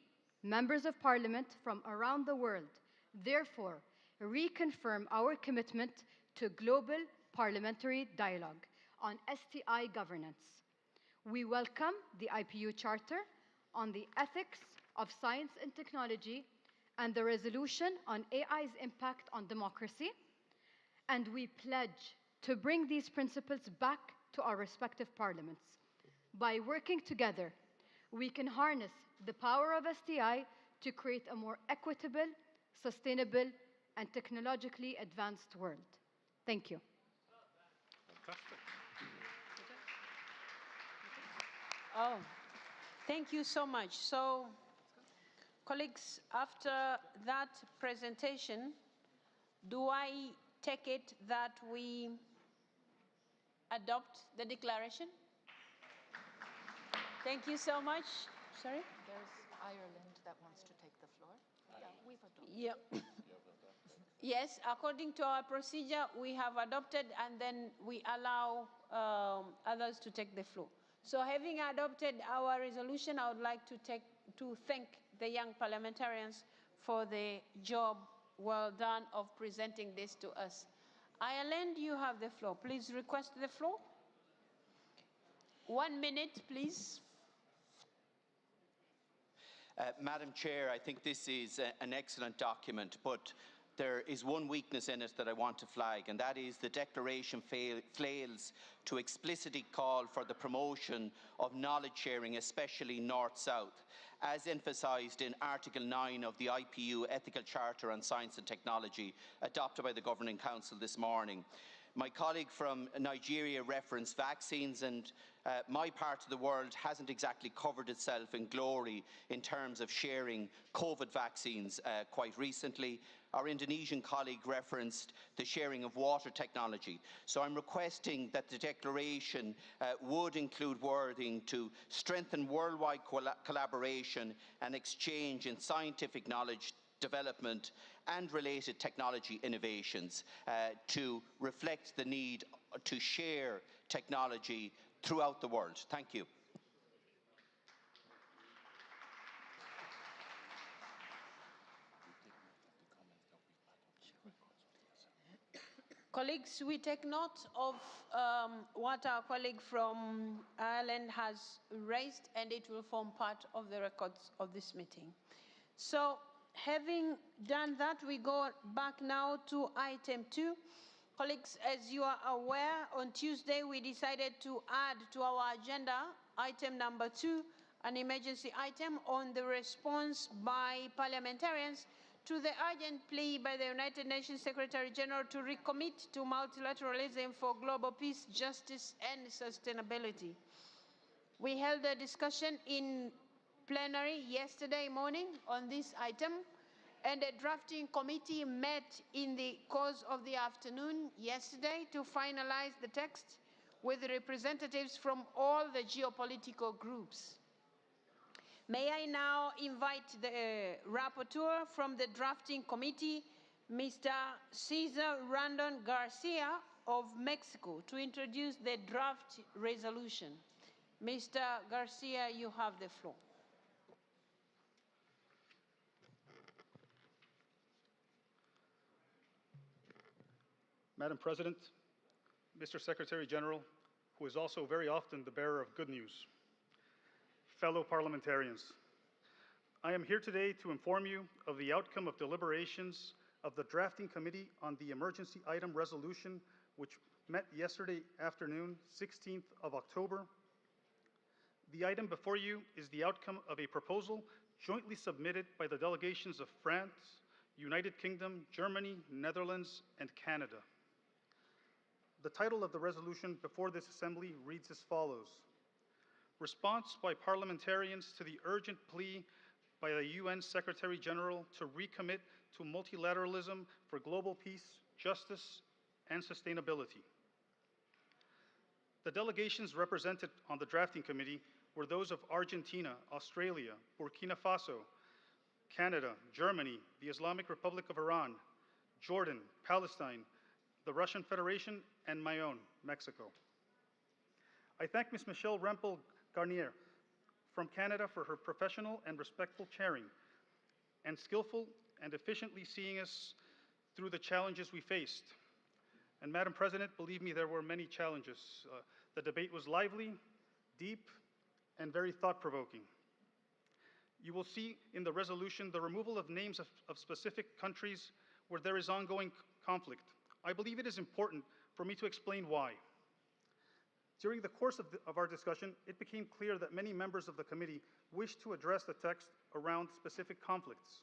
members of parliament from around the world, therefore reconfirm our commitment to global parliamentary dialogue on STI governance. We welcome the IPU Charter on the ethics of science and technology and the resolution on AI's impact on democracy, and we pledge to bring these principles back to our respective parliaments. By working together, we can harness the power of STI to create a more equitable, sustainable, and technologically advanced world. Thank you. Fantastic. Oh, thank you so much. So, colleagues, after that presentation, do I take it that we adopt the declaration? Thank you so much. Sorry? There's Ireland that wants to take the floor. Yeah, we've adopted. Yeah. Yes, according to our procedure, we have adopted and then we allow others to take the floor. So having adopted our resolution, I would like to thank the young parliamentarians for the job well done of presenting this to us. Ireland, you have the floor. Please request the floor. 1 minute, please. Madam Chair, I think this is an excellent document, but there is one weakness in it that I want to flag, and that is the declaration fails to explicitly call for the promotion of knowledge sharing, especially North-South, as emphasised in Article 9 of the IPU Ethical Charter on Science and Technology, adopted by the Governing Council this morning. My colleague from Nigeria referenced vaccines, and my part of the world hasn't exactly covered itself in glory in terms of sharing COVID vaccines quite recently. Our Indonesian colleague referenced the sharing of water technology. So I'm requesting that the declaration would include wording to strengthen worldwide collaboration and exchange in scientific knowledge development and related technology innovations to reflect the need to share technology throughout the world. Thank you. Colleagues, we take note of what our colleague from Ireland has raised, and it will form part of the records of this meeting. So, having done that, we go back now to item 2. Colleagues, as you are aware, on Tuesday we decided to add to our agenda item number 2, an emergency item on the response by parliamentarians to the urgent plea by the United Nations Secretary General to recommit to multilateralism for global peace, justice, and sustainability. We held a discussion in plenary yesterday morning on this item, and a drafting committee met in the course of the afternoon yesterday to finalize the text with representatives from all the geopolitical groups. May I now invite the rapporteur from the drafting committee, Mr. Cesar Randon Garcia, of Mexico to introduce the draft resolution. Mr. Garcia, you have the floor. Madam President, Mr. Secretary General, who is also very often the bearer of good news, fellow parliamentarians, I am here today to inform you of the outcome of deliberations of the Drafting Committee on the Emergency Item Resolution, which met yesterday afternoon, 16th of October. The item before you is the outcome of a proposal jointly submitted by the delegations of France, United Kingdom, Germany, Netherlands, and Canada. The title of the resolution before this Assembly reads as follows: Response by parliamentarians to the urgent plea by the UN Secretary General to recommit to multilateralism for global peace, justice, and sustainability. The delegations represented on the drafting committee were those of Argentina, Australia, Burkina Faso, Canada, Germany, the Islamic Republic of Iran, Jordan, Palestine, the Russian Federation, and my own, Mexico. I thank Ms. Michelle Rempel-Garnier from Canada for her professional and respectful chairing and skillful and efficiently seeing us through the challenges we faced. And Madam President, believe me, there were many challenges. The debate was lively, deep, and very thought-provoking. You will see in the resolution the removal of names of specific countries where there is ongoing conflict. I believe it is important for me to explain why. During the course of our discussion, it became clear that many members of the committee wished to address the text around specific conflicts.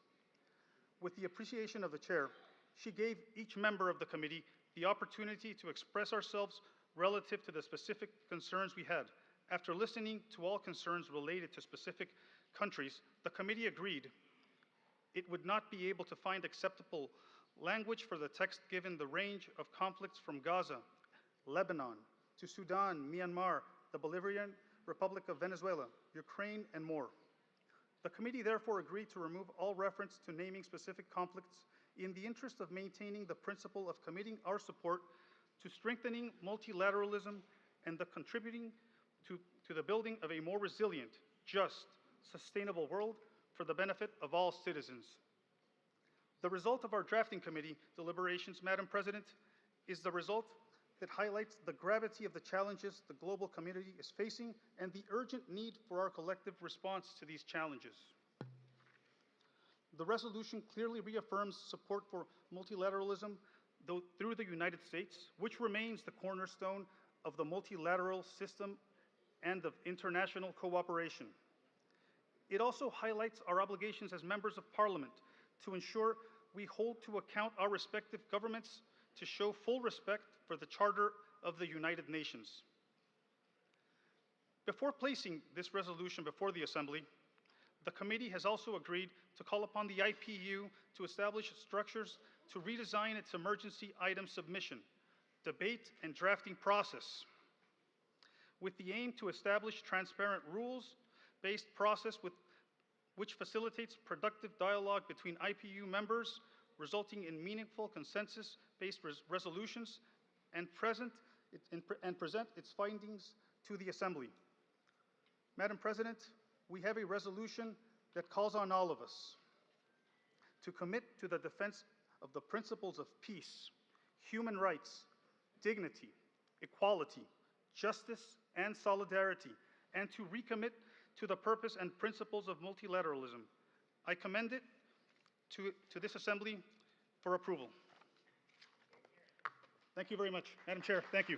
With the appreciation of the chair, she gave each member of the committee the opportunity to express ourselves relative to the specific concerns we had. After listening to all concerns related to specific countries, the committee agreed it would not be able to find acceptable language for the text given the range of conflicts from Gaza, Lebanon, to Sudan, Myanmar, the Bolivarian Republic of Venezuela, Ukraine, and more. The committee therefore agreed to remove all reference to naming specific conflicts in the interest of maintaining the principle of committing our support to strengthening multilateralism and the contributing to the building of a more resilient, just, sustainable world for the benefit of all citizens. The result of our drafting committee deliberations, Madam President, is the result that highlights the gravity of the challenges the global community is facing and the urgent need for our collective response to these challenges. The resolution clearly reaffirms support for multilateralism through the United States, which remains the cornerstone of the multilateral system and of international cooperation. It also highlights our obligations as members of Parliament to ensure we hold to account our respective governments to show full respect for the Charter of the United Nations. Before placing this resolution before the Assembly, the committee has also agreed to call upon the IPU to establish structures to redesign its emergency item submission, debate, and drafting process, with the aim to establish transparent rules-based process which facilitates productive dialogue between IPU members, resulting in meaningful consensus-based resolutions, and present its findings to the Assembly. Madam President, we have a resolution that calls on all of us to commit to the defense of the principles of peace, human rights, dignity, equality, justice, and solidarity, and to recommit to the purpose and principles of multilateralism. I commend it to this Assembly for approval. Thank you very much. Madam Chair, thank you.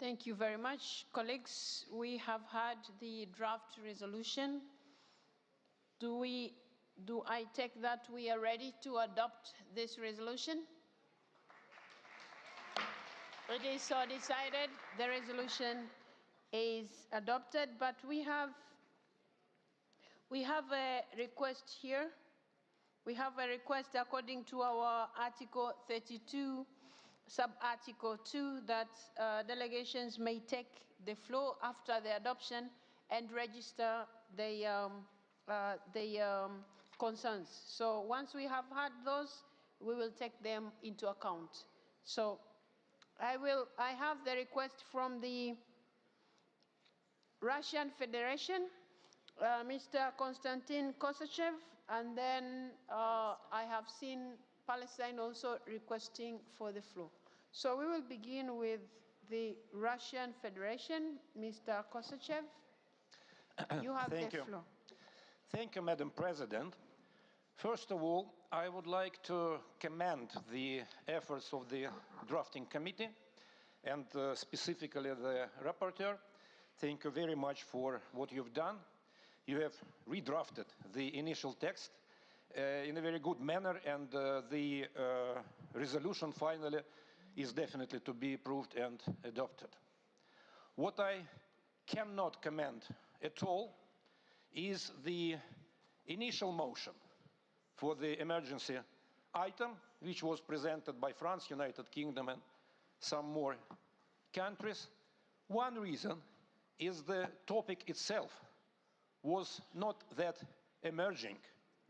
Thank you very much. Colleagues, we have had the draft resolution. Do I take that we are ready to adopt this resolution? It is so decided. The resolution is adopted, but we have a request here. We have a request according to our Article 32, Sub-Article 2, that delegations may take the floor after the adoption and register the concerns. So once we have had those, we will take them into account. So I have the request from the Russian Federation, Mr. Konstantin Kosachev, and then I have seen Palestine also requesting for the floor. So we will begin with the Russian Federation, Mr. Kosachev. You have the floor. Thank you, Madam President. First of all, I would like to commend the efforts of the drafting committee and specifically the rapporteur. Thank you very much for what you've done. You have redrafted the initial text in a very good manner, and the resolution finally is definitely to be approved and adopted. What I cannot commend at all is the initial motion for the emergency item, which was presented by France, United Kingdom, and some more countries. One reason is the topic itself was not that emerging.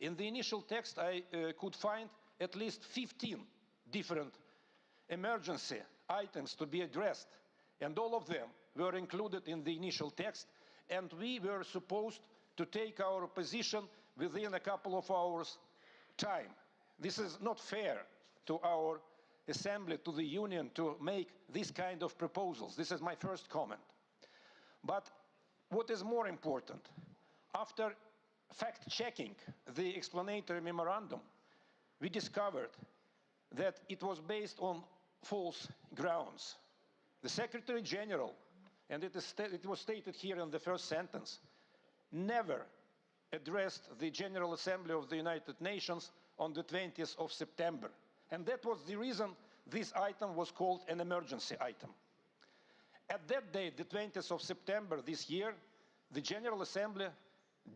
In the initial text, I could find at least 15 different emergency items to be addressed, and all of them were included in the initial text, and we were supposed to take our position within a couple of hours' time. This is not fair to our assembly, to the union, to make this kind of proposals. This is my first comment. But what is more important, after fact-checking the explanatory memorandum, we discovered that it was based on false grounds. The Secretary General, and it was stated here in the first sentence, never addressed the General Assembly of the United Nations on the 20th of September. And that was the reason this item was called an emergency item. At that date, the 20th of September this year, the General Assembly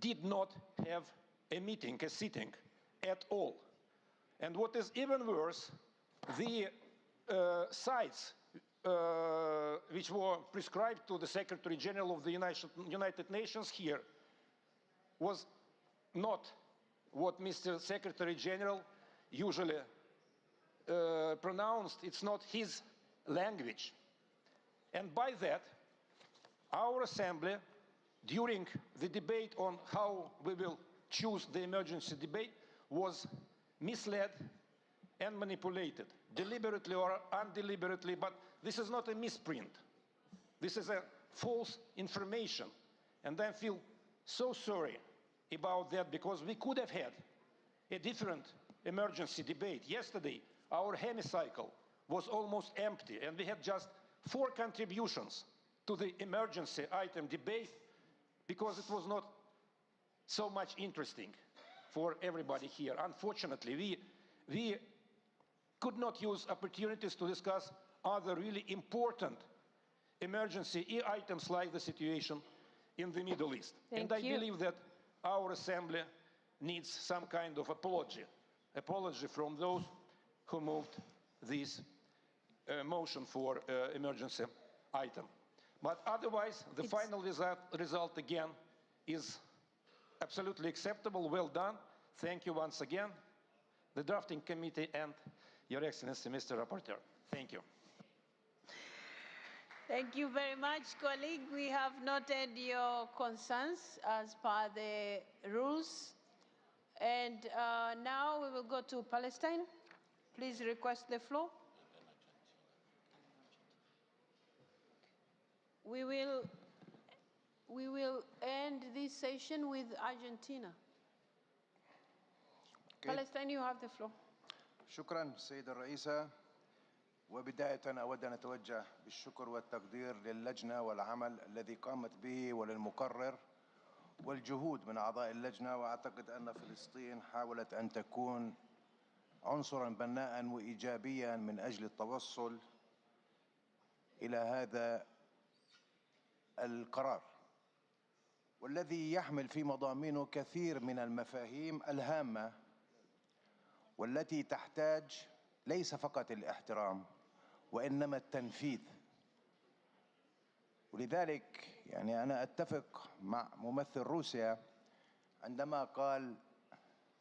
did not have a meeting, a sitting at all. And what is even worse, the sites which were prescribed to the Secretary General of the United Nations here was not what Mr. Secretary General usually pronounced. It's not his language. And by that, our assembly, during the debate on how we will choose the emergency debate, was misled and manipulated, deliberately or undeliberately, but this is not a misprint. This is a false information. And I feel so sorry about that, because we could have had a different emergency debate. Yesterday, our hemicycle was almost empty, and we had just 4 contributions to the emergency item debate because it was not so much interesting for everybody here. Unfortunately, we could not use opportunities to discuss other really important emergency items like the situation in the Middle East. And I believe that our assembly needs some kind of apology from those who moved this motion for emergency item. But otherwise, the final result again is absolutely acceptable. Well done. Thank you once again, the drafting committee and Your Excellency, Mr. Rapporteur. Thank you. Thank you very much, colleague. We have noted your concerns as per the rules. And now we will go to Palestine. Please request the floor. We will end this session with Argentina. Palestine, you have the floor. شكرا سيدة الرئيسة. وبداية أود أن أتوجه بالشكر والتقدير للجنة والعمل الذي قامت به وللمقرر والجهود من أعضاء اللجنة. وأعتقد أن فلسطين حاولت أن تكون عنصرا بناء وإيجابيا من أجل التوصل إلى هذا القرار، والذي يحمل في مضامينه كثير من المفاهيم الهامة والتي تحتاج ليس فقط الاحترام وإنما التنفيذ. ولذلك يعني أنا أتفق مع ممثل روسيا عندما قال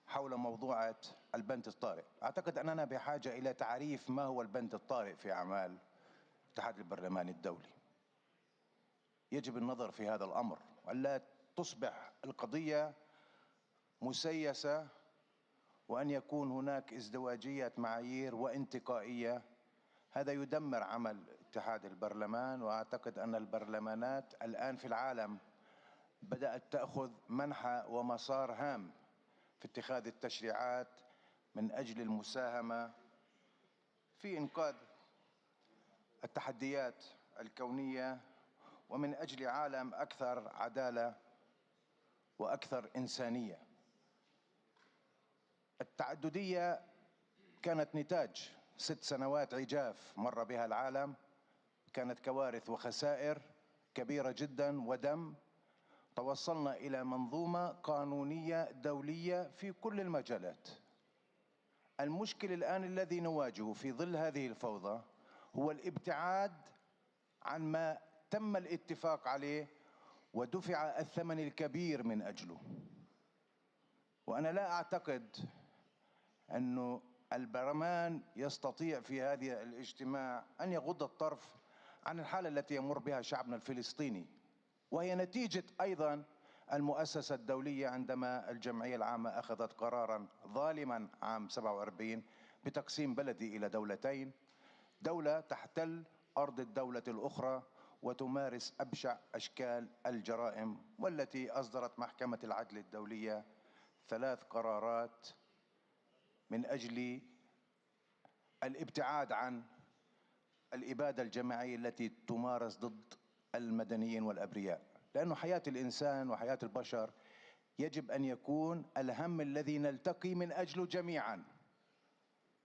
حول موضوع البند الطارئ. أعتقد أننا بحاجة إلى تعريف ما هو البند الطارئ في أعمال الاتحاد البرلماني الدولي. يجب النظر في هذا الأمر ولا تصبح القضية مسيسة وأن يكون هناك ازدواجية معايير وانتقائية. هذا يدمر عمل اتحاد البرلمان، وأعتقد أن البرلمانات الآن في العالم بدأت تأخذ منحى ومسار هام في اتخاذ التشريعات من أجل المساهمة في إنقاذ التحديات الكونية ومن أجل عالم أكثر عدالة وأكثر إنسانية. التعددية كانت نتاج 6 سنوات عجاف مر بها العالم، كانت كوارث وخسائر كبيرة جدا ودم. توصلنا إلى منظومة قانونية دولية في كل المجالات. المشكل الآن الذي نواجهه في ظل هذه الفوضى هو الابتعاد عن ما تم الاتفاق عليه ودفع الثمن الكبير من أجله. وأنا لا أعتقد أن البرلمان يستطيع في هذا الاجتماع أن يغض الطرف عن الحالة التي يمر بها شعبنا الفلسطيني، وهي نتيجة أيضا المؤسسة الدولية عندما الجمعية العامة أخذت قرارا ظالما عام 47 بتقسيم بلدي إلى دولتين، دولة تحتل أرض الدولة الأخرى وتمارس أبشع أشكال الجرائم، والتي أصدرت محكمة العدل الدولية 3 قرارات من أجل الابتعاد عن الإبادة الجماعية التي تمارس ضد المدنيين والأبرياء. لأن حياة الإنسان وحياة البشر يجب أن يكون الهم الذي نلتقي من أجله جميعا،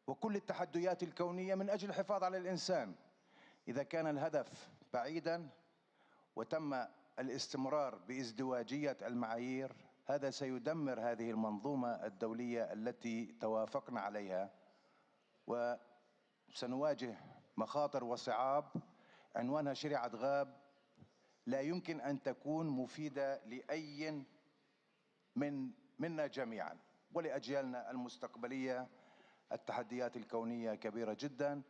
وكل التحديات الكونية من أجل الحفاظ على الإنسان. إذا كان الهدف بعيدا وتم الاستمرار بازدواجية المعايير، هذا سيدمر هذه المنظومة الدولية التي توافقنا عليها، وسنواجه مخاطر وصعاب عنوانها شريعة غاب لا يمكن أن تكون مفيدة لأي منا جميعا ولأجيالنا المستقبلية. التحديات الكونية كبيرة جدا،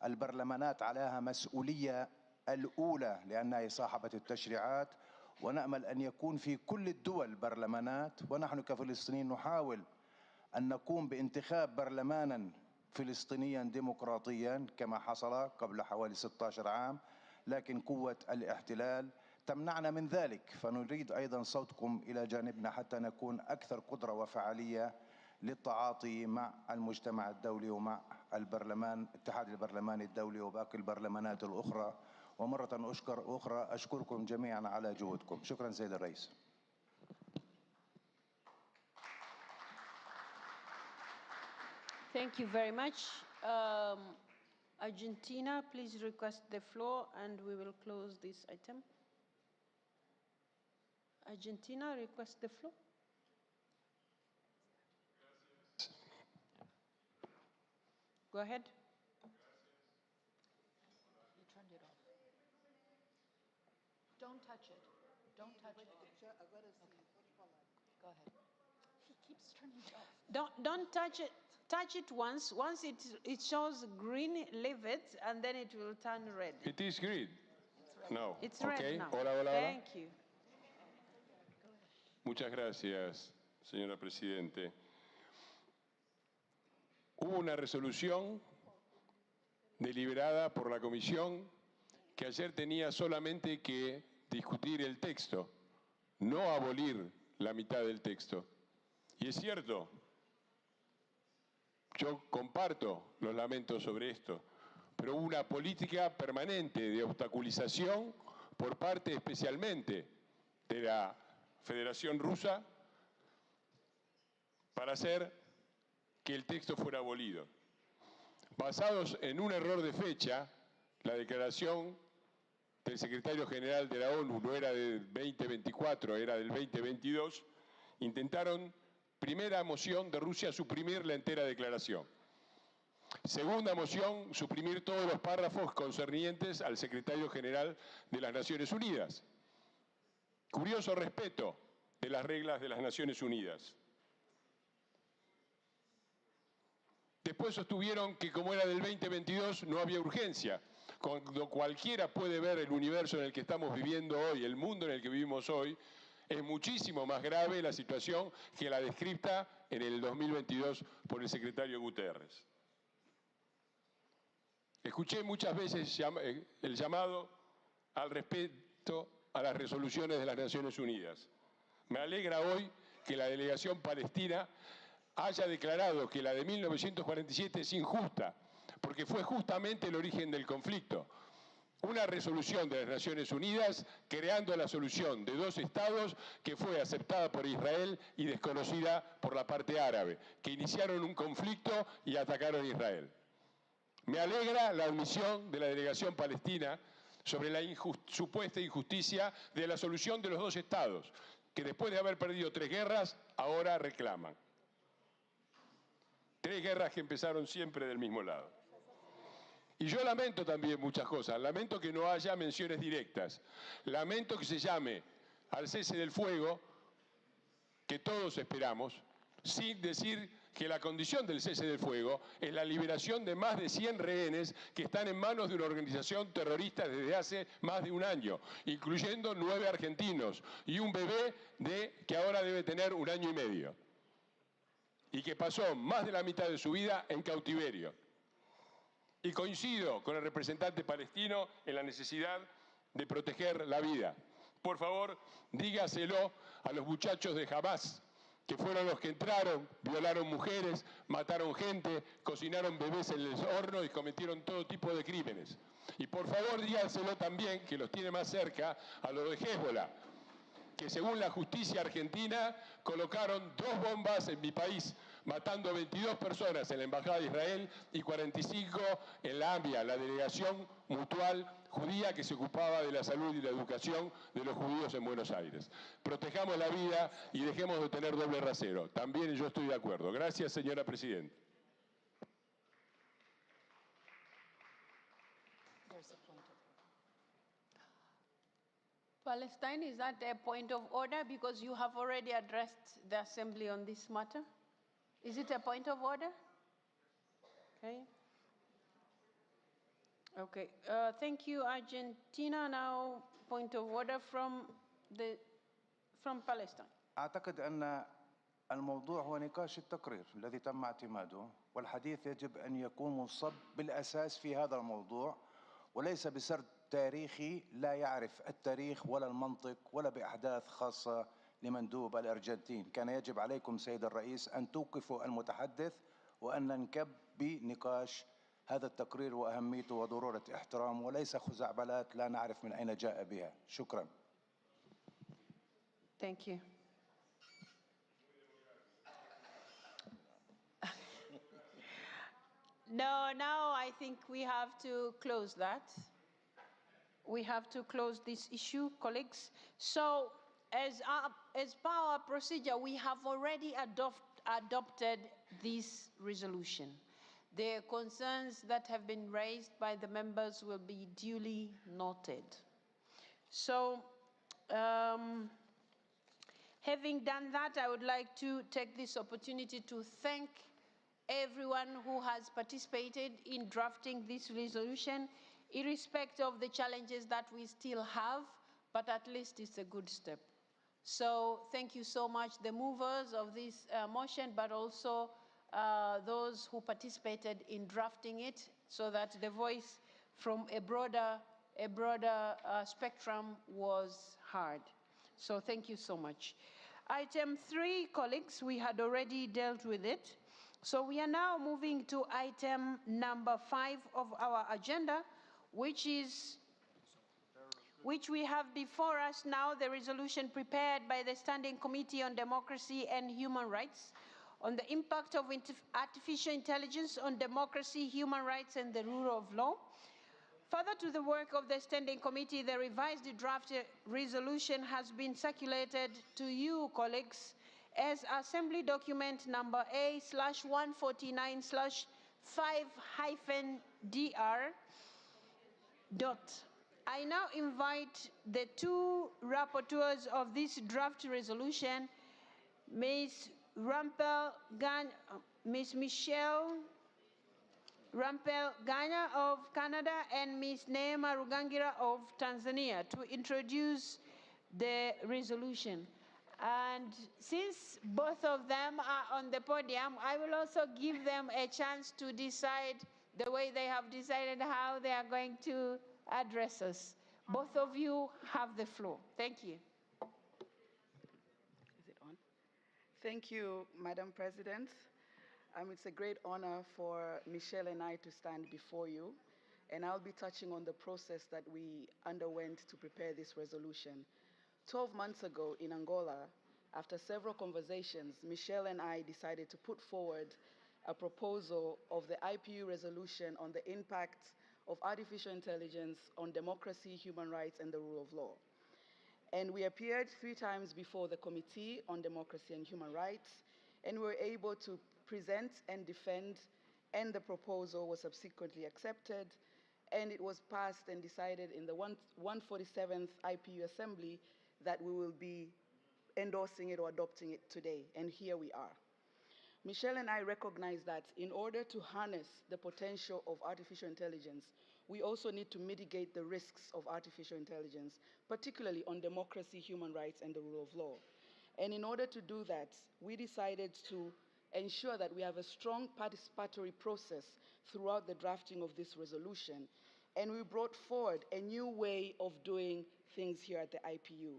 البرلمانات عليها مسؤولية الأولى لأنها صاحبة التشريعات، ونأمل أن يكون في كل الدول برلمانات. ونحن كفلسطينيين نحاول أن نقوم بانتخاب برلمانا فلسطينيا ديمقراطيا كما حصل قبل حوالي 16 عام، لكن قوة الاحتلال تمنعنا من ذلك. فنريد أيضا صوتكم إلى جانبنا حتى نكون أكثر قدرة وفعالية للتعاطي مع المجتمع الدولي ومع البرلمان، الاتحاد البرلماني الدولي وباقي البرلمانات الأخرى. ومرة أخرى أشكركم جميعا على جهودكم. شكرا سيد الرئيس. Thank you very much. Argentina, please request the floor and we will close this item. Argentina, request the floor. Go ahead. You turned it off. Don't touch it. Don't touch it. Okay. Go ahead. He keeps turning it off. Don't touch it. Touch it once. Once it shows green, leave it, and then it will turn red. It is green. No. It's okay. red now. Hola, hola, Thank you. Muchas gracias, señora Presidente. Hubo una resolución deliberada por la Comisión que ayer tenía solamente que discutir el texto, no abolir la mitad del texto. Y es cierto, yo comparto los lamentos sobre esto, pero hubo una política permanente de obstaculización por parte especialmente de la Federación Rusa para hacer que el texto fuera abolido. Basados en un error de fecha, la declaración del secretario general de la ONU no era del 2024, era del 2022, intentaron, primera moción de Rusia, suprimir la entera declaración. Segunda moción, suprimir todos los párrafos concernientes al secretario general de las Naciones Unidas. Curioso respeto de las reglas de las Naciones Unidas. después sostuvieron que como era del 2022 no había urgencia. Cuando cualquiera puede ver el universo en el que estamos viviendo hoy, el mundo en el que vivimos hoy, es muchísimo más grave la situación que la descrita en el 2022 por el secretario Guterres. Escuché muchas veces el llamado al respeto a las resoluciones de las Naciones Unidas. Me alegra hoy que la delegación palestina haya declarado que la de 1947 es injusta, porque fue justamente el origen del conflicto. Una resolución de las Naciones Unidas creando la solución de dos estados que fue aceptada por Israel y desconocida por la parte árabe, que iniciaron un conflicto y atacaron a Israel. Me alegra la admisión de la delegación palestina sobre la supuesta injusticia de la solución de los dos estados, que después de haber perdido 3 guerras, ahora reclaman. 3 guerras que empezaron siempre del mismo lado. Y yo lamento también muchas cosas. Lamento que no haya menciones directas. Lamento que se llame al cese del fuego, que todos esperamos, sin decir que la condición del cese del fuego es la liberación de más de 100 rehenes que están en manos de una organización terrorista desde hace más de un año, incluyendo 9 argentinos y un bebé que ahora debe tener 1 año y medio, y que pasó más de la mitad de su vida en cautiverio. Y coincido con el representante palestino en la necesidad de proteger la vida. Por favor, dígaselo a los muchachos de Hamas, que fueron los que entraron, violaron mujeres, mataron gente, cocinaron bebés en el horno y cometieron todo tipo de crímenes. Y por favor díganselo también, que los tiene más cerca, a los de Hezbollah, que según la justicia argentina colocaron 2 bombas en mi país, matando a 22 personas en la Embajada de Israel y 45 en la AMIA, la delegación mutual judía que se ocupaba de la salud y la educación de los judíos en Buenos Aires. Protejamos la vida y dejemos de tener doble rasero. También yo estoy de acuerdo. Gracias, señora presidenta. Palestine, is that a point of order? Because you have already addressed the Assembly on this matter. Is it a point of order? Okay. Okay. Thank you, Argentina. Now, point of order from Palestine. أعتقد أن الموضوع هو نقاش التقرير الذي تم اعتماده، والحديث يجب أن يكون منصب بالأساس في هذا الموضوع وليس بسرد تاريخي لا يعرف التاريخ ولا المنطق ولا بأحداث خاصة لمندوب الأرجنتين. كان يجب عليكم سيد الرئيس أن توقفوا المتحدث وأن ننكب بنقاش هذا التقرير وأهميته وضرورة احترامه وليس خزعبلات لا نعرف من أين جاء بها. شكرا. Thank you. No, now I think we have to close that. We have to close this issue, colleagues. So, as per our procedure, we have already adopted this resolution. The concerns that have been raised by the members will be duly noted. So, having done that, I would like to take this opportunity to thank everyone who has participated in drafting this resolution, irrespective of the challenges that we still have, but at least it's a good step. So thank you so much, the movers of this motion, but also those who participated in drafting it, so that the voice from a broader spectrum was heard. So thank you so much. Item 3, colleagues, we had already dealt with it. So we are now moving to item number 5 of our agenda, which we have before us now, the resolution prepared by the Standing Committee on Democracy and Human Rights on the impact of artificial intelligence on democracy, human rights, and the rule of law. Further to the work of the Standing Committee, the revised draft resolution has been circulated to you, colleagues, as Assembly Document number A/149/5-DR. I now invite the 2 rapporteurs of this draft resolution, Ms. Ms. Michelle Rampel Ganya of Canada and Ms. Neema Rugangira of Tanzania to introduce the resolution. And since both of them are on the podium, I will also give them a chance to decide the way they have decided how they are going to address us. Both of you have the floor. Thank you. Is it on? Thank you, Madam President. It's a great honor for Michelle and I to stand before you, and I'll be touching on the process that we underwent to prepare this resolution. 12 months ago in Angola, after several conversations, Michelle and I decided to put forward a proposal of the IPU resolution on the impact of artificial intelligence on democracy, human rights, and the rule of law. And we appeared 3 times before the Committee on Democracy and Human Rights, and we were able to present and defend, and the proposal was subsequently accepted, and it was passed and decided in the 147th IPU Assembly that we will be endorsing it or adopting it today, and here we are. Michelle and I recognize that in order to harness the potential of artificial intelligence, we also need to mitigate the risks of artificial intelligence, particularly on democracy, human rights, and the rule of law. And in order to do that, we decided to ensure that we have a strong participatory process throughout the drafting of this resolution. And we brought forward a new way of doing things here at the IPU.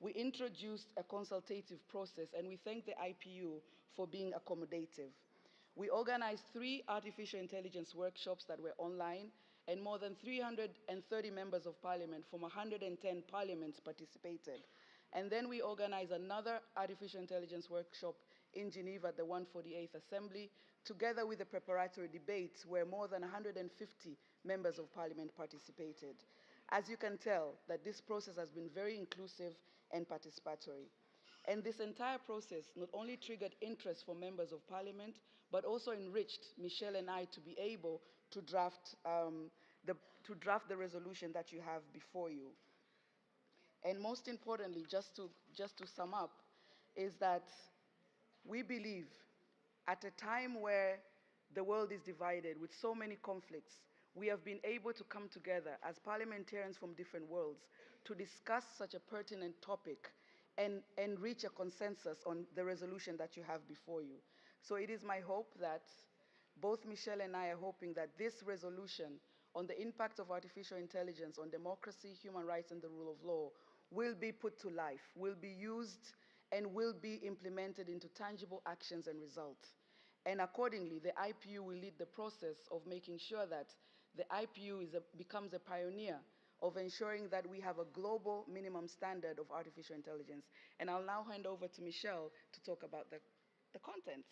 We introduced a consultative process, and we thank the IPU for being accommodative. We organized 3 artificial intelligence workshops that were online, and more than 330 members of parliament from 110 parliaments participated. And then we organized another artificial intelligence workshop in Geneva at the 148th Assembly, together with the preparatory debates where more than 150 members of parliament participated. As you can tell, that this process has been very inclusive and participatory. And this entire process not only triggered interest from members of parliament, but also enriched Michelle and I to be able to draft the resolution that you have before you. And most importantly, just to sum up, is that we believe at a time where the world is divided with so many conflicts, we have been able to come together as parliamentarians from different worlds to discuss such a pertinent topic and reach a consensus on the resolution that you have before you. So it is my hope that both Michelle and I are hoping that this resolution on the impact of artificial intelligence on democracy, human rights, and the rule of law will be put to life, will be used, and will be implemented into tangible actions and results. And accordingly, the IPU will lead the process of making sure that the IPU becomes a pioneer of ensuring that we have a global minimum standard of artificial intelligence. And I'll now hand over to Michelle to talk about the contents.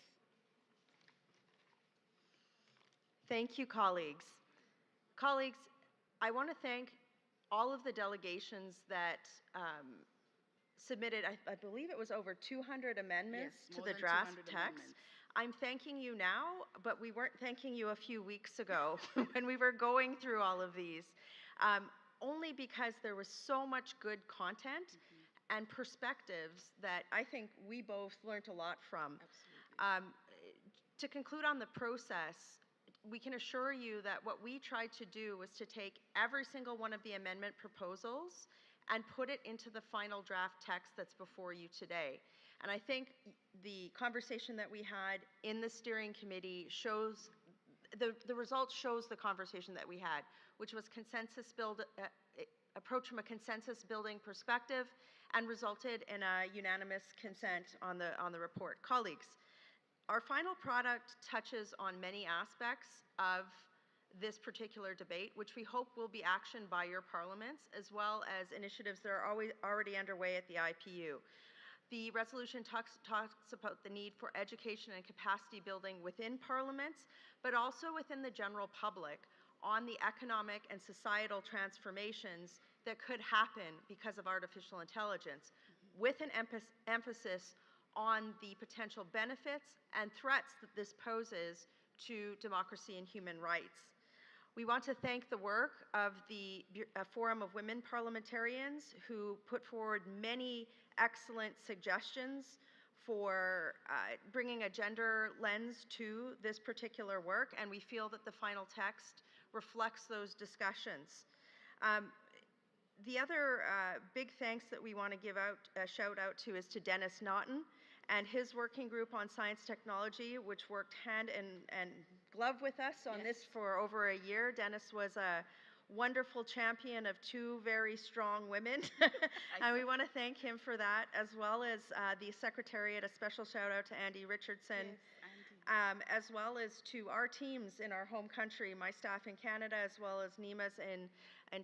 Thank you, colleagues. Colleagues, I want to thank all of the delegations that submitted, I believe it was over 200 amendments to the draft text. I'm thanking you now, but we weren't thanking you a few weeks ago when we were going through all of these, only because there was so much good content and perspectives that I think we both learned a lot from. To conclude on the process, we can assure you that what we tried to do was to take every single one of the amendment proposals and put it into the final draft text that's before you today. And I think the conversation that we had in the steering committee shows, the result shows the conversation that we had, which was approach from a consensus building perspective and resulted in a unanimous consent on the report. Colleagues, our final product touches on many aspects of this particular debate, which we hope will be actioned by your parliaments, as well as initiatives that are already underway at the IPU. The resolution talks about the need for education and capacity building within parliaments, but also within the general public on the economic and societal transformations that could happen because of artificial intelligence, with an emphasis on the potential benefits and threats that this poses to democracy and human rights. We want to thank the work of the Forum of Women Parliamentarians, who put forward many excellent suggestions for bringing a gender lens to this particular work, and we feel that the final text reflects those discussions. The other big thanks that we want to give out a shout out to is to Dennis Naughton and his working group on science technology, which worked hand and glove with us on this for over a year. Dennis was a wonderful champion of two very strong women, and we want to thank him for that, as well as the Secretariat. A special shout out to Andy Richardson, as well as to our teams in our home country, my staff in Canada, as well as Nima's in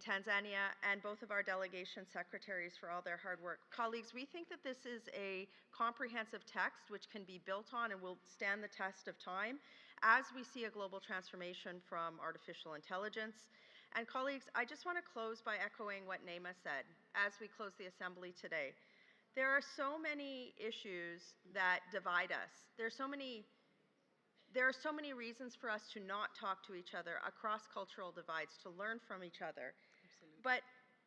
Tanzania, and both of our delegation secretaries for all their hard work. Colleagues, we think that this is a comprehensive text which can be built on and will stand the test of time as we see a global transformation from artificial intelligence. And colleagues, I just want to close by echoing what Naima said as we close the assembly today. There are so many issues that divide us. There are so many reasons for us to not talk to each other across cultural divides, to learn from each other. Absolutely. But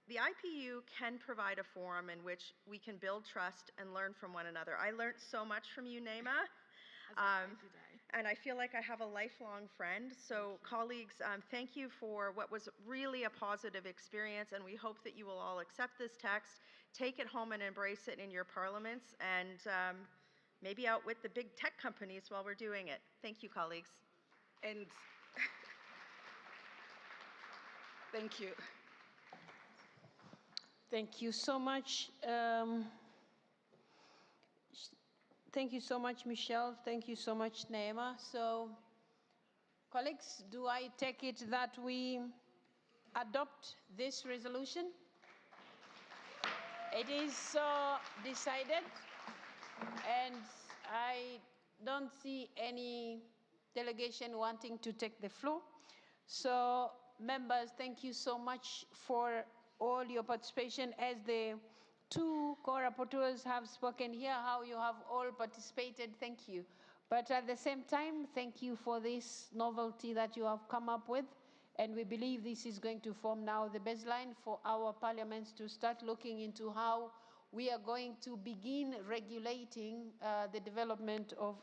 the IPU can provide a forum in which we can build trust and learn from one another. I learned so much from you, Naima. And I feel like I have a lifelong friend. So colleagues, thank you for what was really a positive experience, and we hope that you will all accept this text, take it home and embrace it in your parliaments, and maybe outwit the big tech companies while we're doing it. Thank you, colleagues. And thank you. Thank you so much. Thank you so much, Michelle. Thank you so much, Naima. So, colleagues, do I take it that we adopt this resolution? It is decided, and I don't see any delegation wanting to take the floor. So, members, thank you so much for all your participation. As the two co-rapporteurs have spoken here, how you have all participated, thank you. But at the same time, thank you for this novelty that you have come up with. And we believe this is going to form now the baseline for our parliaments to start looking into how we are going to begin regulating the development of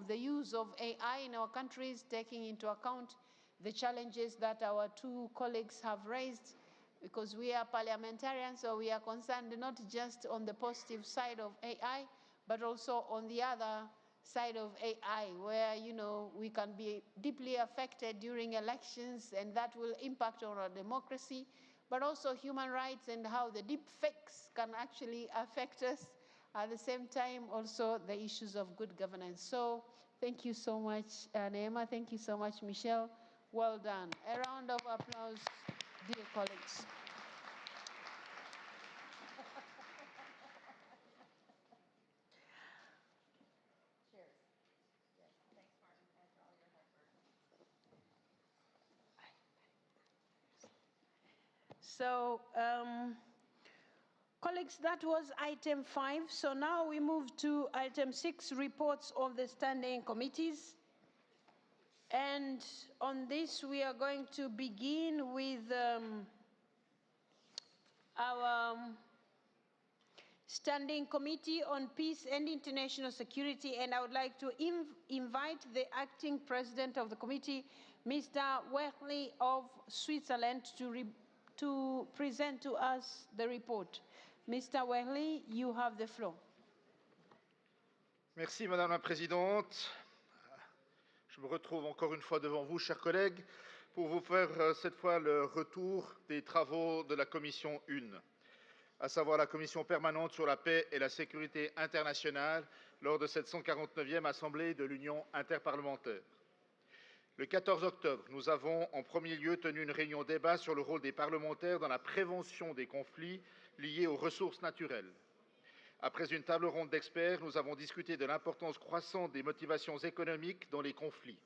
the use of AI in our countries, taking into account the challenges that our two colleagues have raised, because we are parliamentarians, so we are concerned not just on the positive side of AI, but also on the other side of AI, where, you know, we can be deeply affected during elections, and that will impact on our democracy, but also human rights and how the deep fakes can actually affect us. At the same time, also the issues of good governance. So thank you so much, Naima. Thank you so much, Michelle. Well done. A round of applause, dear colleagues. So, colleagues, that was item 5. So now we move to item 6, reports of the standing committees. And on this, we are going to begin with our Standing Committee on Peace and International Security. And I would like to invite the acting president of the committee, Mr. Wehley of Switzerland, to present to us the report. Mr. Wehley, you have the floor. Merci, Madame la Présidente. Je me retrouve encore une fois devant vous, chers collègues, pour vous faire cette fois le retour des travaux de la Commission 1, à savoir la Commission permanente sur la paix et la sécurité internationale lors de cette 149e Assemblée de l'Union interparlementaire. Le 14 octobre, nous avons en premier lieu tenu une réunion débat sur le rôle des parlementaires dans la prévention des conflits liés aux ressources naturelles. Après une table ronde d'experts, nous avons discuté de l'importance croissante des motivations économiques dans les conflits.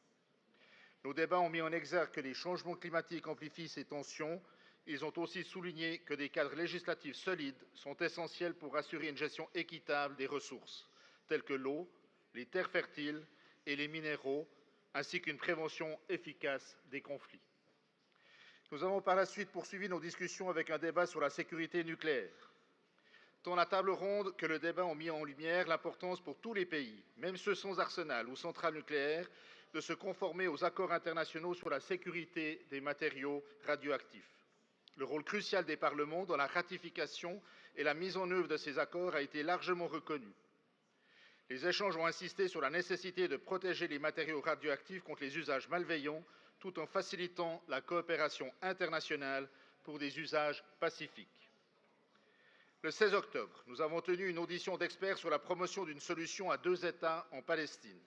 Nos débats ont mis en exergue que les changements climatiques amplifient ces tensions. Ils ont aussi souligné que des cadres législatifs solides sont essentiels pour assurer une gestion équitable des ressources, telles que l'eau, les terres fertiles et les minéraux, ainsi qu'une prévention efficace des conflits. Nous avons par la suite poursuivi nos discussions avec un débat sur la sécurité nucléaire. Tant la table ronde que le débat ont mis en lumière l'importance pour tous les pays, même ceux sans arsenal ou centrales nucléaires, de se conformer aux accords internationaux sur la sécurité des matériaux radioactifs. Le rôle crucial des parlements dans la ratification et la mise en œuvre de ces accords a été largement reconnu. Les échanges ont insisté sur la nécessité de protéger les matériaux radioactifs contre les usages malveillants, tout en facilitant la coopération internationale pour des usages pacifiques. Le 16 octobre, nous avons tenu une audition d'experts sur la promotion d'une solution à 2 États en Palestine.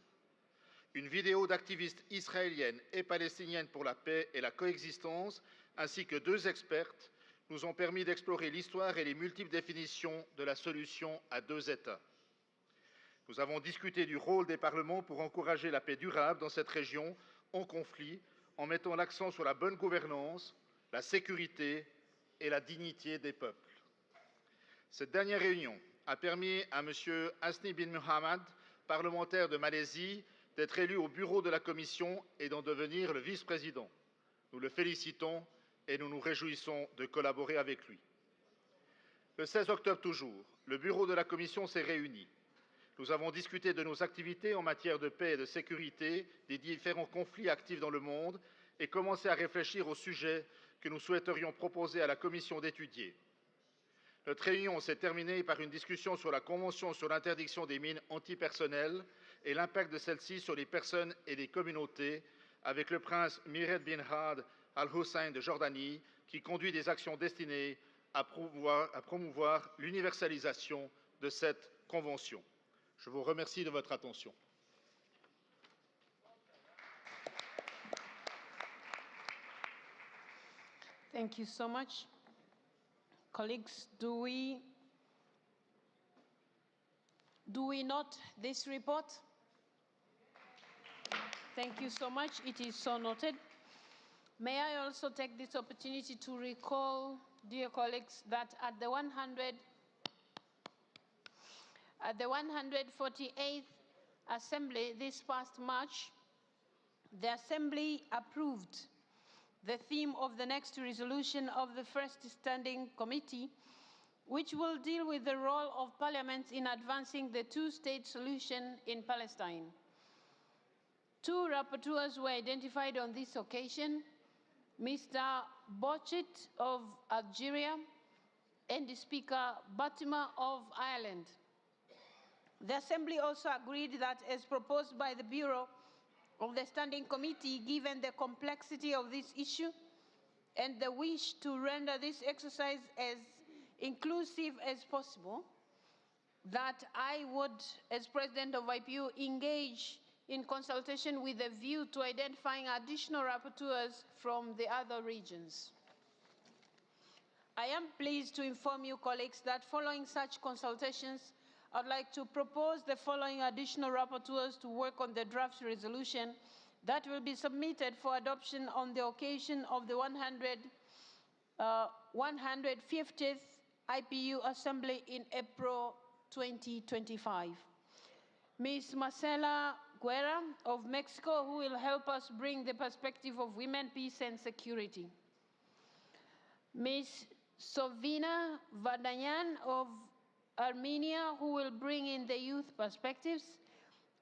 Une vidéo d'activistes israéliennes et palestiniennes pour la paix et la coexistence, ainsi que 2 expertes, nous ont permis d'explorer l'histoire et les multiples définitions de la solution à 2 États. Nous avons discuté du rôle des parlements pour encourager la paix durable dans cette région en conflit, en mettant l'accent sur la bonne gouvernance, la sécurité et la dignité des peuples. Cette dernière réunion a permis à M. Hasni bin Mohamed, parlementaire de Malaisie, d'être élu au bureau de la Commission et d'en devenir le vice-président. Nous le félicitons et nous nous réjouissons de collaborer avec lui. Le 16 octobre toujours, le bureau de la Commission s'est réuni. Nous avons discuté de nos activités en matière de paix et de sécurité, des différents conflits actifs dans le monde et commencé à réfléchir aux sujets que nous souhaiterions proposer à la Commission d'étudier. Notre réunion s'est terminée par une discussion sur la Convention sur l'interdiction des mines antipersonnelles et l'impact de celle-ci sur les personnes et les communautés, avec le prince Mired bin Had al-Hussein de Jordanie, qui conduit des actions destinées à promouvoir l'universalisation de cette convention. Je vous remercie de votre attention. Thank you so much. Colleagues, do we note this report? Thank you so much. It is so noted. May I also take this opportunity to recall, dear colleagues, that at the 148th Assembly this past March, the Assembly approved the theme of the next resolution of the First Standing Committee, which will deal with the role of parliaments in advancing the two-state solution in Palestine. 2 rapporteurs were identified on this occasion, Mr. Bochet of Algeria and Speaker Batima of Ireland. The Assembly also agreed that, as proposed by the Bureau of the Standing Committee, given the complexity of this issue and the wish to render this exercise as inclusive as possible, that I would, as President of IPU, engage in consultation with a view to identifying additional rapporteurs from the other regions. I am pleased to inform you, colleagues, that following such consultations, I'd like to propose the following additional rapporteurs to work on the draft resolution that will be submitted for adoption on the occasion of the 150th IPU Assembly in April 2025. Ms. Marcela Guerra of Mexico, who will help us bring the perspective of women, peace and security. Ms. Sovina Vardanyan of Armenia, who will bring in the youth perspectives.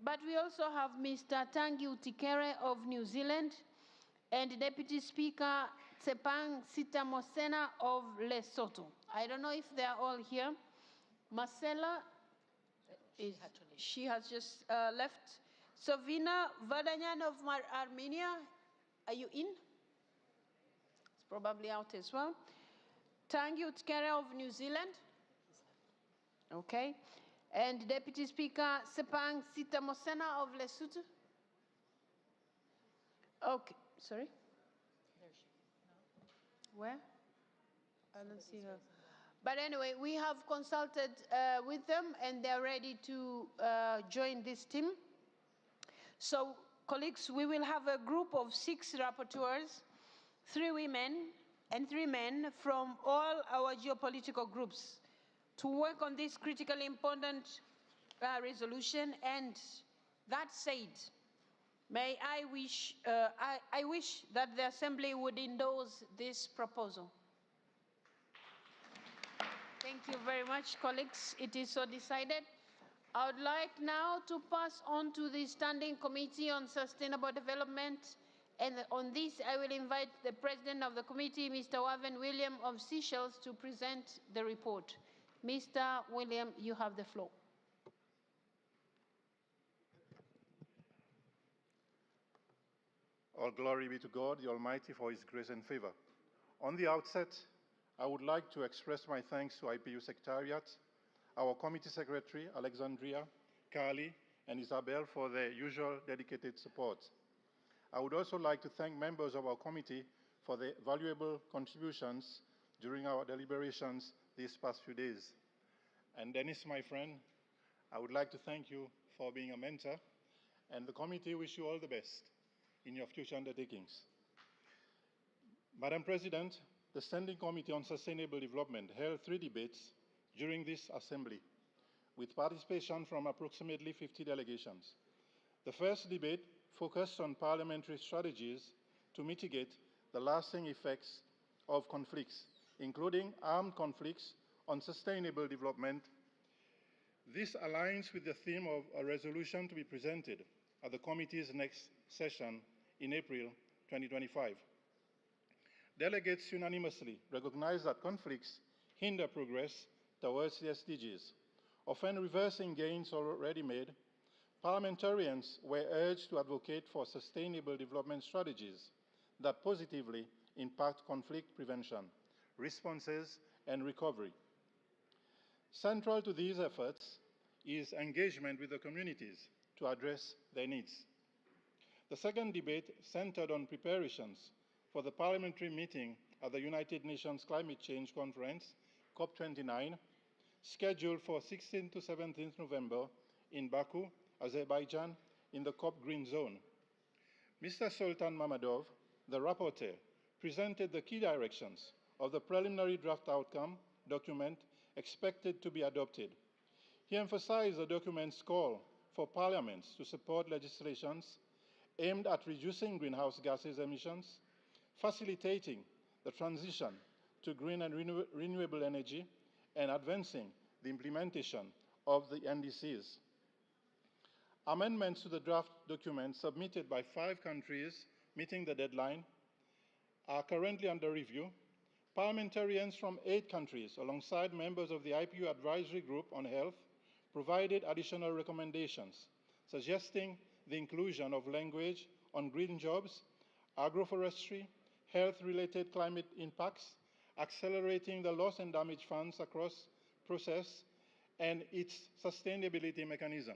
But we also have Mr. Tangi Utikere of New Zealand and Deputy Speaker Tsepang Sitamosena of Lesotho. I don't know if they're all here. Marcela, she has just left. Sovina Vardanyan of Armenia, are you in? It's probably out as well. Tangi Utikere of New Zealand. Okay. And Deputy Speaker Sepang Sitamosena of Lesotho. Okay, sorry? Where? I don't see her. But anyway, we have consulted with them and they're ready to join this team. So, colleagues, we will have a group of 6 rapporteurs, 3 women and 3 men from all our geopolitical groups to work on this critically important resolution. And that said, I wish that the Assembly would endorse this proposal. Thank you. Thank you very much, colleagues. It is so decided. I would like now to pass on to the Standing Committee on Sustainable Development. And on this, I will invite the President of the committee, Mr. Waven William of Seychelles, to present the report. Mr. William, you have the floor. All glory be to God, the Almighty, for His grace and favor. On the outset, I would like to express my thanks to IPU Secretariat, our committee secretary, Alexandria, Carly, and Isabel for their usual dedicated support. I would also like to thank members of our committee for their valuable contributions during our deliberations these past few days. And Dennis, my friend, I would like to thank you for being a mentor, and the committee wish you all the best in your future undertakings. Madam President, the Standing Committee on Sustainable Development held 3 debates during this assembly, with participation from approximately 50 delegations. The first debate focused on parliamentary strategies to mitigate the lasting effects of conflicts, including armed conflicts on sustainable development. This aligns with the theme of a resolution to be presented at the committee's next session in April 2025. Delegates unanimously recognize that conflicts hinder progress towards the SDGs, often reversing gains already made. Parliamentarians were urged to advocate for sustainable development strategies that positively impact conflict prevention, responses, and recovery. Central to these efforts is engagement with the communities to address their needs. The second debate centered on preparations for the parliamentary meeting at the United Nations Climate Change Conference, COP29, scheduled for 16th to 17th November in Baku, Azerbaijan, in the COP Green Zone. Mr. Sultan Mamadov, the rapporteur, presented the key directions of the preliminary draft outcome document expected to be adopted. He emphasized the document's call for parliaments to support legislations aimed at reducing greenhouse gases emissions, facilitating the transition to green and renewable energy, and advancing the implementation of the NDCs. Amendments to the draft document submitted by 5 countries meeting the deadline are currently under review. Parliamentarians from 8 countries, alongside members of the IPU Advisory Group on Health, provided additional recommendations, suggesting the inclusion of language on green jobs, agroforestry, health-related climate impacts, accelerating the loss and damage funds across process, and its sustainability mechanism.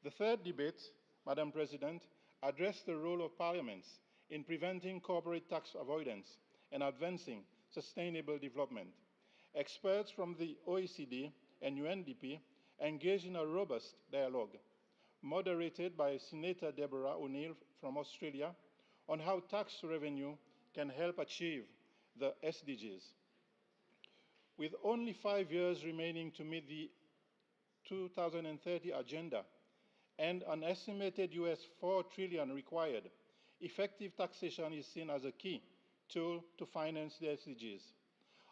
The third debate, Madam President, addressed the role of parliaments in preventing corporate tax avoidance and advancing sustainable development. Experts from the OECD and UNDP engaged in a robust dialogue, moderated by Senator Deborah O'Neill from Australia, on how tax revenue can help achieve the SDGs. With only 5 years remaining to meet the 2030 agenda and an estimated US $4 trillion required, effective taxation is seen as a key tool to finance the SDGs.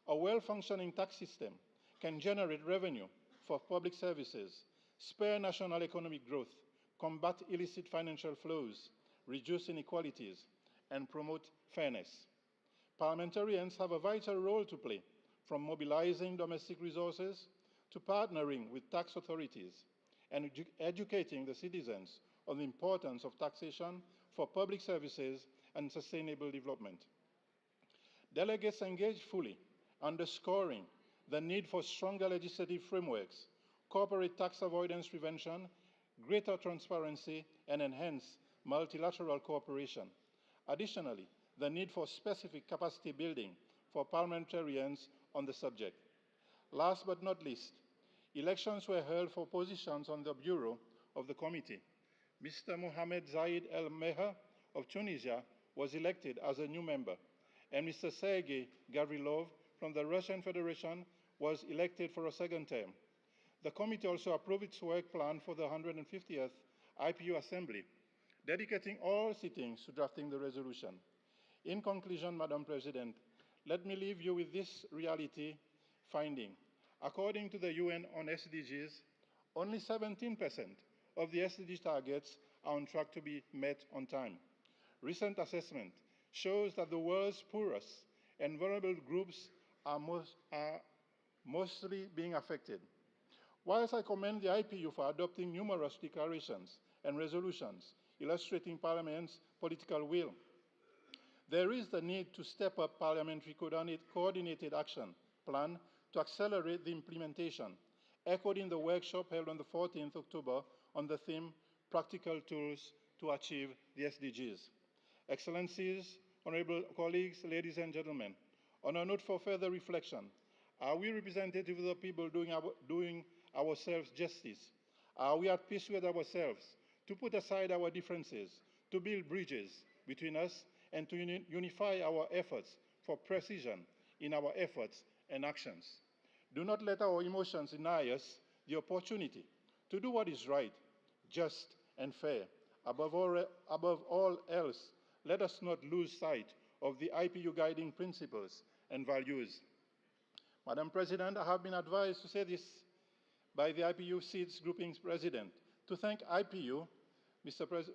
A well-functioning tax system can generate revenue for public services, spur national economic growth, combat illicit financial flows, reduce inequalities, and promote fairness. Parliamentarians have a vital role to play, from mobilizing domestic resources to partnering with tax authorities and educating the citizens on the importance of taxation for public services and sustainable development. Delegates engaged fully, underscoring the need for stronger legislative frameworks, corporate tax avoidance prevention, greater transparency, and enhanced multilateral cooperation. Additionally, the need for specific capacity building for parliamentarians on the subject. Last but not least, elections were held for positions on the bureau of the committee. Mr. Mohamed Zaid El Meher of Tunisia was elected as a new member, and Mr. Sergei Gavrilov from the Russian Federation was elected for a 2nd term. The committee also approved its work plan for the 150th IPU Assembly, dedicating all sittings to drafting the resolution. In conclusion, Madam President, let me leave you with this reality finding. According to the UN on SDGs, only 17% of the SDG targets are on track to be met on time. Recent assessment shows that the world's poorest and vulnerable groups are mostly being affected. Whilst I commend the IPU for adopting numerous declarations and resolutions illustrating Parliament's political will, there is the need to step up parliamentary coordinated action plan to accelerate the implementation, echoed in the workshop held on the 14th October on the theme Practical Tools to Achieve the SDGs. Excellencies, honorable colleagues, ladies and gentlemen, on a note for further reflection, are we representatives of the people doing ourselves justice? Are we at peace with ourselves to put aside our differences, to build bridges between us, and to unify our efforts for precision in our efforts and actions? Do not let our emotions deny us the opportunity to do what is right, just, and fair. Above all else, let us not lose sight of the IPU guiding principles and values. Madam President, I have been advised to say this by the IPU Seeds Grouping's President, to thank IPU,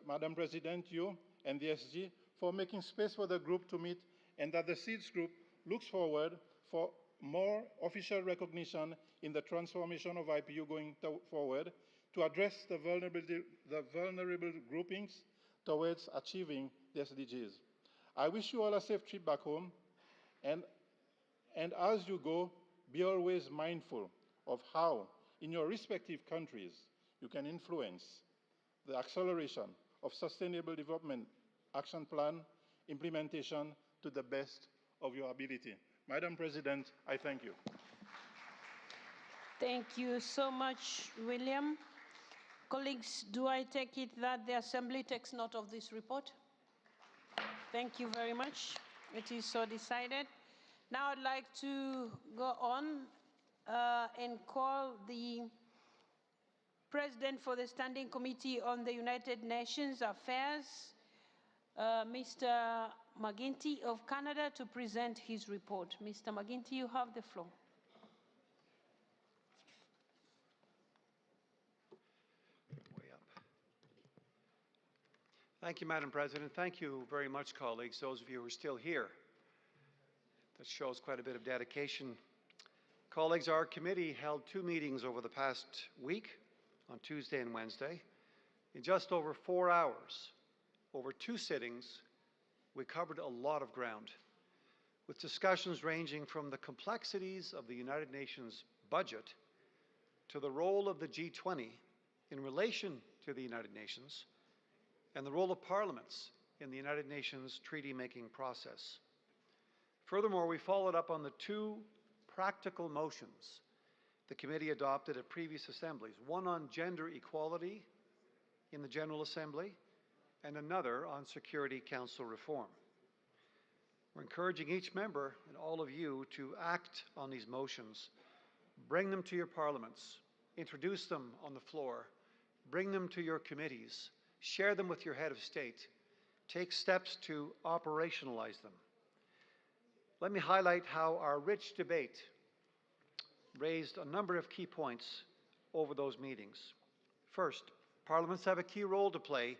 Madam President, you and the SG for making space for the group to meet, and that the Seeds Group looks forward for more official recognition in the transformation of IPU going forward to address the vulnerable groupings towards achieving the SDGs. I wish you all a safe trip back home, and as you go, be always mindful of how, in your respective countries, you can influence the acceleration of Sustainable Development Action Plan implementation to the best of your ability. Madam President, I thank you. Thank you so much, William. Colleagues, do I take it that the Assembly takes note of this report? Thank you very much. It is so decided. Now I'd like to go on and call the President for the Standing Committee on the United Nations Affairs, Mr. McGuinty of Canada, to present his report. Mr. McGuinty, you have the floor. Thank you, Madam President. Thank you very much, colleagues, those of you who are still here. That shows quite a bit of dedication. Colleagues, our committee held 2 meetings over the past week, on Tuesday and Wednesday. In just over 4 hours, over 2 sittings, we covered a lot of ground, with discussions ranging from the complexities of the United Nations budget to the role of the G20 in relation to the United Nations, and the role of parliaments in the United Nations treaty-making process. Furthermore, we followed up on the 2 practical motions the committee adopted at previous assemblies, one on gender equality in the General Assembly and another on Security Council reform. We're encouraging each member and all of you to act on these motions, bring them to your parliaments, introduce them on the floor, bring them to your committees, share them with your head of state, take steps to operationalize them. Let me highlight how our rich debate raised a number of key points over those meetings. First, parliaments have a key role to play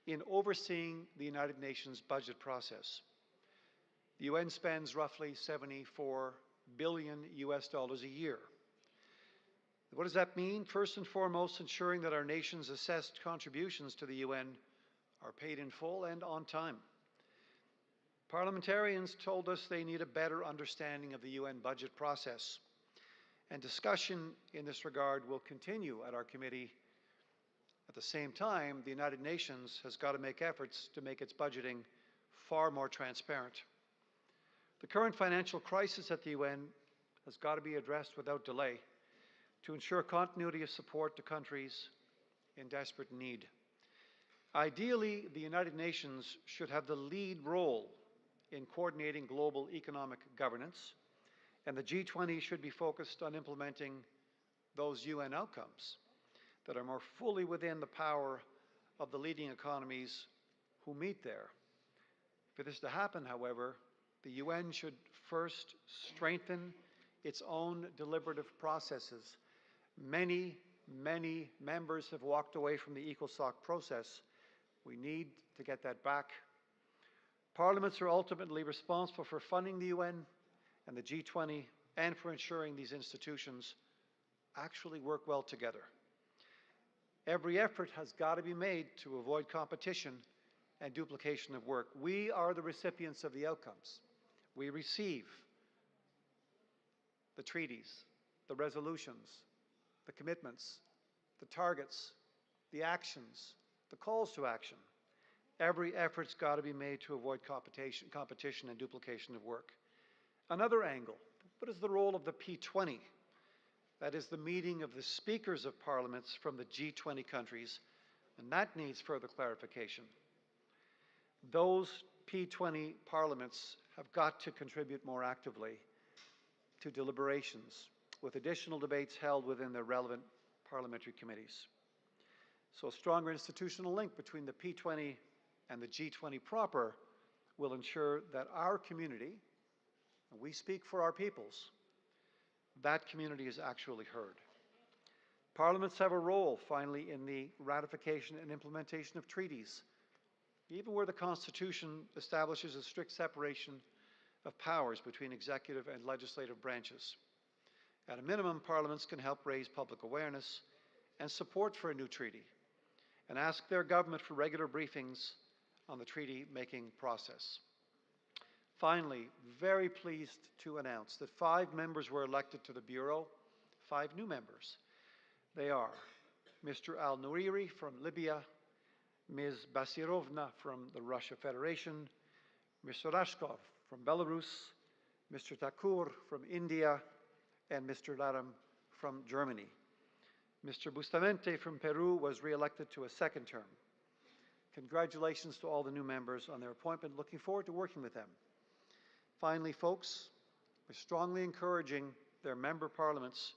in overseeing the United Nations budget process. The UN spends roughly $74 billion a year. What does that mean? First and foremost, ensuring that our nation's assessed contributions to the UN are paid in full and on time. Parliamentarians told us they need a better understanding of the UN budget process, and discussion in this regard will continue at our committee. At the same time, the United Nations has got to make efforts to make its budgeting far more transparent. The current financial crisis at the UN has got to be addressed without delay to ensure continuity of support to countries in desperate need. Ideally, the United Nations should have the lead role in coordinating global economic governance, and the G20 should be focused on implementing those UN outcomes that are more fully within the power of the leading economies who meet there. For this to happen, however, the UN should first strengthen its own deliberative processes. Many members have walked away from the ECOSOC process. We need to get that back. Parliaments are ultimately responsible for funding the UN and the G20 and for ensuring these institutions actually work well together. Every effort has got to be made to avoid competition and duplication of work. We are the recipients of the outcomes. We receive the treaties, the resolutions, the commitments, the targets, the actions, the calls to action. Every effort's got to be made to avoid competition and duplication of work. Another angle, what is the role of the P20? That is the meeting of the speakers of parliaments from the G20 countries, and that needs further clarification. Those P20 parliaments have got to contribute more actively to deliberations, with additional debates held within their relevant parliamentary committees. So a stronger institutional link between the P20 and the G20 proper will ensure that our community, and we speak for our peoples, that community is actually heard. Parliaments have a role, finally, in the ratification and implementation of treaties, even where the Constitution establishes a strict separation of powers between executive and legislative branches. At a minimum, parliaments can help raise public awareness and support for a new treaty, and ask their government for regular briefings on the treaty-making process. Finally, very pleased to announce that 5 members were elected to the Bureau, 5 new members. They are Mr. Al-Nouri from Libya, Ms. Basirovna from the Russia Federation, Mr. Rashkov from Belarus, Mr. Thakur from India, and Mr. Laram from Germany. Mr. Bustamante from Peru was re-elected to a 2nd term. Congratulations to all the new members on their appointment. Looking forward to working with them. Finally, folks, we're strongly encouraging their member parliaments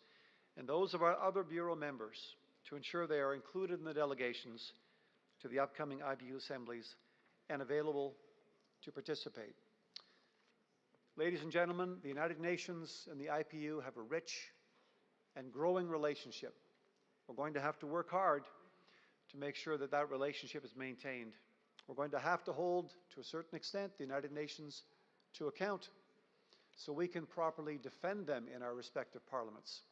and those of our other Bureau members to ensure they are included in the delegations to the upcoming IPU assemblies and available to participate. Ladies and gentlemen, the United Nations and the IPU have a rich and growing relationship. We're going to have to work hard to make sure that that relationship is maintained. We're going to have to hold, to a certain extent, the United Nations to account so we can properly defend them in our respective parliaments.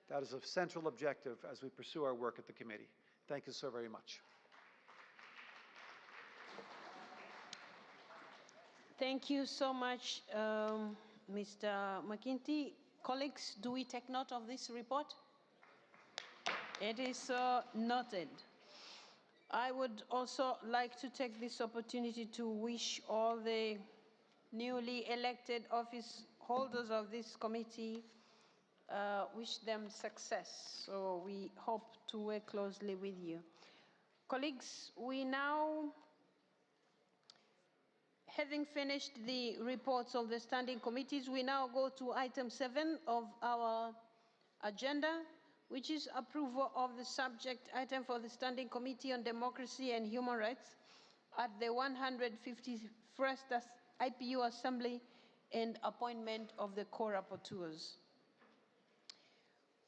That is a central objective as we pursue our work at the committee. Thank you so very much. Thank you so much, Mr. McKinty. Colleagues, do we take note of this report? It is noted. I would also like to take this opportunity to wish all the newly elected office holders of this committee, wish them success. So we hope to work closely with you. Colleagues, we now, having finished the reports of the standing committees, we now go to item 7 of our agenda, which is approval of the subject item for the Standing Committee on Democracy and Human Rights at the 151st IPU Assembly and appointment of the co-rapporteurs.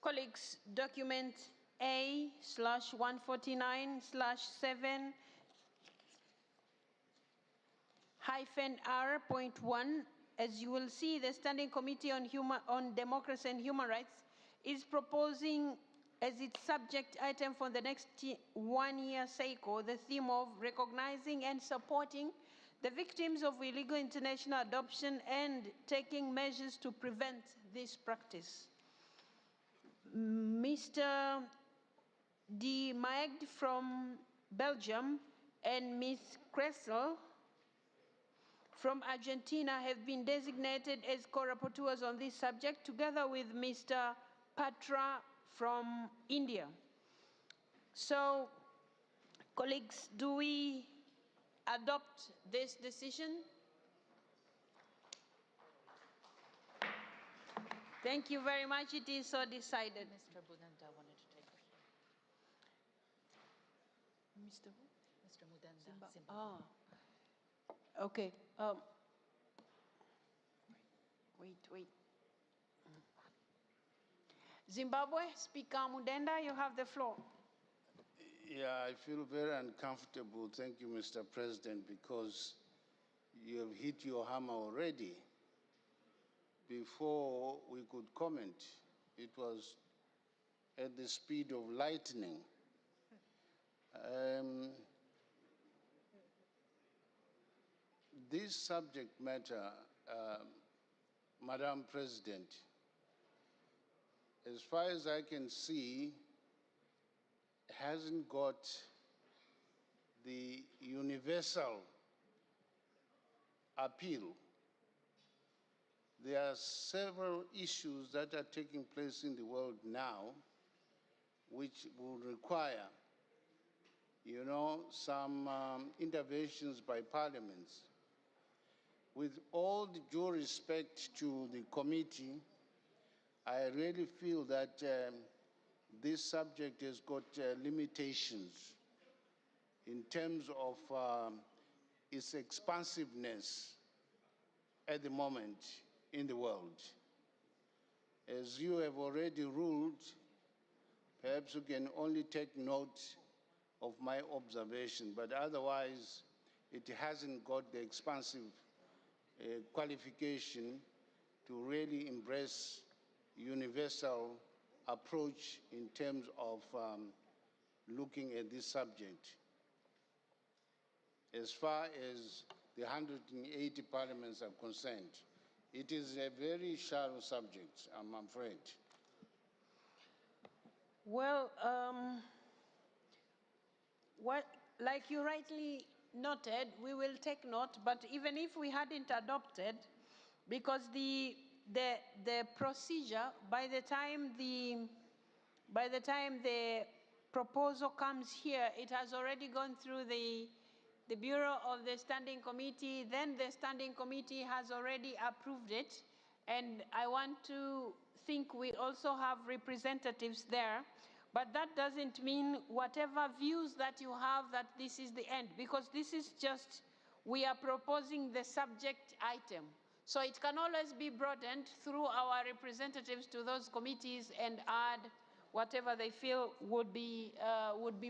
Colleagues, document A/149/7-R.1, as you will see, the Standing Committee on Democracy and Human Rights is proposing as its subject item for the next 1-year cycle the theme of recognizing and supporting the victims of illegal international adoption and taking measures to prevent this practice. Mr. De Maegd from Belgium and Ms. Kressel from Argentina have been designated as co-rapporteurs on this subject, together with Mr. Patra from India. So, colleagues, do we adopt this decision? Thank you very much. It is so decided. Mr. Budanda wanted to take the floor. Mr. Who? Mr. Mudanda, Zimbabwe. Okay. Wait. Zimbabwe, Speaker Mudenda, you have the floor. Yeah, I feel very uncomfortable, thank you, Mr. President, because you have hit your hammer already. Before we could comment, it was at the speed of lightning. This subject matter, Madam President, as far as I can see, hasn't got the universal appeal. There are several issues that are taking place in the world now which will require, you know, some interventions by parliaments. With all the due respect to the committee, I really feel that this subject has got limitations in terms of its expansiveness at the moment in the world. As you have already ruled, perhaps you can only take note of my observation, but otherwise it hasn't got the expansive qualification to really embrace universal approach in terms of looking at this subject. As far as the 180 parliaments are concerned, it is a very shallow subject, I'm afraid. Well, like you rightly noted, we will take note, but even if we hadn't adopted, because the procedure, by the time the proposal comes here, it has already gone through the Bureau of the Standing Committee, then the Standing Committee has already approved it, and I want to think we also have representatives there, but that doesn't mean whatever views that you have that this is the end, because this is just, we are proposing the subject item. So it can always be broadened through our representatives to those committees and add whatever they feel would be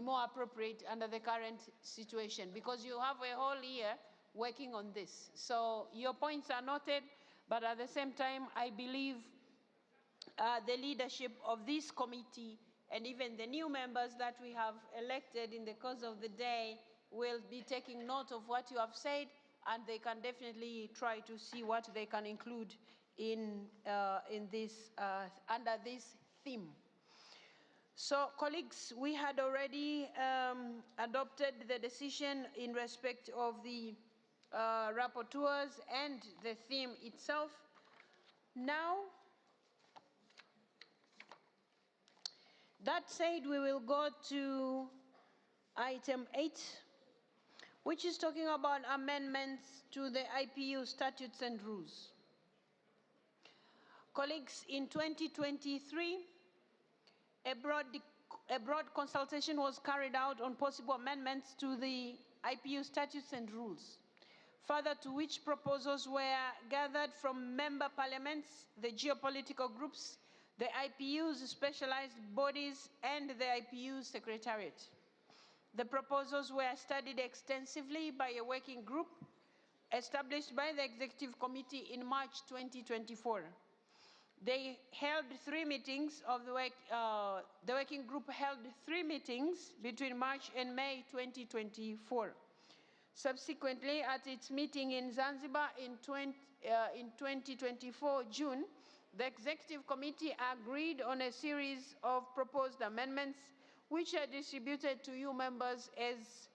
more appropriate under the current situation, because you have a whole year working on this. So your points are noted, but at the same time, I believe the leadership of this committee and even the new members that we have elected in the course of the day will be taking note of what you have said, and they can definitely try to see what they can include in this, under this theme. So, colleagues, we had already adopted the decision in respect of the rapporteurs and the theme itself. Now, that said, we will go to item 8, which is talking about amendments to the IPU statutes and rules. Colleagues, in 2023, a broad consultation was carried out on possible amendments to the IPU statutes and rules, further to which proposals were gathered from member parliaments, the geopolitical groups, the IPU's specialized bodies, and the IPU Secretariat. The proposals were studied extensively by a working group established by the Executive Committee in March 2024. They held 3 meetings of the working group held 3 meetings between March and May 2024. Subsequently, at its meeting in Zanzibar in 2024 June, the Executive Committee agreed on a series of proposed amendments which are distributed to you members as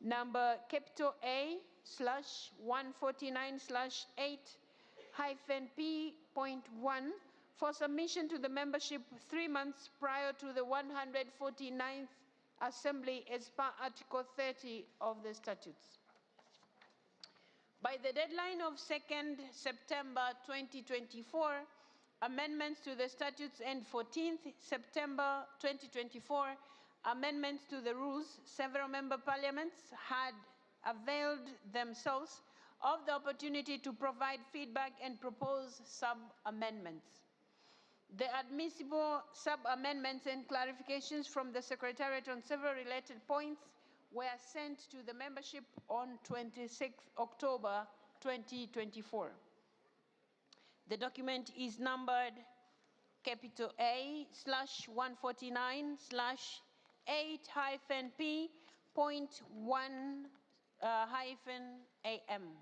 number capital A/149/8-P.1 for submission to the membership 3 months prior to the 149th Assembly as per Article 30 of the Statutes. By the deadline of 2nd September 2024, amendments to the statutes, and 14th September 2024, amendments to the rules, several member parliaments had availed themselves of the opportunity to provide feedback and propose sub-amendments. The admissible sub-amendments and clarifications from the Secretariat on several related points were sent to the membership on 26 October 2024. The document is numbered capital A/149/8-P.1-AM.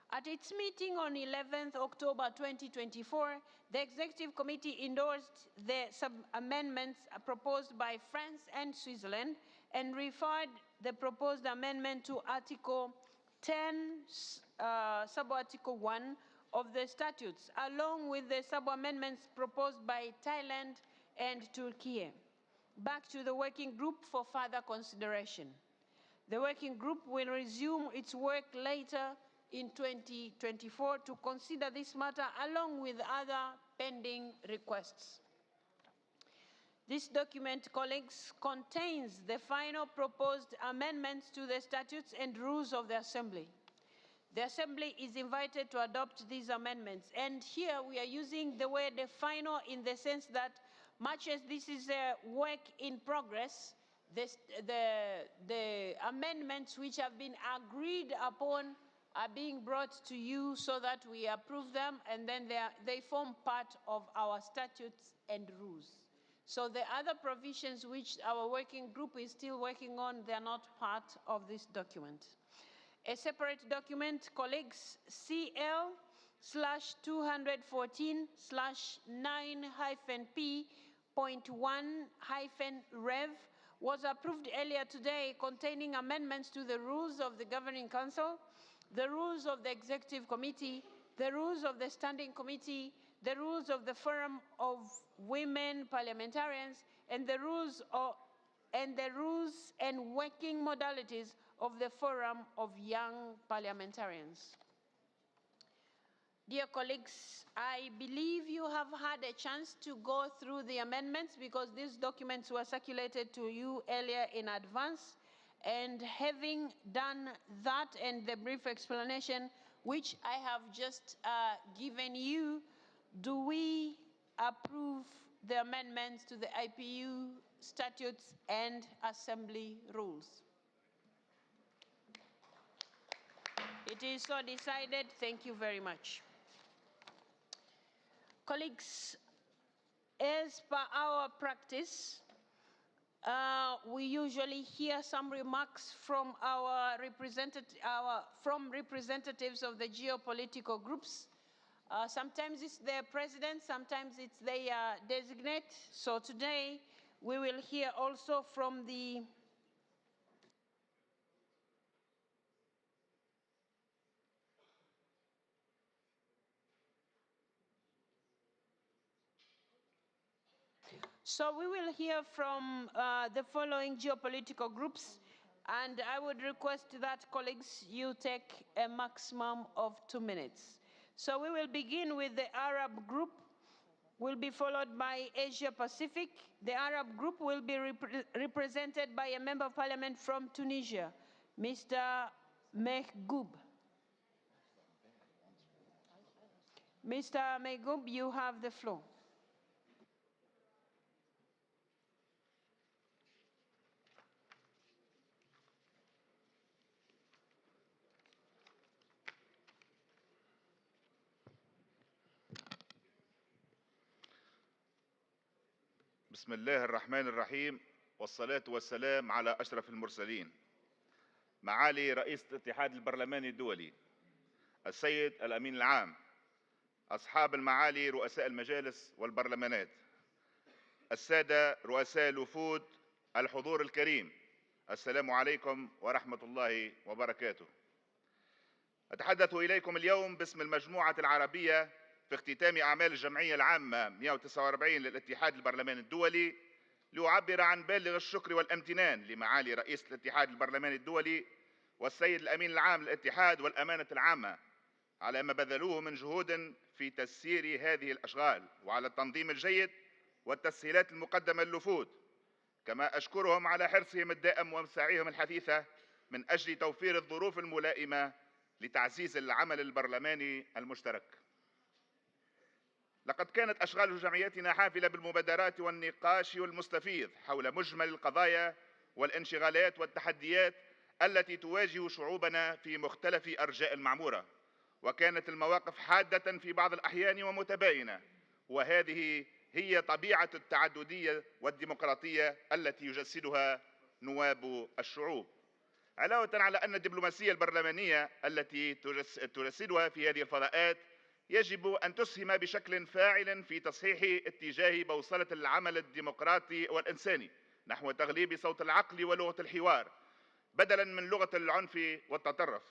At its meeting on 11th October 2024, the Executive Committee endorsed the sub-amendments proposed by France and Switzerland and referred the proposed amendment to Article 10, Sub-Article 1 of the Statutes, along with the sub-amendments proposed by Thailand and Turkey, back to the working group for further consideration. The working group will resume its work later in 2024 to consider this matter along with other pending requests. This document, colleagues, contains the final proposed amendments to the statutes and rules of the Assembly. The Assembly is invited to adopt these amendments, and here we are using the word final in the sense that much as this is a work in progress, the amendments which have been agreed upon are being brought to you so that we approve them, and then they form part of our statutes and rules. So the other provisions which our working group is still working on, they are not part of this document. A separate document, colleagues, CL/214/9-P.1-Rev was approved earlier today, containing amendments to the rules of the Governing Council, the rules of the Executive Committee, the rules of the Standing Committee, the rules of the Forum of Women Parliamentarians, and the rules and working modalities of the Forum of Young Parliamentarians. Dear colleagues, I believe you have had a chance to go through the amendments because these documents were circulated to you earlier in advance. And having done that and the brief explanation which I have just given you, do we approve the amendments to the IPU statutes and assembly rules? It is so decided. Thank you very much. Colleagues, as per our practice, we usually hear some remarks from representatives of the geopolitical groups. Sometimes it's their president, sometimes it's their designate. So today we will hear also from the the following geopolitical groups, and I would request that, colleagues, you take a maximum of 2 minutes. So we will begin with the Arab group, will be followed by Asia Pacific. The Arab group will be represented by a member of parliament from Tunisia, Mr. Mehgoub. Mr. Mehgoub, you have the floor. بسم الله الرحمن الرحيم والصلاة والسلام على أشرف المرسلين. معالي رئيس الاتحاد البرلماني الدولي، السيد الأمين العام، أصحاب المعالي رؤساء المجالس والبرلمانات، السادة رؤساء الوفود، الحضور الكريم، السلام عليكم ورحمة الله وبركاته. أتحدث إليكم اليوم باسم المجموعة العربية في اختتام أعمال الجمعية العامة 149 للاتحاد البرلماني الدولي لأعبر عن بالغ الشكر والامتنان لمعالي رئيس الاتحاد البرلماني الدولي والسيد الأمين العام للاتحاد والأمانة العامة على ما بذلوه من جهود في تسيير هذه الأشغال وعلى التنظيم الجيد والتسهيلات المقدمة للوفود، كما أشكرهم على حرصهم الدائم ومساعيهم الحثيثة من أجل توفير الظروف الملائمة لتعزيز العمل البرلماني المشترك. لقد كانت أشغال جمعيتنا حافلة بالمبادرات والنقاش والمستفيض حول مجمل القضايا والانشغالات والتحديات التي تواجه شعوبنا في مختلف أرجاء المعمورة، وكانت المواقف حادة في بعض الأحيان ومتباينة، وهذه هي طبيعة التعددية والديمقراطية التي يجسدها نواب الشعوب. علاوة على أن الدبلوماسية البرلمانية التي تجسدها في هذه الفضاءات يجب أن تسهم بشكل فاعل في تصحيح اتجاه بوصلة العمل الديمقراطي والإنساني نحو تغليب صوت العقل ولغة الحوار بدلا من لغة العنف والتطرف،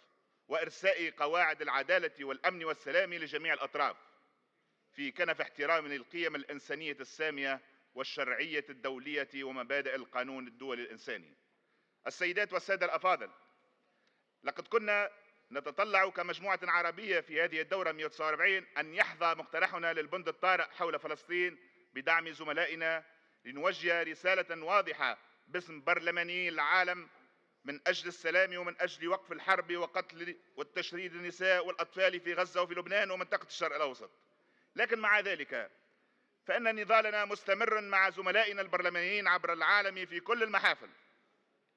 وإرساء قواعد العدالة والأمن والسلام لجميع الأطراف في كنف احترام القيم الإنسانية السامية والشرعية الدولية ومبادئ القانون الدولي الإنساني. السيدات والسادة الأفاضل، لقد كنا نتطلع كمجموعة عربية في هذه الدورة 149 أن يحظى مقترحنا للبند الطارئ حول فلسطين بدعم زملائنا لنوجه رسالة واضحة باسم برلماني العالم من أجل السلام ومن أجل وقف الحرب وقتل والتشريد النساء والأطفال في غزة وفي لبنان ومنطقة الشرق الأوسط. لكن مع ذلك فإن نضالنا مستمر مع زملائنا البرلمانيين عبر العالم في كل المحافل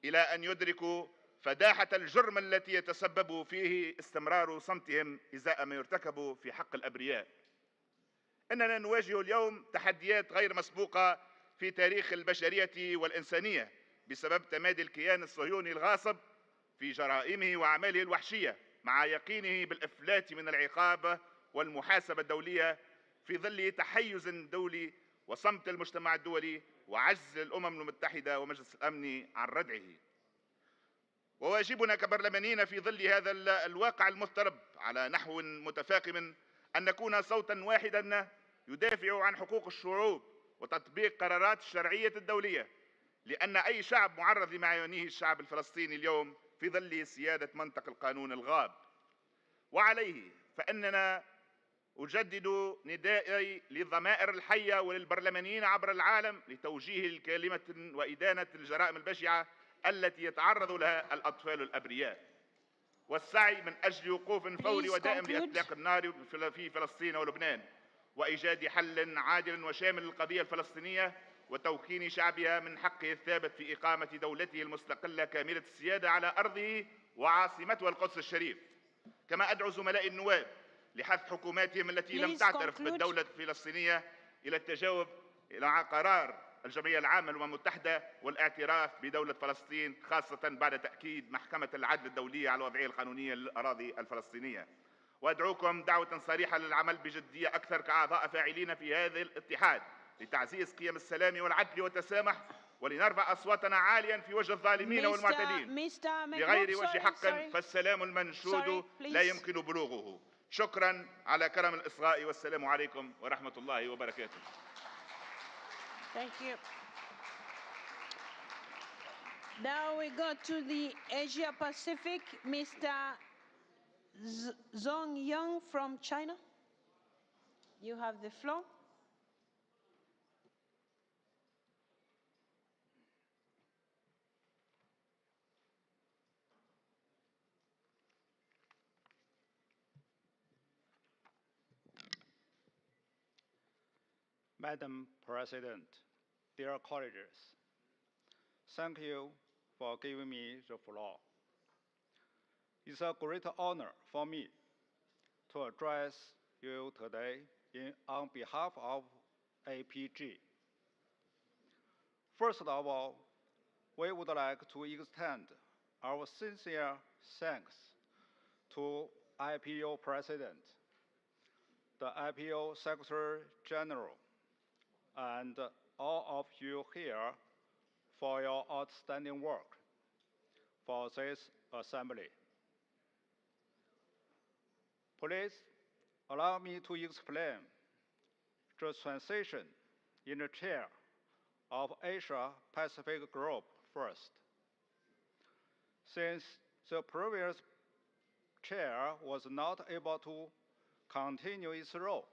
إلى أن يدركوا فداحة الجرم التي يتسبب فيه استمرار صمتهم إزاء ما يرتكب في حق الأبرياء. إننا نواجه اليوم تحديات غير مسبوقة في تاريخ البشرية والإنسانية بسبب تمادي الكيان الصهيوني الغاصب في جرائمه وأعماله الوحشية، مع يقينه بالإفلات من العقاب والمحاسبة الدولية في ظل تحيز دولي وصمت المجتمع الدولي وعجز الأمم المتحدة ومجلس الأمن عن ردعه. وواجبنا كبرلمانيين في ظل هذا الواقع المضطرب على نحو متفاقم أن نكون صوتا واحدا يدافع عن حقوق الشعوب وتطبيق قرارات الشرعية الدولية، لأن أي شعب معرض لما يعانيه الشعب الفلسطيني اليوم في ظل سيادة منطق القانون الغاب. وعليه فإننا أجدد ندائي للضمائر الحية وللبرلمانيين عبر العالم لتوجيه الكلمة وإدانة الجرائم البشعة التي يتعرض لها الأطفال الأبرياء، والسعي من أجل وقوف فوري ودائم لإطلاق النار في فلسطين ولبنان، وإيجاد حل عادل وشامل للقضية الفلسطينية، وتوكين شعبها من حقه الثابت في إقامة دولته المستقلة كاملة السيادة على أرضه وعاصمتها القدس الشريف. كما أدعو زملائي النواب لحث حكوماتهم التي لم تعترف بالدولة الفلسطينية إلى التجاوب إلى قرار الجمعية العامة للأمم المتحدة والاعتراف بدولة فلسطين، خاصة بعد تأكيد محكمة العدل الدولية على الوضعية القانونية للأراضي الفلسطينية. وأدعوكم دعوة صريحة للعمل بجدية أكثر كأعضاء فاعلين في هذا الاتحاد لتعزيز قيم السلام والعدل والتسامح، ولنرفع أصواتنا عاليا في وجه الظالمين والمعتدين بغير وجه حق، فالسلام المنشود لا يمكن بلوغه. شكرا على كرم الإصغاء، والسلام عليكم ورحمة الله وبركاته. Thank you. Now we go to the Asia Pacific, Mr. Zhong Yang from China. You have the floor. Madam President, dear colleagues, thank you for giving me the floor. It's a great honor for me to address you today on behalf of APG. First of all, we would like to extend our sincere thanks to IPU President, the IPU Secretary General, and all of you here for your outstanding work for this assembly. Please allow me to explain the transition in the chair of Asia Pacific Group first. Since the previous chair was not able to continue its role,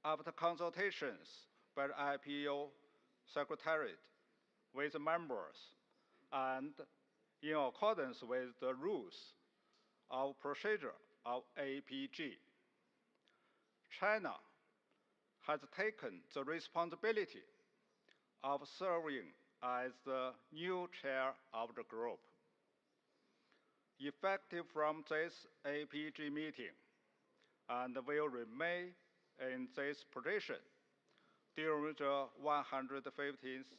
after consultations by the IPU Secretariat with members and in accordance with the rules of procedure of APG, China has taken the responsibility of serving as the new chair of the group. Effective from this APG meeting, and will remain in this position during the 115th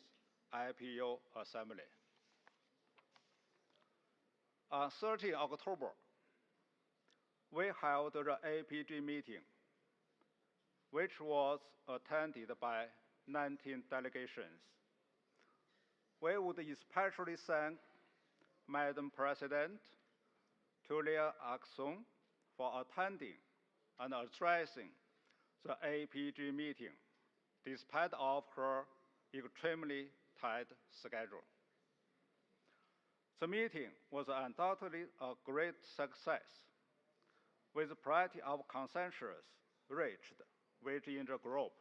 IPU Assembly. On 13 October, we held the APG meeting, which was attended by 19 delegations. We would especially thank Madam President Tulia Aksung for attending and addressing the APG meeting, despite of her extremely tight schedule. The meeting was undoubtedly a great success, with plenty of consensus reached within the group.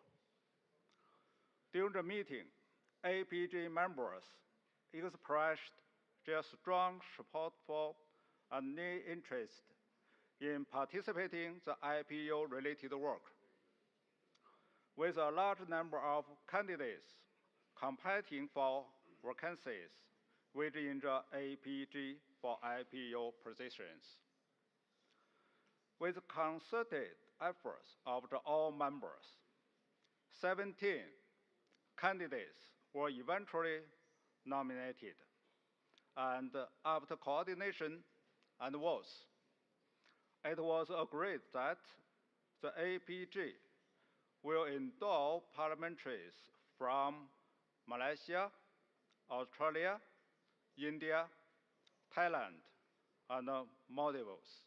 During the meeting, APG members expressed their strong support for and interest in participating in the IPU-related work. With a large number of candidates competing for vacancies within the APG for IPU positions. With concerted efforts of all members, 17 candidates were eventually nominated, and after coordination and votes, it was agreed that the APG will endow parliamentaries from Malaysia, Australia, India, Thailand, and Maldives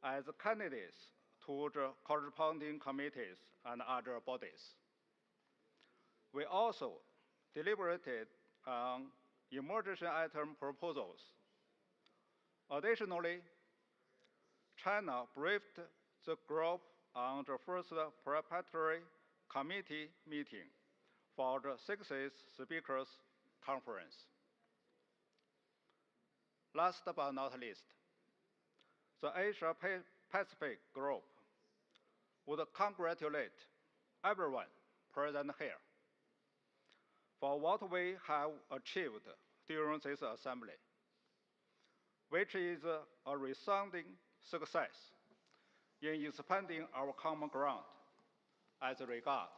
as candidates to the corresponding committees and other bodies. We also deliberated on emergency item proposals. Additionally, China briefed the group on the first preparatory committee meeting for the 60th Speakers Conference. Last but not least, the Asia-Pacific Group would congratulate everyone present here for what we have achieved during this assembly, which is a resounding success in expanding our common ground as regards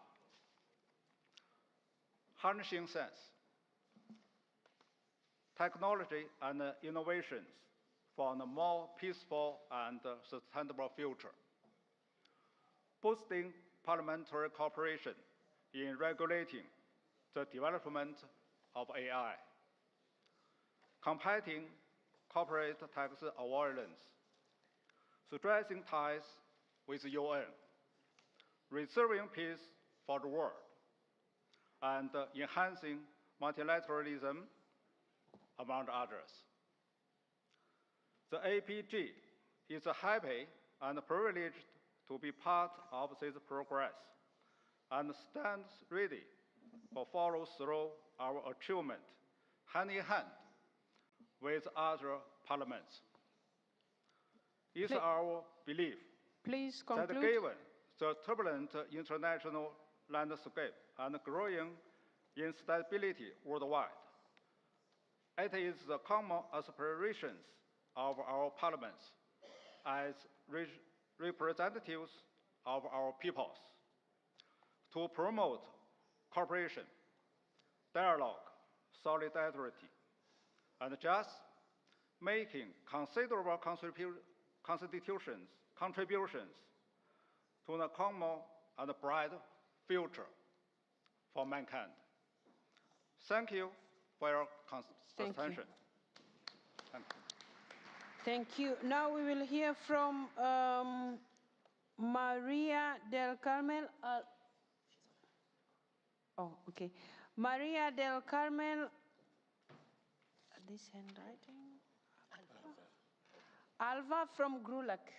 harnessing science, technology, and innovations for a more peaceful and sustainable future, boosting parliamentary cooperation in regulating the development of AI, combating corporate tax avoidance, strengthening ties with the UN, reserving peace for the world, and enhancing multilateralism, among others. The APG is happy and privileged to be part of this progress and stands ready to follow through our achievement hand in hand with other parliaments. It's our belief that given the turbulent international landscape and growing instability worldwide, it is the common aspirations of our parliaments as representatives of our peoples to promote cooperation, dialogue, solidarity, and just making considerable contributions to the common and bright future for mankind. Thank you for your attention. Thank you. Now we will hear from Maria del Carmel. Maria del Carmel. This handwriting? Alva from GRULAC.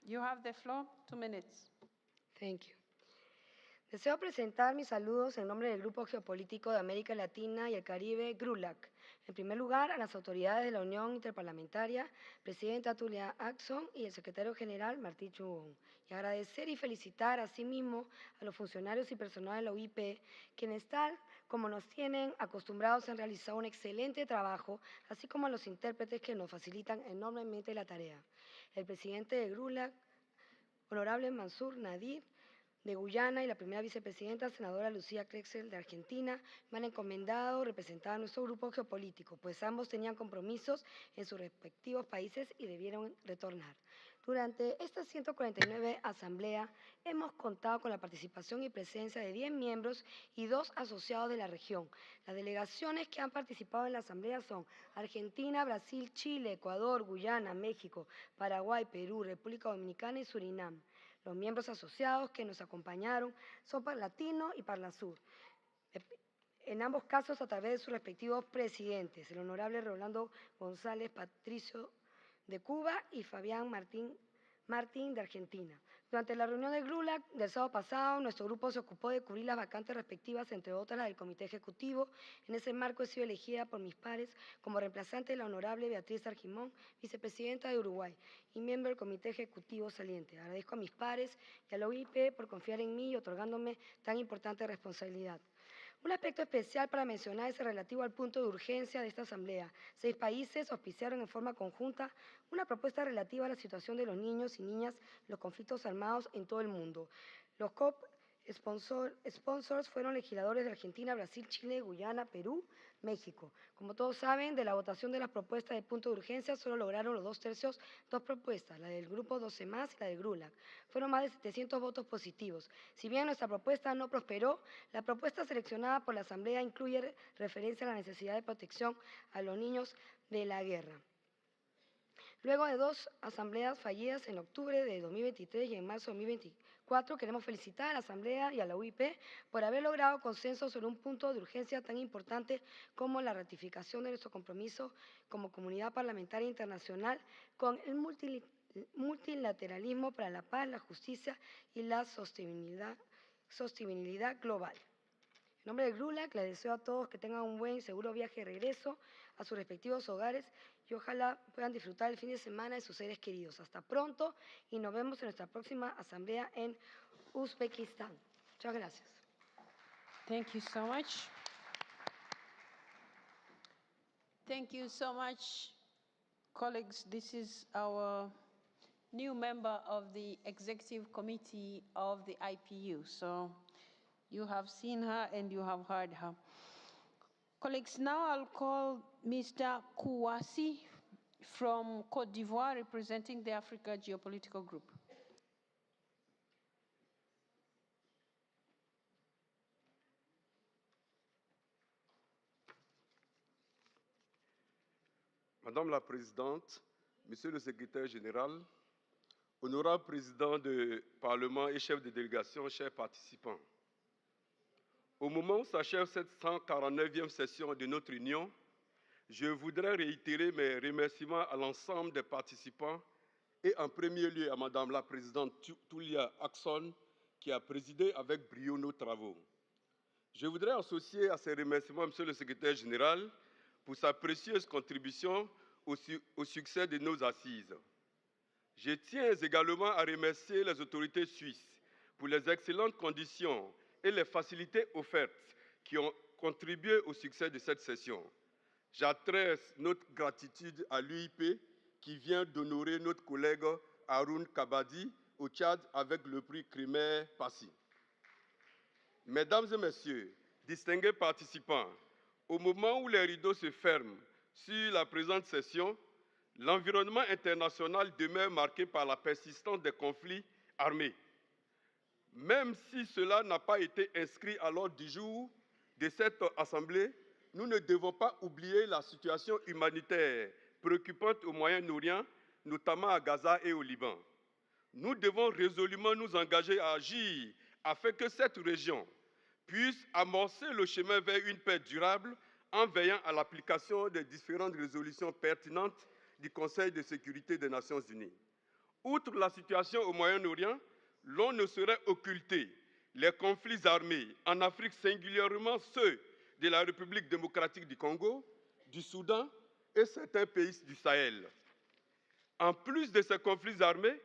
You have the floor, 2 minutes. Thank you. Deseo presentar mis saludos en nombre del Grupo Geopolítico de América Latina y el Caribe, GRULAC. En primer lugar, a las autoridades de la Unión Interparlamentaria, Presidenta Tulia Axon y el Secretario General Martí Chugón. Y agradecer y felicitar asimismo a los funcionarios y personal de la UIP, quienes tal como nos tienen acostumbrados han realizado un excelente trabajo, así como a los intérpretes que nos facilitan enormemente la tarea. El presidente de GRULAC, Honorable Mansur Nadir, de Guyana, y la primera vicepresidenta, senadora Lucía Krexel, de Argentina, me han encomendado representar a nuestro grupo geopolítico, pues ambos tenían compromisos en sus respectivos países y debieron retornar. Durante esta 149 asamblea hemos contado con la participación y presencia de 10 miembros y 2 asociados de la región. Las delegaciones que han participado en la asamblea son Argentina, Brasil, Chile, Ecuador, Guyana, México, Paraguay, Perú, República Dominicana y Surinam. Los miembros asociados que nos acompañaron son Parlatino y Parlasur, en ambos casos a través de sus respectivos presidentes, el honorable Rolando González Patricio de Cuba y Fabián Martín de Argentina. Durante la reunión del GRULAC del sábado pasado, nuestro grupo se ocupó de cubrir las vacantes respectivas, entre otras las del Comité Ejecutivo. En ese marco he sido elegida por mis pares como reemplazante de la honorable Beatriz Argimón, vicepresidenta de Uruguay y miembro del Comité Ejecutivo saliente. Agradezco a mis pares y a la UIP por confiar en mí y otorgándome tan importante responsabilidad. Un aspecto especial para mencionar es el relativo al punto de urgencia de esta asamblea. 6 países auspiciaron en forma conjunta una propuesta relativa a la situación de los niños y niñas en los conflictos armados en todo el mundo. Los sponsors fueron legisladores de Argentina, Brasil, Chile, Guyana, Perú, México. Como todos saben, de la votación de las propuestas de punto de urgencia solo lograron los 2/3 2 propuestas, la del Grupo 12 más y la del GRULAC. Fueron más de 700 votos positivos. Si bien nuestra propuesta no prosperó, la propuesta seleccionada por la Asamblea incluye referencia a la necesidad de protección a los niños de la guerra. Luego de 2 asambleas fallidas en octubre de 2023 y en marzo de 2024, queremos felicitar a la Asamblea y a la UIP por haber logrado consenso sobre un punto de urgencia tan importante como la ratificación de nuestro compromiso como comunidad parlamentaria internacional con el multilateralismo para la paz, la justicia y la sostenibilidad global. En nombre del GRULAC, les deseo a todos que tengan un buen y seguro viaje de regreso a sus respectivos hogares y ojalá puedan disfrutar el fin de semana de sus seres queridos. Hasta pronto y nos vemos en nuestra próxima asamblea en Uzbekistán. Muchas gracias. Thank you so much. Thank you so much, colleagues. This is our new member of the Executive Committee of the IPU. So you have seen her and you have heard her. Colleagues, now I'll call Mr. Kouassi from Côte d'Ivoire, representing the Africa Geopolitical Group. Madame la Présidente, Monsieur le Secrétaire général, honorable Président du Parlement et chef de délégation, chers participants, au moment où s'achève cette 149e session de notre Union, je voudrais réitérer mes remerciements à l'ensemble des participants et en premier lieu à Madame la Présidente Tulia Axon qui a présidé avec brio nos travaux. Je voudrais associer à ces remerciements Monsieur le Secrétaire général pour sa précieuse contribution au succès de nos assises. Je tiens également à remercier les autorités suisses pour les excellentes conditions et les facilités offertes qui ont contribué au succès de cette session. J'adresse notre gratitude à l'UIP qui vient d'honorer notre collègue Haroun Kabadi au Tchad avec le prix Krimer Passi. Mesdames et messieurs, distingués participants, au moment où les rideaux se ferment sur la présente session, l'environnement international demeure marqué par la persistance des conflits armés. Même si cela n'a pas été inscrit à l'ordre du jour de cette Assemblée, nous ne devons pas oublier la situation humanitaire préoccupante au Moyen-Orient, notamment à Gaza et au Liban. Nous devons résolument nous engager à agir afin que cette région puisse amorcer le chemin vers une paix durable en veillant à l'application des différentes résolutions pertinentes du Conseil de sécurité des Nations Unies. Outre la situation au Moyen-Orient, l'on ne saurait occulter les conflits armés en Afrique, singulièrement ceux de la République démocratique du Congo, du Soudan et certains pays du Sahel. En plus de ces conflits armés,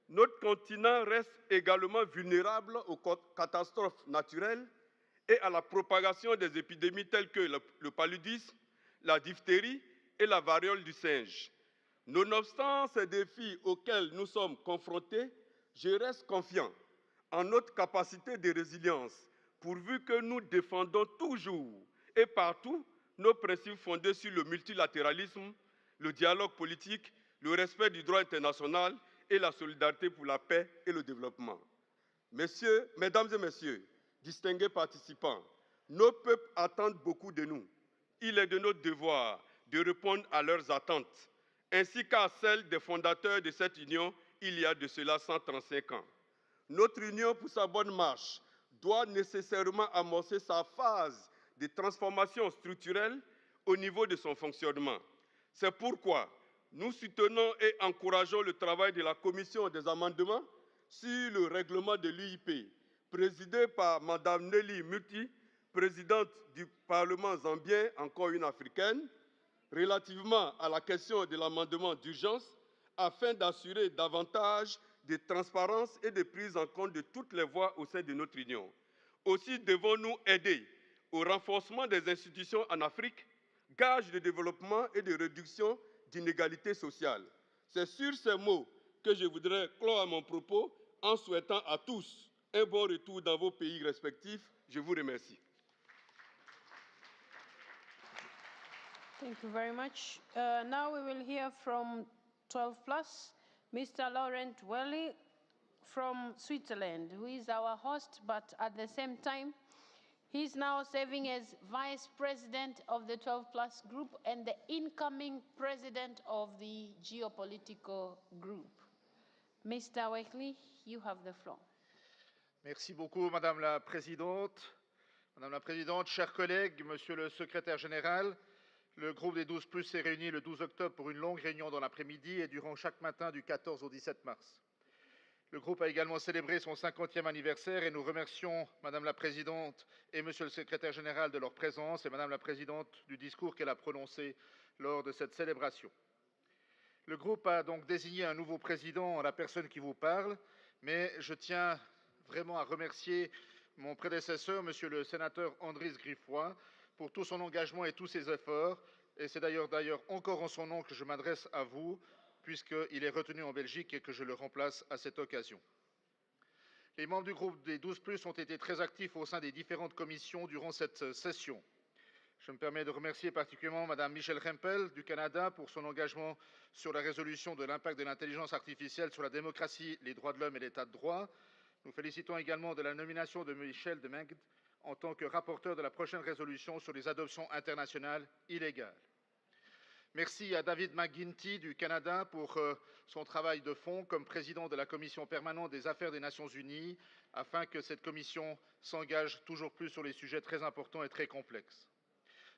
notre continent reste également vulnérable aux catastrophes naturelles et à la propagation des épidémies telles que le paludisme, la diphtérie et la variole du singe. Nonobstant ces défis auxquels nous sommes confrontés, je reste confiant en notre capacité de résilience, pourvu que nous défendons toujours et partout nos principes fondés sur le multilatéralisme, le dialogue politique, le respect du droit international et la solidarité pour la paix et le développement. Mesdames et messieurs, distingués participants, nos peuples attendent beaucoup de nous. Il est de notre devoir de répondre à leurs attentes, ainsi qu'à celles des fondateurs de cette union il y a de cela 135 ans. Notre union, pour sa bonne marche, doit nécessairement amorcer sa phase de transformation structurelle au niveau de son fonctionnement. C'est pourquoi nous soutenons et encourageons le travail de la Commission des amendements sur le règlement de l'UIP, présidée par Mme Nelly Muti, présidente du Parlement zambien, encore une africaine, relativement à la question de l'amendement d'urgence, afin d'assurer davantage de transparence et de prise en compte de toutes les voix au sein de notre Union. Aussi devons-nous aider au renforcement des institutions en Afrique, gage de développement et de réduction d'inégalités sociales. C'est sur ces mots que je voudrais clore mon propos en souhaitant à tous un bon retour dans vos pays respectifs. Je vous remercie. Thank you very much. Now we will hear from 12+, Mr. Laurent Welly from Switzerland, who is our host, but at the same time, he's now serving as Vice President of the 12+ group and the incoming President of the Geopolitical group. Mr. Welly, you have the floor. Merci beaucoup, Madame la Présidente. Madame la Présidente, chers collègues, Monsieur le Secrétaire général, le groupe des 12+ s'est réuni le 12 octobre pour une longue réunion dans l'après-midi et durant chaque matin du 14 au 17 mars. Le groupe a également célébré son 50e anniversaire et nous remercions Madame la Présidente et Monsieur le Secrétaire général de leur présence et Madame la Présidente du discours qu'elle a prononcé lors de cette célébration. Le groupe a donc désigné un nouveau président en la personne qui vous parle, mais je tiens vraiment à remercier mon prédécesseur, Monsieur le sénateur Andris Griffoy, pour tout son engagement et tous ses efforts. Et c'est d'ailleurs encore en son nom que je m'adresse à vous, puisqu'il est retenu en Belgique et que je le remplace à cette occasion. Les membres du groupe des 12+ ont été très actifs au sein des différentes commissions durant cette session. Je me permets de remercier particulièrement Mme Michelle Rempel du Canada pour son engagement sur la résolution de l'impact de l'intelligence artificielle sur la démocratie, les droits de l'homme et l'état de droit. Nous félicitons également de la nomination de Michel de Mengde en tant que rapporteur de la prochaine résolution sur les adoptions internationales illégales. Merci à David McGuinty du Canada pour son travail de fond comme président de la Commission permanente des affaires des Nations Unies, afin que cette commission s'engage toujours plus sur les sujets très importants et très complexes.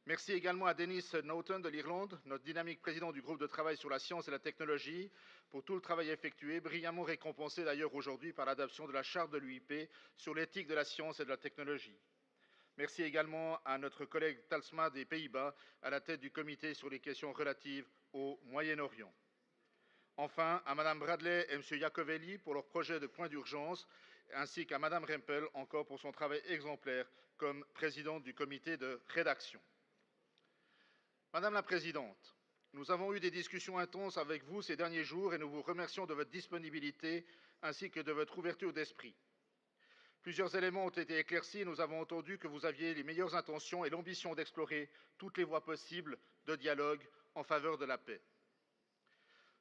Merci également à Denis Naughton de l'Irlande, notre dynamique président du groupe de travail sur la science et la technologie, pour tout le travail effectué, brillamment récompensé d'ailleurs aujourd'hui par l'adoption de la charte de l'UIP sur l'éthique de la science et de la technologie. Merci également à notre collègue Talsma des Pays-Bas, à la tête du comité sur les questions relatives au Moyen-Orient. Enfin, à Mme Bradley et M. Iacovelli pour leur projet de point d'urgence, ainsi qu'à Mme Rempel encore pour son travail exemplaire comme présidente du comité de rédaction. Madame la Présidente, nous avons eu des discussions intenses avec vous ces derniers jours et nous vous remercions de votre disponibilité ainsi que de votre ouverture d'esprit. Plusieurs éléments ont été éclaircis et nous avons entendu que vous aviez les meilleures intentions et l'ambition d'explorer toutes les voies possibles de dialogue en faveur de la paix.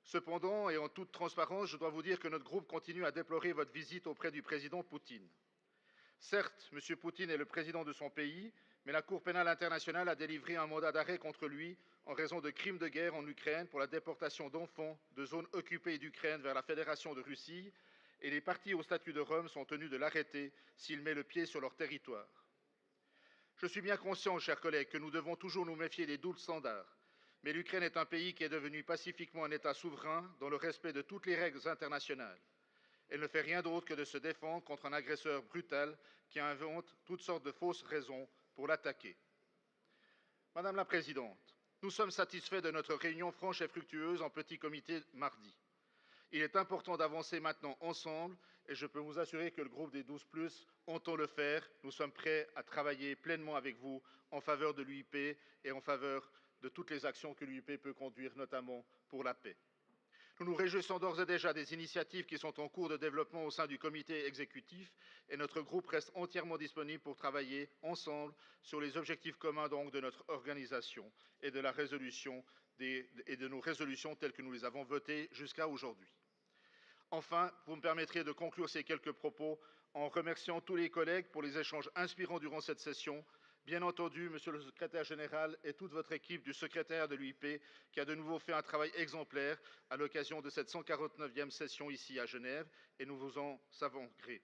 Cependant, et en toute transparence, je dois vous dire que notre groupe continue à déplorer votre visite auprès du président Poutine. Certes, M. Poutine est le président de son pays, mais la Cour pénale internationale a délivré un mandat d'arrêt contre lui en raison de crimes de guerre en Ukraine pour la déportation d'enfants de zones occupées d'Ukraine vers la Fédération de Russie, et les partis au statut de Rome sont tenus de l'arrêter s'il met le pied sur leur territoire. Je suis bien conscient, chers collègues, que nous devons toujours nous méfier des doubles standards, mais l'Ukraine est un pays qui est devenu pacifiquement un État souverain dans le respect de toutes les règles internationales. Elle ne fait rien d'autre que de se défendre contre un agresseur brutal qui invente toutes sortes de fausses raisons pour l'attaquer. Madame la Présidente, nous sommes satisfaits de notre réunion franche et fructueuse en petit comité mardi. Il est important d'avancer maintenant ensemble et je peux vous assurer que le groupe des 12+, entend le faire. Nous sommes prêts à travailler pleinement avec vous en faveur de l'UIP et en faveur de toutes les actions que l'UIP peut conduire, notamment pour la paix. Nous nous réjouissons d'ores et déjà des initiatives qui sont en cours de développement au sein du comité exécutif et notre groupe reste entièrement disponible pour travailler ensemble sur les objectifs communs donc de notre organisation et de la résolution et de nos résolutions telles que nous les avons votées jusqu'à aujourd'hui. Enfin, vous me permettrez de conclure ces quelques propos en remerciant tous les collègues pour les échanges inspirants durant cette session. Bien entendu, Monsieur le Secrétaire général et toute votre équipe du secrétaire de l'UIP qui a de nouveau fait un travail exemplaire à l'occasion de cette 149e session ici à Genève et nous vous en savons gré.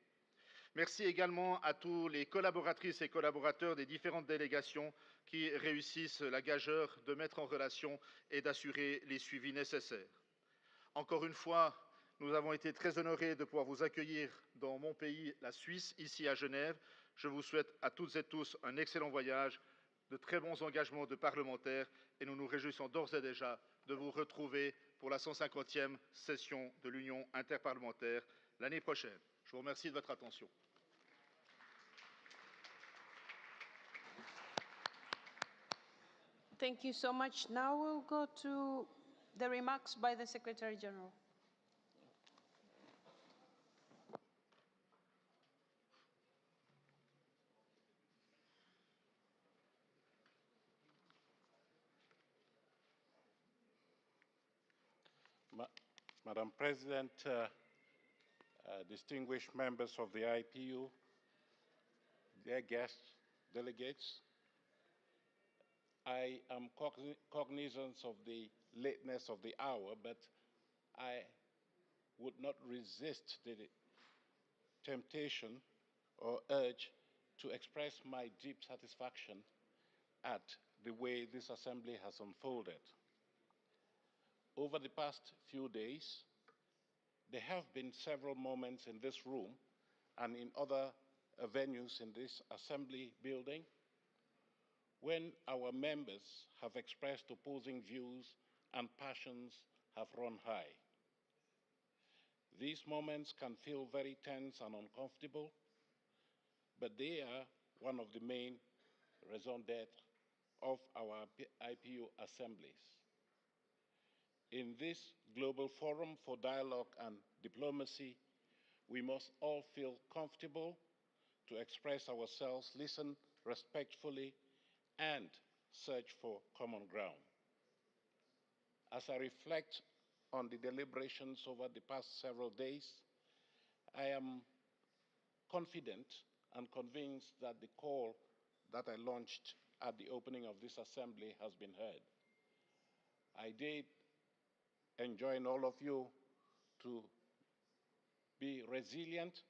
Merci également à tous les collaboratrices et collaborateurs des différentes délégations qui réussissent la gageure de mettre en relation et d'assurer les suivis nécessaires. Encore une fois, nous avons été très honorés de pouvoir vous accueillir dans mon pays, la Suisse, ici à Genève. Je vous souhaite à toutes et tous un excellent voyage, de très bons engagements de parlementaires et nous nous réjouissons d'ores et déjà de vous retrouver pour la 150e session de l'Union interparlementaire l'année prochaine. Je vous remercie de votre attention. Thank you so much. Now we'll go to the remarks by the Secretary General. Madam President, distinguished members of the IPU, dear guests, delegates, I am cognizant of the lateness of the hour, but I would not resist the temptation or urge to express my deep satisfaction at the way this assembly has unfolded. Over the past few days, there have been several moments in this room and in other venues in this assembly building when our members have expressed opposing views and passions have run high. These moments can feel very tense and uncomfortable, but they are one of the main raison d'etre of our IPU assemblies. In this global forum for dialogue and diplomacy, we must all feel comfortable to express ourselves, listen respectfully, and search for common ground. As I reflect on the deliberations over the past several days, I am confident and convinced that the call that I launched at the opening of this assembly has been heard. I did enjoin all of you to be resilient,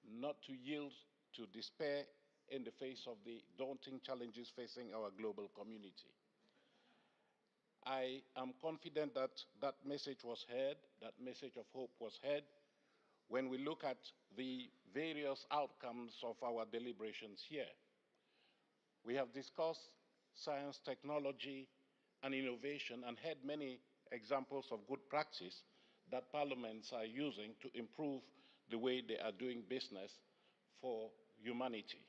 not to yield to despair in the face of the daunting challenges facing our global community. I am confident that that message was heard, that message of hope was heard, when we look at the various outcomes of our deliberations here. We have discussed science, technology, and innovation and had many examples of good practice that parliaments are using to improve the way they are doing business for humanity.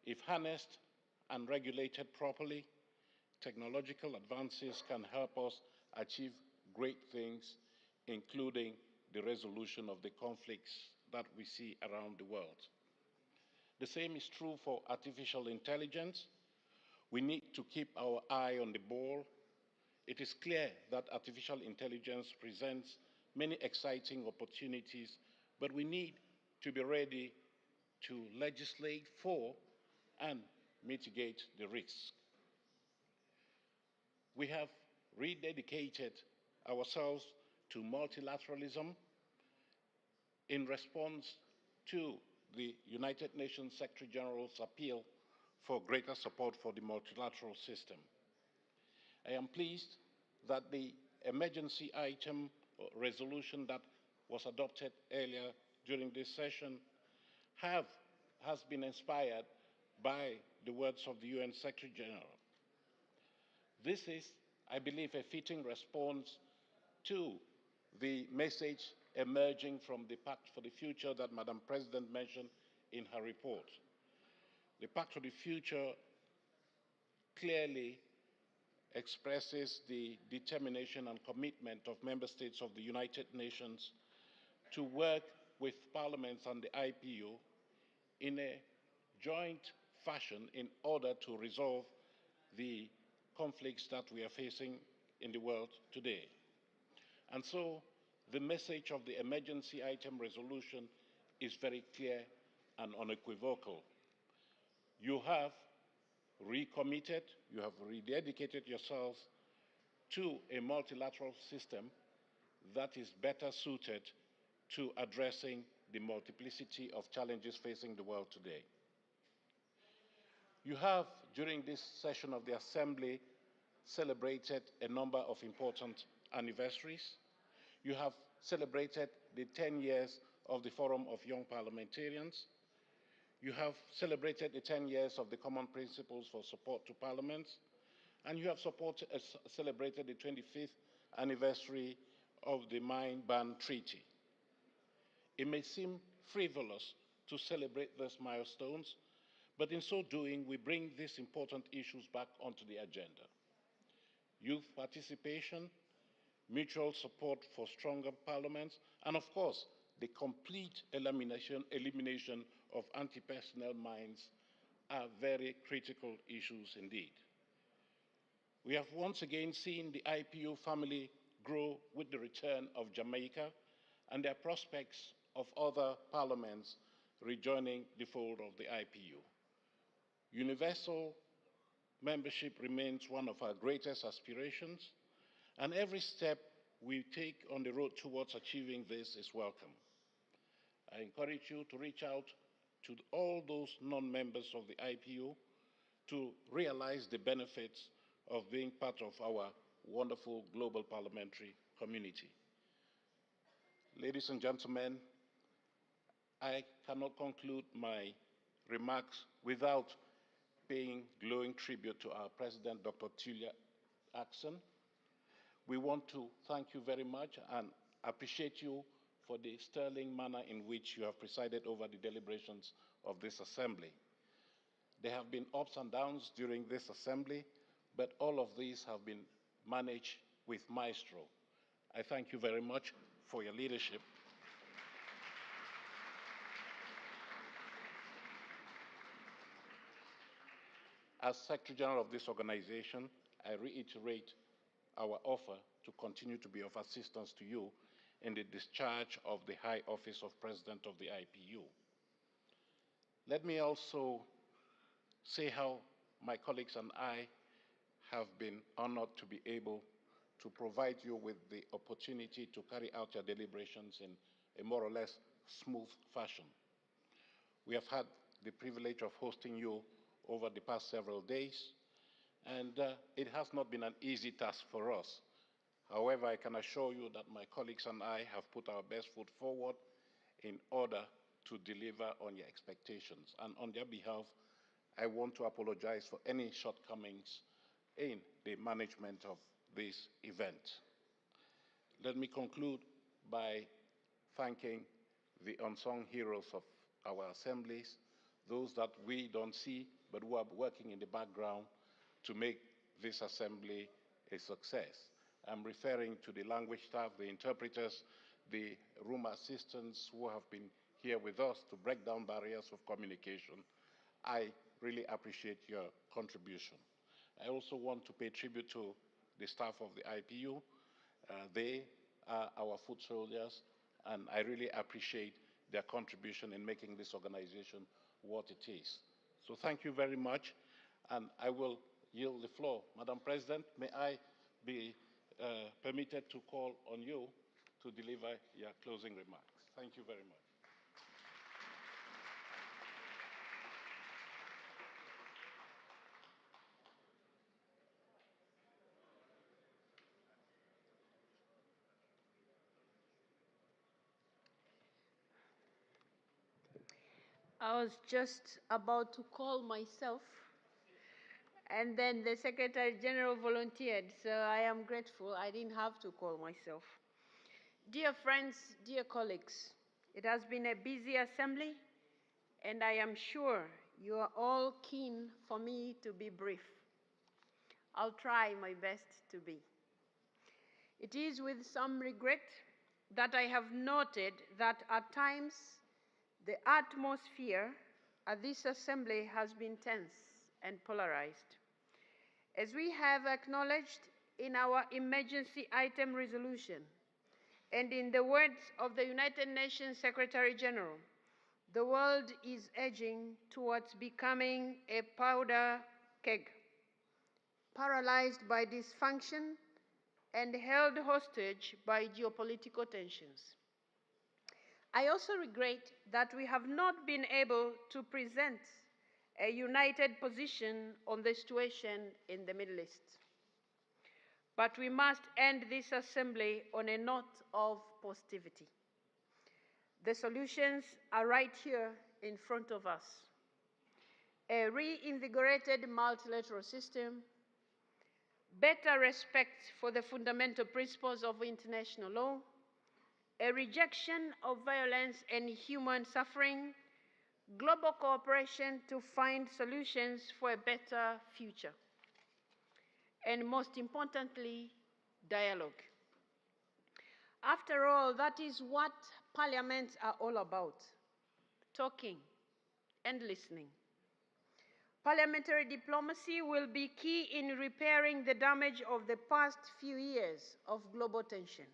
If harnessed and regulated properly, technological advances can help us achieve great things, including the resolution of the conflicts that we see around the world. The same is true for artificial intelligence. We need to keep our eye on the ball. It is clear that artificial intelligence presents many exciting opportunities, but we need to be ready to legislate for and mitigate the risk. We have rededicated ourselves to multilateralism in response to the United Nations Secretary General's appeal for greater support for the multilateral system. I am pleased that the emergency item resolution that was adopted earlier during this session has been inspired by the words of the UN Secretary General. This is, I believe, a fitting response to the message emerging from the Pact for the Future that Madam President mentioned in her report. The Pact for the Future clearly expresses the determination and commitment of member states of the United Nations to work with parliaments and the IPU in a joint fashion in order to resolve the conflicts that we are facing in the world today. And so the message of the emergency item resolution is very clear and unequivocal. You have recommitted, you have rededicated yourselves to a multilateral system that is better suited to addressing the multiplicity of challenges facing the world today. You have, during this session of the Assembly, celebrated a number of important anniversaries. You have celebrated the 10 years of the Forum of Young Parliamentarians. You have celebrated the 10 years of the Common Principles for Support to Parliaments. And you have celebrated the 25th anniversary of the Mine Ban Treaty. It may seem frivolous to celebrate these milestones, but in so doing, we bring these important issues back onto the agenda. Youth participation, mutual support for stronger parliaments, and of course, the complete elimination of anti-personnel mines are very critical issues indeed. We have once again seen the IPU family grow with the return of Jamaica and their prospects of other parliaments rejoining the fold of the IPU. Universal membership remains one of our greatest aspirations, and every step we take on the road towards achieving this is welcome. I encourage you to reach out to all those non-members of the IPU to realize the benefits of being part of our wonderful global parliamentary community. Ladies and gentlemen, I cannot conclude my remarks without paying glowing tribute to our President, Dr. Tulia Axon. We want to thank you very much and appreciate you for the sterling manner in which you have presided over the deliberations of this assembly. There have been ups and downs during this assembly, but all of these have been managed with maestro. I thank you very much for your leadership. As Secretary General of this organization, I reiterate our offer to continue to be of assistance to you in the discharge of the high office of President of the IPU. Let me also say how my colleagues and I have been honored to be able to provide you with the opportunity to carry out your deliberations in a more or less smooth fashion. We have had the privilege of hosting you over the past several days, and it has not been an easy task for us. However, I can assure you that my colleagues and I have put our best foot forward in order to deliver on your expectations. And on their behalf, I want to apologize for any shortcomings in the management of this event. Let me conclude by thanking the unsung heroes of our assemblies, those that we don't see, but who are working in the background to make this assembly a success. I'm referring to the language staff, the interpreters, the room assistants who have been here with us to break down barriers of communication. I really appreciate your contribution. I also want to pay tribute to the staff of the IPU. They are our foot soldiers, and I really appreciate their contribution in making this organization what it is. So thank you very much, and I will yield the floor. Madam President, may I be permitted to call on you to deliver your closing remarks. Thank you very much. I was just about to call myself, and then the Secretary General volunteered, so I am grateful I didn't have to call myself. Dear friends, dear colleagues, it has been a busy assembly, and I am sure you are all keen for me to be brief. I'll try my best to be. It is with some regret that I have noted that at times the atmosphere at this assembly has been tense and polarized. As we have acknowledged in our emergency item resolution, and in the words of the United Nations Secretary General, the world is edging towards becoming a powder keg, paralyzed by dysfunction and held hostage by geopolitical tensions. I also regret that we have not been able to present a united position on the situation in the Middle East. But we must end this assembly on a note of positivity. The solutions are right here in front of us. A reinvigorated multilateral system, better respect for the fundamental principles of international law, a rejection of violence and human suffering, global cooperation to find solutions for a better future, and most importantly, dialogue. After all, that is what parliaments are all about: talking and listening. Parliamentary diplomacy will be key in repairing the damage of the past few years of global tension.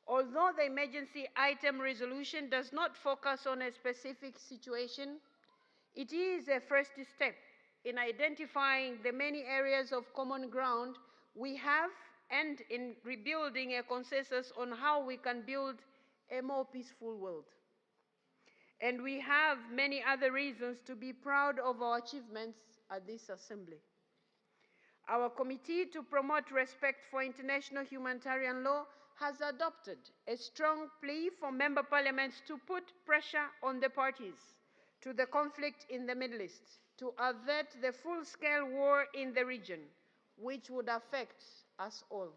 Although the emergency item resolution does not focus on a specific situation, it is a first step in identifying the many areas of common ground we have and in rebuilding a consensus on how we can build a more peaceful world. And we have many other reasons to be proud of our achievements at this assembly. Our Committee to Promote Respect for International Humanitarian Law has adopted a strong plea for member parliaments to put pressure on the parties to the conflict in the Middle East to avert the full-scale war in the region, which would affect us all.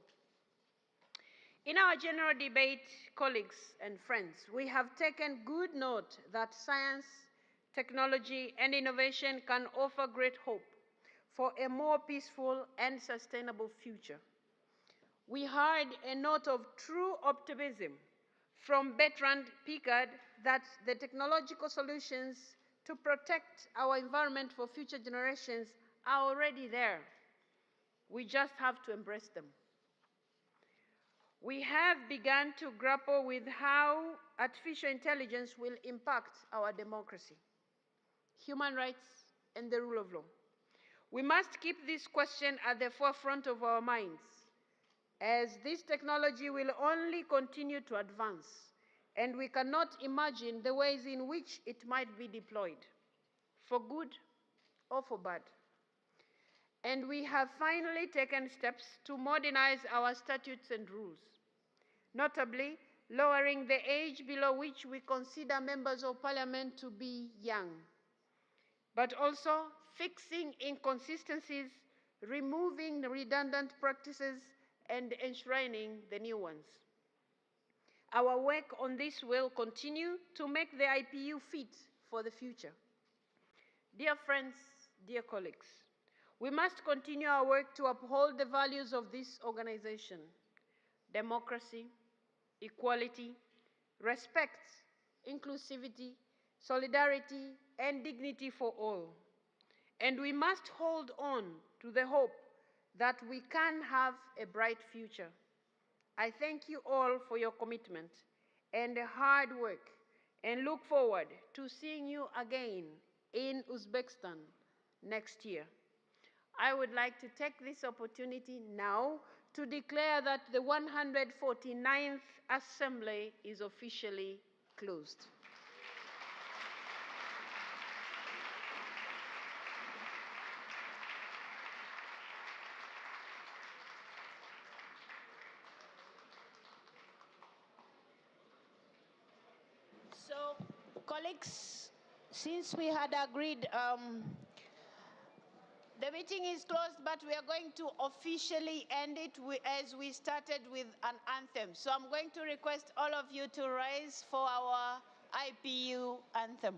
In our general debate, colleagues and friends, we have taken good note that science, technology, and innovation can offer great hope for a more peaceful and sustainable future. We heard a note of true optimism from Bertrand Piccard that the technological solutions to protect our environment for future generations are already there. We just have to embrace them. We have begun to grapple with how artificial intelligence will impact our democracy, human rights, and the rule of law. We must keep this question at the forefront of our minds, as this technology will only continue to advance, and we cannot imagine the ways in which it might be deployed, for good or for bad. And we have finally taken steps to modernize our statutes and rules, notably lowering the age below which we consider members of parliament to be young, but also fixing inconsistencies, removing redundant practices, and enshrining the new ones. Our work on this will continue to make the IPU fit for the future. Dear friends, dear colleagues, we must continue our work to uphold the values of this organization: democracy, equality, respect, inclusivity, solidarity, and dignity for all. And we must hold on to the hope that we can have a bright future. I thank you all for your commitment and hard work, and look forward to seeing you again in Uzbekistan next year. I would like to take this opportunity now to declare that the 149th Assembly is officially closed. So, colleagues, Colleagues, since we had agreed, the meeting is closed, but we are going to officially end it as we started with an anthem. So I'm going to request all of you to rise for our IPU anthem.